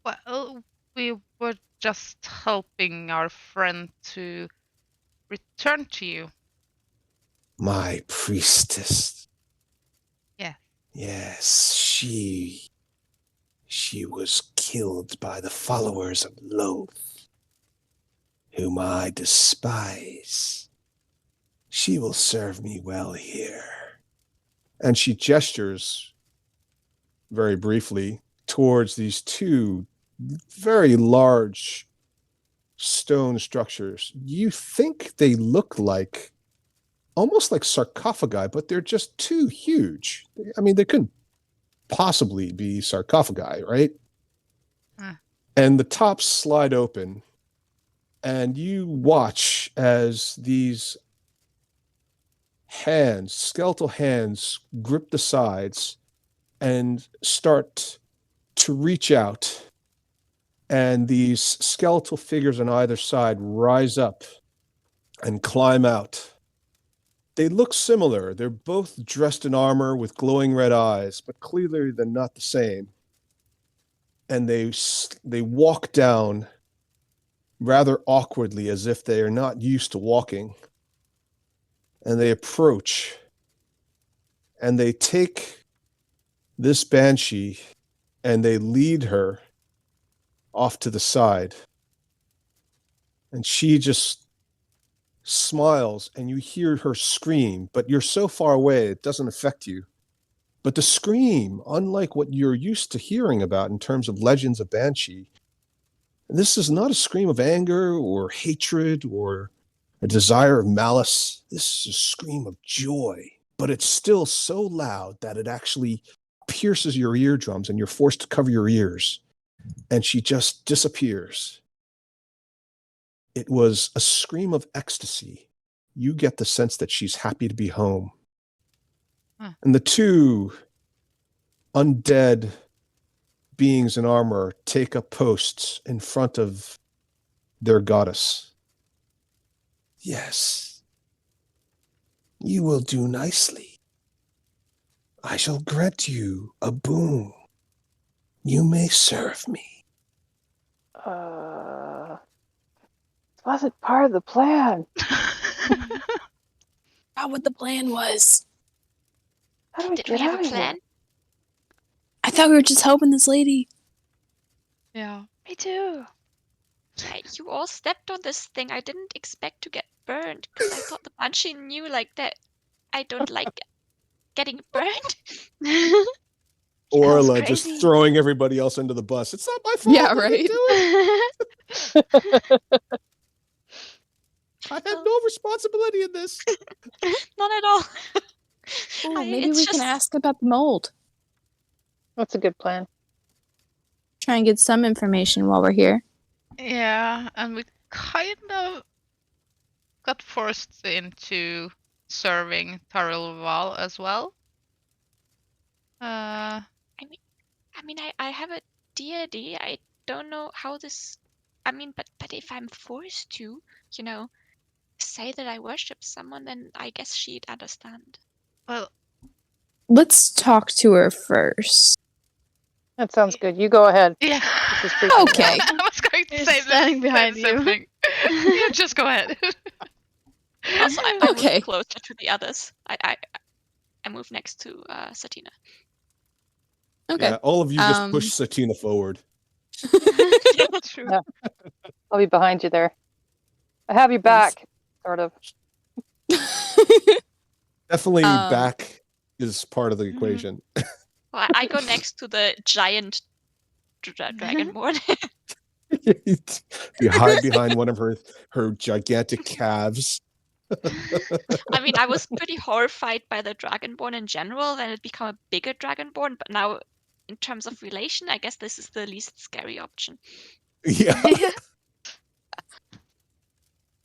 Well, we were just helping our friend to return to you. My priestess. Yeah. Yes, she was killed by the followers of Loth, whom I despise. She will serve me well here. And she gestures very briefly towards these 2 very large stone structures. You think they look like almost like sarcophagi, but they're just too huge. I mean, they couldn't possibly be sarcophagi, right? And the tops slide open, and you watch as these hands, skeletal hands, grip the sides and start to reach out. And these skeletal figures on either side rise up and climb out. They look similar. They're both dressed in armor with glowing red eyes, but clearly they're not the same. And they walk down rather awkwardly, as if they are not used to walking. And they approach, and they take this banshee and they lead her off to the side. And she just smiles, and you hear her scream, but you're so far away it doesn't affect you. But the scream, unlike what you're used to hearing about in terms of legends of Banshee, this is not a scream of anger or hatred or a desire of malice. This is a scream of joy, but it's still so loud that it actually pierces your eardrums and you're forced to cover your ears. And she just disappears. It was a scream of ecstasy. You get the sense that she's happy to be home. And the 2 undead beings in armor take up posts in front of their goddess. Yes, you will do nicely. I shall grant you a boon. You may serve me. This wasn't part of the plan. Not what the plan was. How do we Did get we have out a of here? plan? I thought we were just helping this lady. Yeah, me too. You all stepped on this thing. I didn't expect to get burned because I thought the Banshee knew like that I don't like getting burned. Orla crazy. just throwing everybody else under the bus. It's not my fault. Yeah, What are you right. doing? I have no responsibility in this. Not at all. Ooh, I- maybe it's we can just- ask about the mold. That's a good plan. Try and get some information while we're here. Yeah, and we kind of got forced into serving Taril Val as well. I mean, I have a deity. I don't know how this I mean, but if I'm forced to, you know, say that I worship someone, then I guess she'd understand. Well, Let's talk to her first. That sounds good. You go ahead. yeah. This is freaking me Okay. out. I was going to He's say standing the behind same you. thing. You just go ahead. Also, I Okay. move closer to the others. I move next to Satina. Okay. Yeah, all of you just Um, push Satina forward. True. Yeah. I'll be behind you there. I have your back, sort of. Definitely Um, back is part of the Mhm. equation. Well, I go next to the giant dragonborn. You hide behind one of her gigantic calves. I mean, I was pretty horrified by the dragonborn in general, then it became a bigger dragonborn, but now in terms of relation, I guess this is the least scary option. Yeah.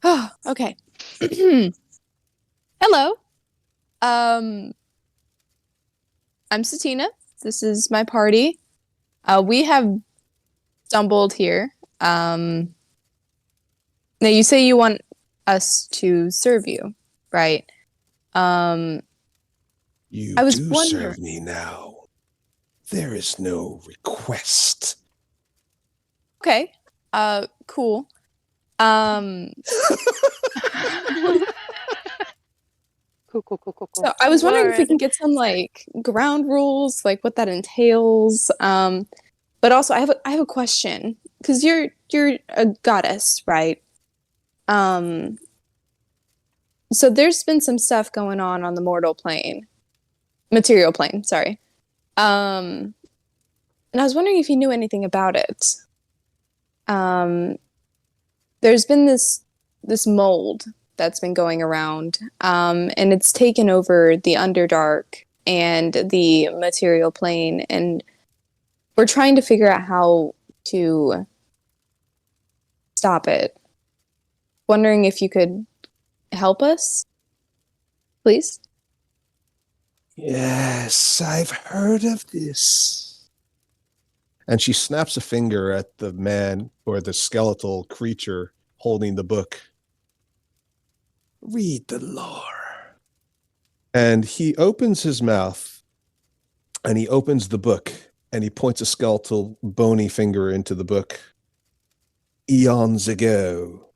Oh, okay. Hello. I'm Satina. This is my party. We have stumbled here. Now you say you want us to serve you, right? You I was do wondering- serve me now. There is no request. Okay. Cool. Cool. So I was wondering if we Word. can get some like ground rules, like what that entails. But also I have a question because you're a goddess, right? So there's been some stuff going on the material plane, sorry. And I was wondering if you knew anything about it. There's been this mold that's been going around, and it's taken over the Underdark and the material plane, and we're trying to figure out how to stop it. Wondering if you could help us, please? Yes, I've heard of this. And she snaps a finger at the man or the skeletal creature holding the book. Read the lore. And he opens his mouth and he opens the book and he points a skeletal bony finger into the book. Eons ago,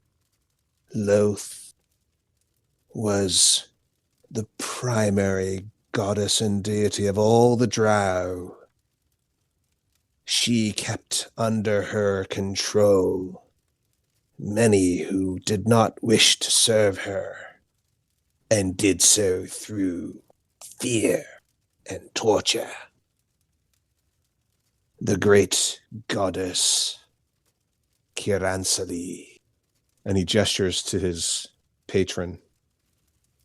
Loth was the primary goddess and deity of all the drow. She kept under her control many who did not wish to serve her, and did so through fear and torture. The great goddess Kiransali, and he gestures to his patron,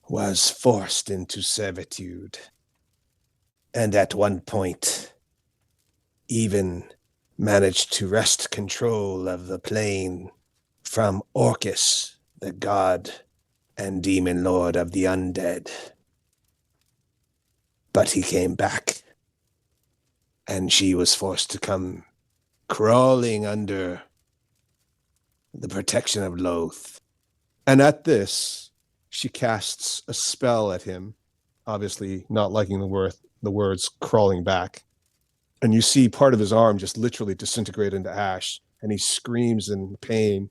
was forced into servitude, and at one point even managed to wrest control of the plane from Orcus, the god and demon lord of the undead. But he came back, and she was forced to come crawling under the protection of Loth. And at this, she casts a spell at him, obviously not liking the words crawling back. And you see part of his arm just literally disintegrate into ash, and he screams in pain.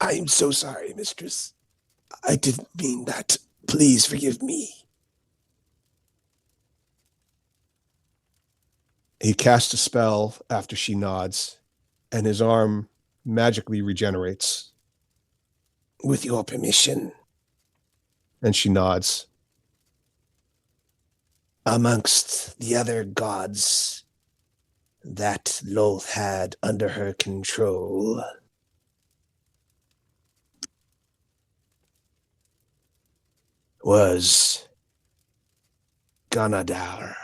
I'm so sorry, mistress. I didn't mean that. Please forgive me. He casts a spell after she nods, and his arm magically regenerates. With your permission. And she nods. Amongst the other gods that Loth had under her control, was Ganadar,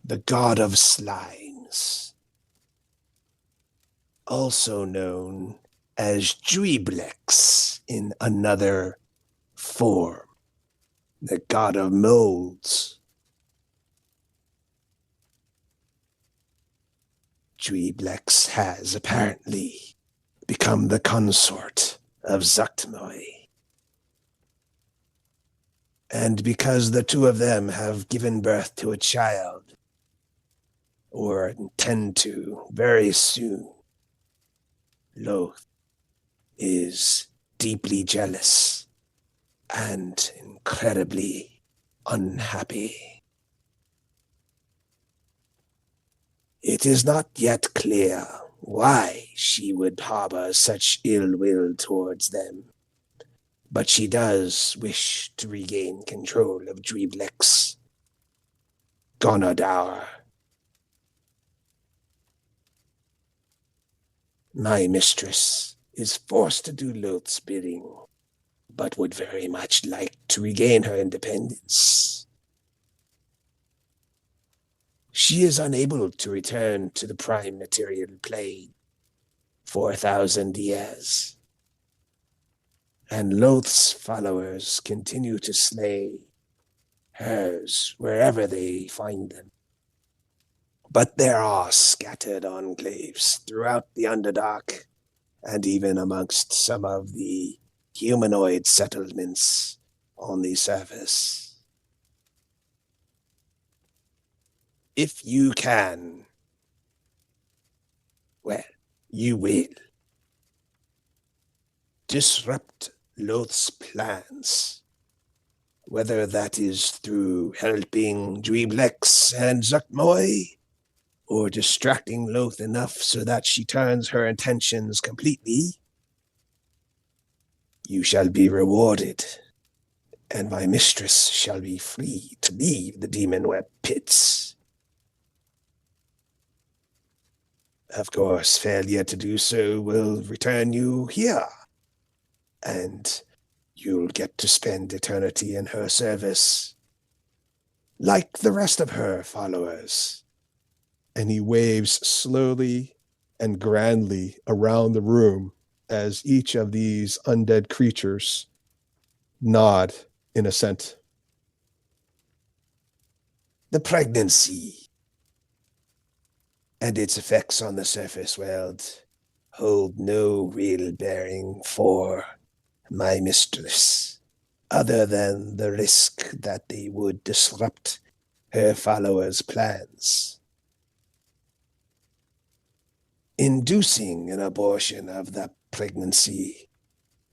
the god of slimes, also known as Dweeblex in another form, the god of molds. Dweeblex has apparently become the consort of Zuktmoy. And because the two of them have given birth to a child, or intend to very soon, Loth is deeply jealous and incredibly unhappy. It is not yet clear why she would harbor such ill will towards them, but she does wish to regain control of Dweeblex, Gonadar. My mistress is forced to do Loth's bidding, but would very much like to regain her independence. She is unable to return to the prime material plane 4,000 years, and Loth's followers continue to slay hers wherever they find them. But there are scattered enclaves throughout the Underdark, and even amongst some of the humanoid settlements on the surface. If you can, well, you will disrupt Loth's plans, whether that is through helping Dweeblex and Zuktmoy, or distracting Loth enough so that she turns her intentions completely. You shall be rewarded, and my mistress shall be free to leave the Demon Web pits. Of course, failure to do so will return you here, and you'll get to spend eternity in her service, like the rest of her followers. And he waves slowly and grandly around the room as each of these undead creatures nod in assent. The pregnancy and its effects on the surface world hold no real bearing for my mistress, other than the risk that they would disrupt her followers' plans. Inducing an abortion of the pregnancy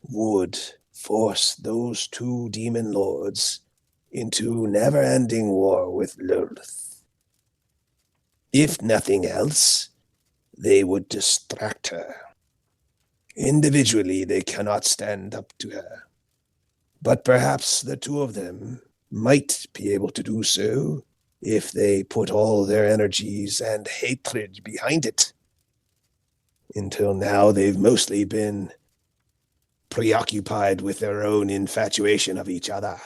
would force those two demon lords into never-ending war with Lilith. If nothing else, they would distract her. Individually, they cannot stand up to her, but perhaps the two of them might be able to do so if they put all their energies and hatred behind it. Until now, they've mostly been preoccupied with their own infatuation of each other.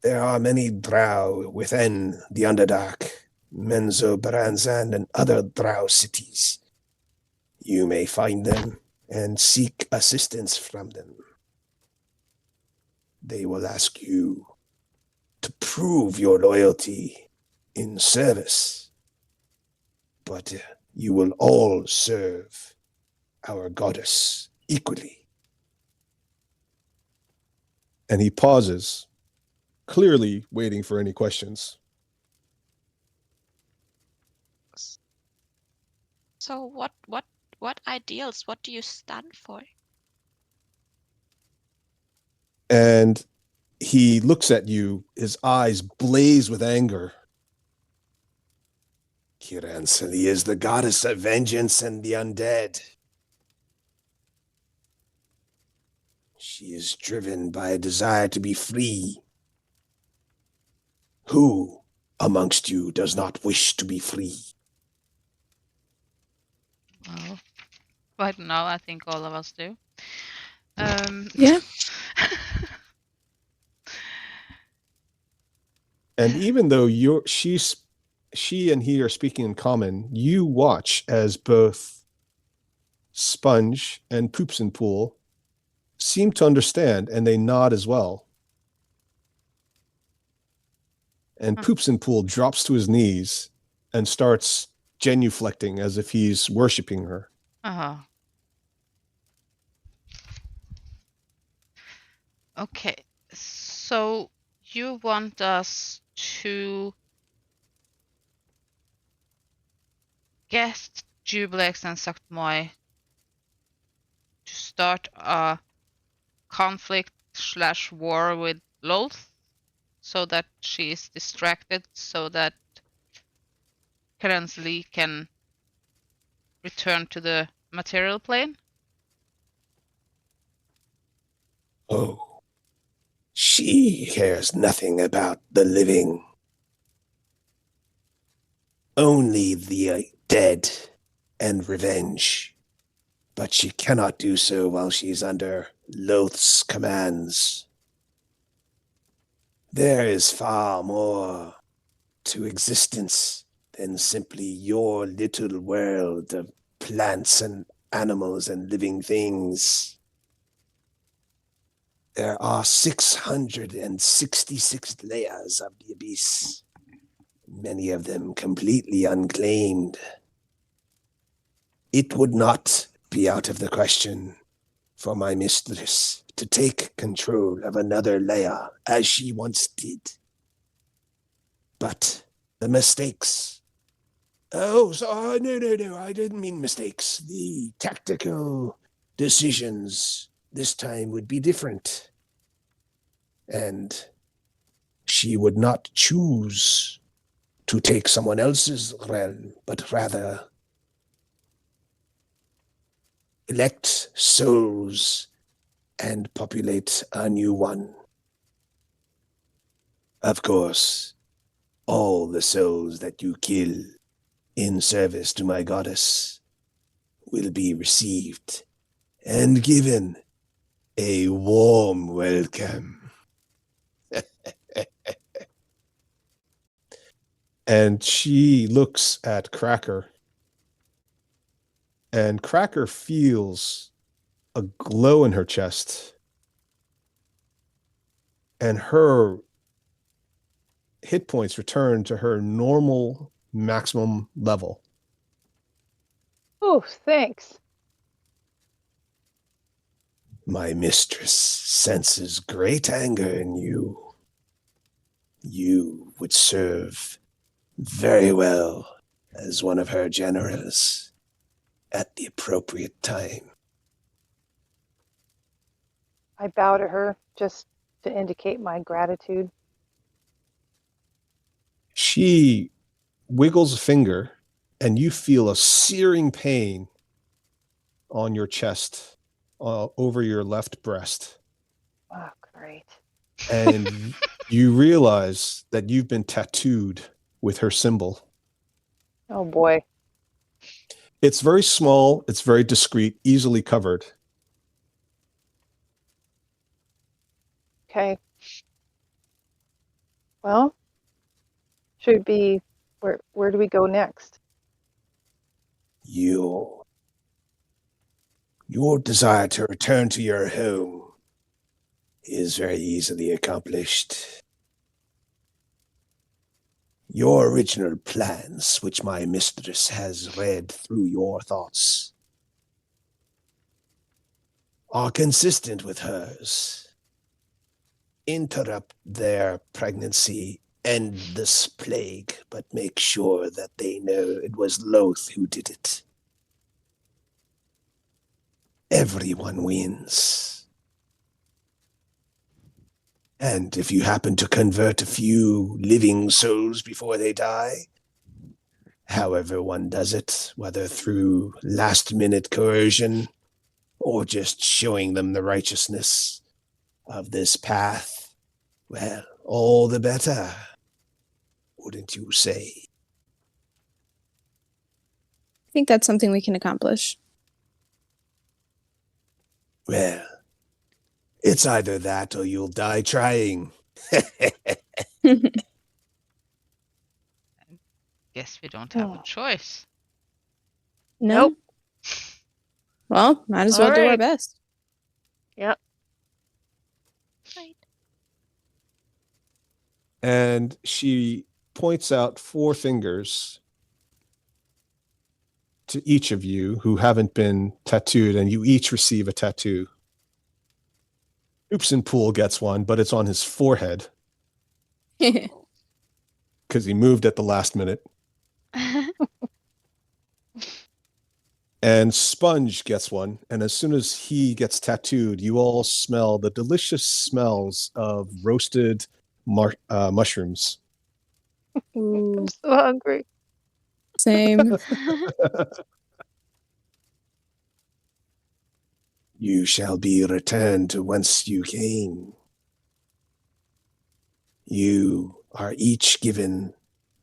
There are many drow within the Underdark, Menzoberranzan, and other drow cities. You may find them and seek assistance from them. They will ask you to prove your loyalty in service, but you will all serve our goddess equally. And he pauses, clearly waiting for any questions. So what ideals? What do you stand for? And he looks at you, his eyes blaze with anger. Kiransali is the goddess of vengeance and the undead. She is driven by a desire to be free. Who amongst you does not wish to be free? Well, right now I think all of us do. Yeah. And even though she and he are speaking in common, you watch as both Sponge and Poops and Pool seem to understand, and they nod as well. And Poops and Pool drops to his knees and starts genuflecting as if he's worshiping her. Uh-huh. Okay, so you want us to get Jublex and Saktmoy to start a conflict/war with Lolth so that she is distracted so that Kerensli can return to the material plane? Oh, she cares nothing about the living. Only the dead and revenge. But she cannot do so while she's under Loth's commands. There is far more to existence than simply your little world of plants and animals and living things. There are 666 layers of the abyss, many of them completely unclaimed. It would not be out of the question for my mistress to take control of another layer as she once did. But the mistakes... no, I didn't mean mistakes. The tactical decisions this time would be different. And she would not choose to take someone else's realm, but rather elect souls and populate a new one. Of course, all the souls that you kill in service to my goddess will be received and given a warm welcome. And she looks at Cracker, and Cracker feels a glow in her chest, and her hit points return to her normal maximum level. Oh, thanks. My mistress senses great anger in you. You would serve very well as one of her generals at the appropriate time. I bow to her just to indicate my gratitude. She wiggles a finger, and you feel a searing pain on your chest, over your left breast. Oh, great. And you realize that you've been tattooed with her symbol. Oh, boy. It's very small, it's very discreet, easily covered. Okay. Well, should be where do we go next? Your desire to return to your home is very easily accomplished. Your original plans, which my mistress has read through your thoughts, are consistent with hers. Interrupt their pregnancy, end this plague, but make sure that they know it was Loth who did it. Everyone wins. And if you happen to convert a few living souls before they die, however one does it, whether through last-minute coercion or just showing them the righteousness of this path, well, all the better, wouldn't you say? I think that's something we can accomplish. Well, it's either that or you'll die trying. Guess we don't have a choice. No? Nope. Well, might as well do our Alright. best. Yep. Right. And she points out 4 fingers to each of you who haven't been tattooed, and you each receive a tattoo. Oops and Pool gets one, but it's on his forehead because he moved at the last minute. And Sponge gets one, and as soon as he gets tattooed, you all smell the delicious smells of roasted mushrooms. Ooh, I'm so hungry. same. You shall be returned to whence you came. You are each given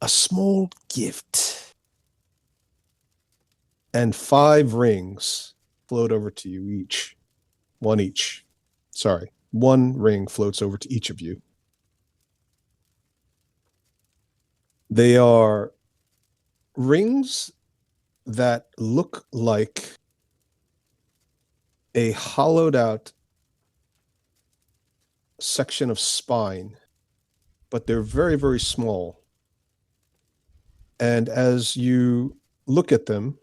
a small gift. And 5 rings float over to you each. One each. Sorry. 1 ring floats over to each of you. They are rings that look like a hollowed out section of spine, but they're very, very small. And as you look at them,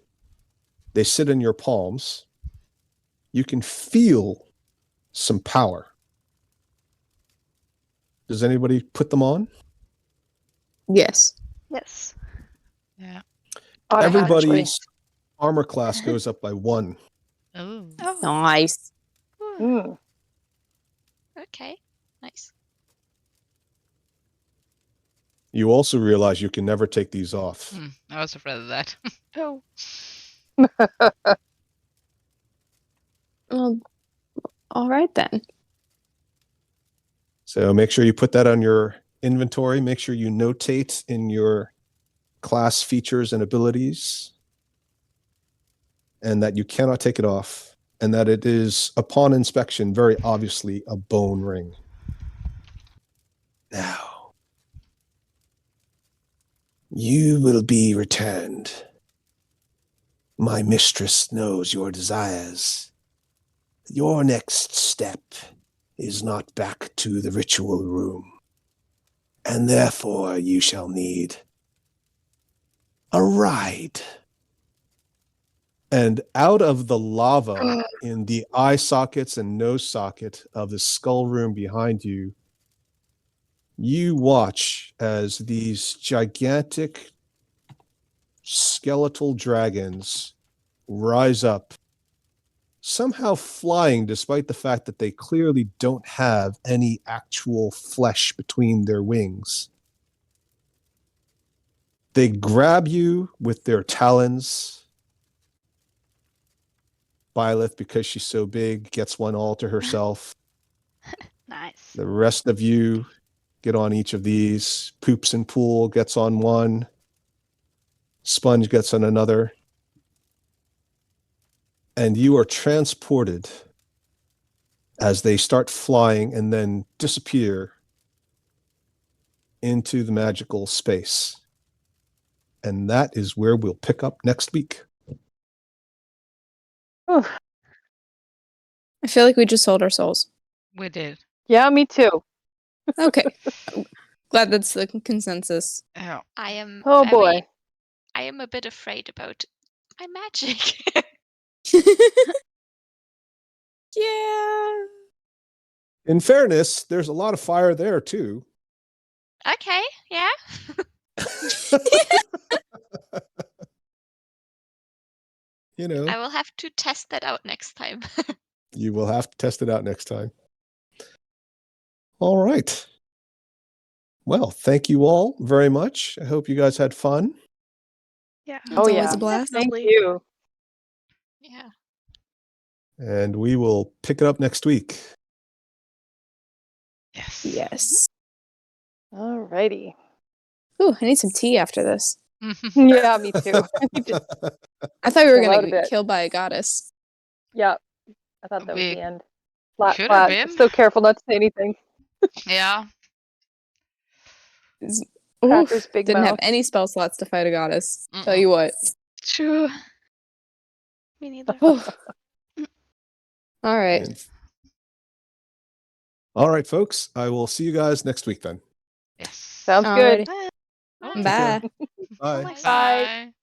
they sit in your palms. You can feel some power. Does anybody put them on? Yes. Yes. Yeah. Automatically. Everybody's armor class goes up by 1. Oh. Oh, Nice. Mm. okay. Nice. You also realize you can never take these off. I was afraid of that. Oh. Well, all right then. So make sure you put that on your inventory. Make sure you notate in your class features and abilities, and that you cannot take it off, and that it is, upon inspection, very obviously a bone ring. Now, you will be returned. My mistress knows your desires. Your next step is not back to the ritual room, and therefore you shall need a ride. And out of the lava in the eye sockets and nose socket of the skull room behind you, you watch as these gigantic skeletal dragons rise up, somehow flying despite the fact that they clearly don't have any actual flesh between their wings. They grab you with their talons. Byleth, because she's so big, gets one all to herself. Nice. The rest of you get on each of these. Poops and Pool gets on one. Sponge gets on another. And you are transported as they start flying and then disappear into the magical space. And that is where we'll pick up next week. Whew. I feel like we just sold our souls. We did. Yeah, me too. Okay. Glad that's the consensus. Yeah. I am. Oh very- boy. I am a bit afraid about my magic. Yeah. In fairness, there's a lot of fire there too. okay. Yeah. You know, I will have to test that out next time. you will have to test it out next time. All right. Well, thank you all very much. I hope you guys had fun. Yeah. It's Oh, always yeah. a blast. Thank Definitely. you. yeah. And we will pick it up next week. Yes. Yes. Alrighty. Ooh, I need some tea after this. Yeah, me too. Just, I thought we were Chill out gonna a get bit. killed by a goddess. yeah. I thought that was We the end. Flat, could flat. have been. So careful not to say anything. Yeah. Ooh, Cracker's big didn't have mouth. any spell slots to fight a goddess. Tell Mm-mm. you what. True. Me neither. All right. And- All right, folks. I will see you guys next week then. Yes. Sounds good. Alrighty. Bye. Bye. Bye. Nice. Bye. Bye.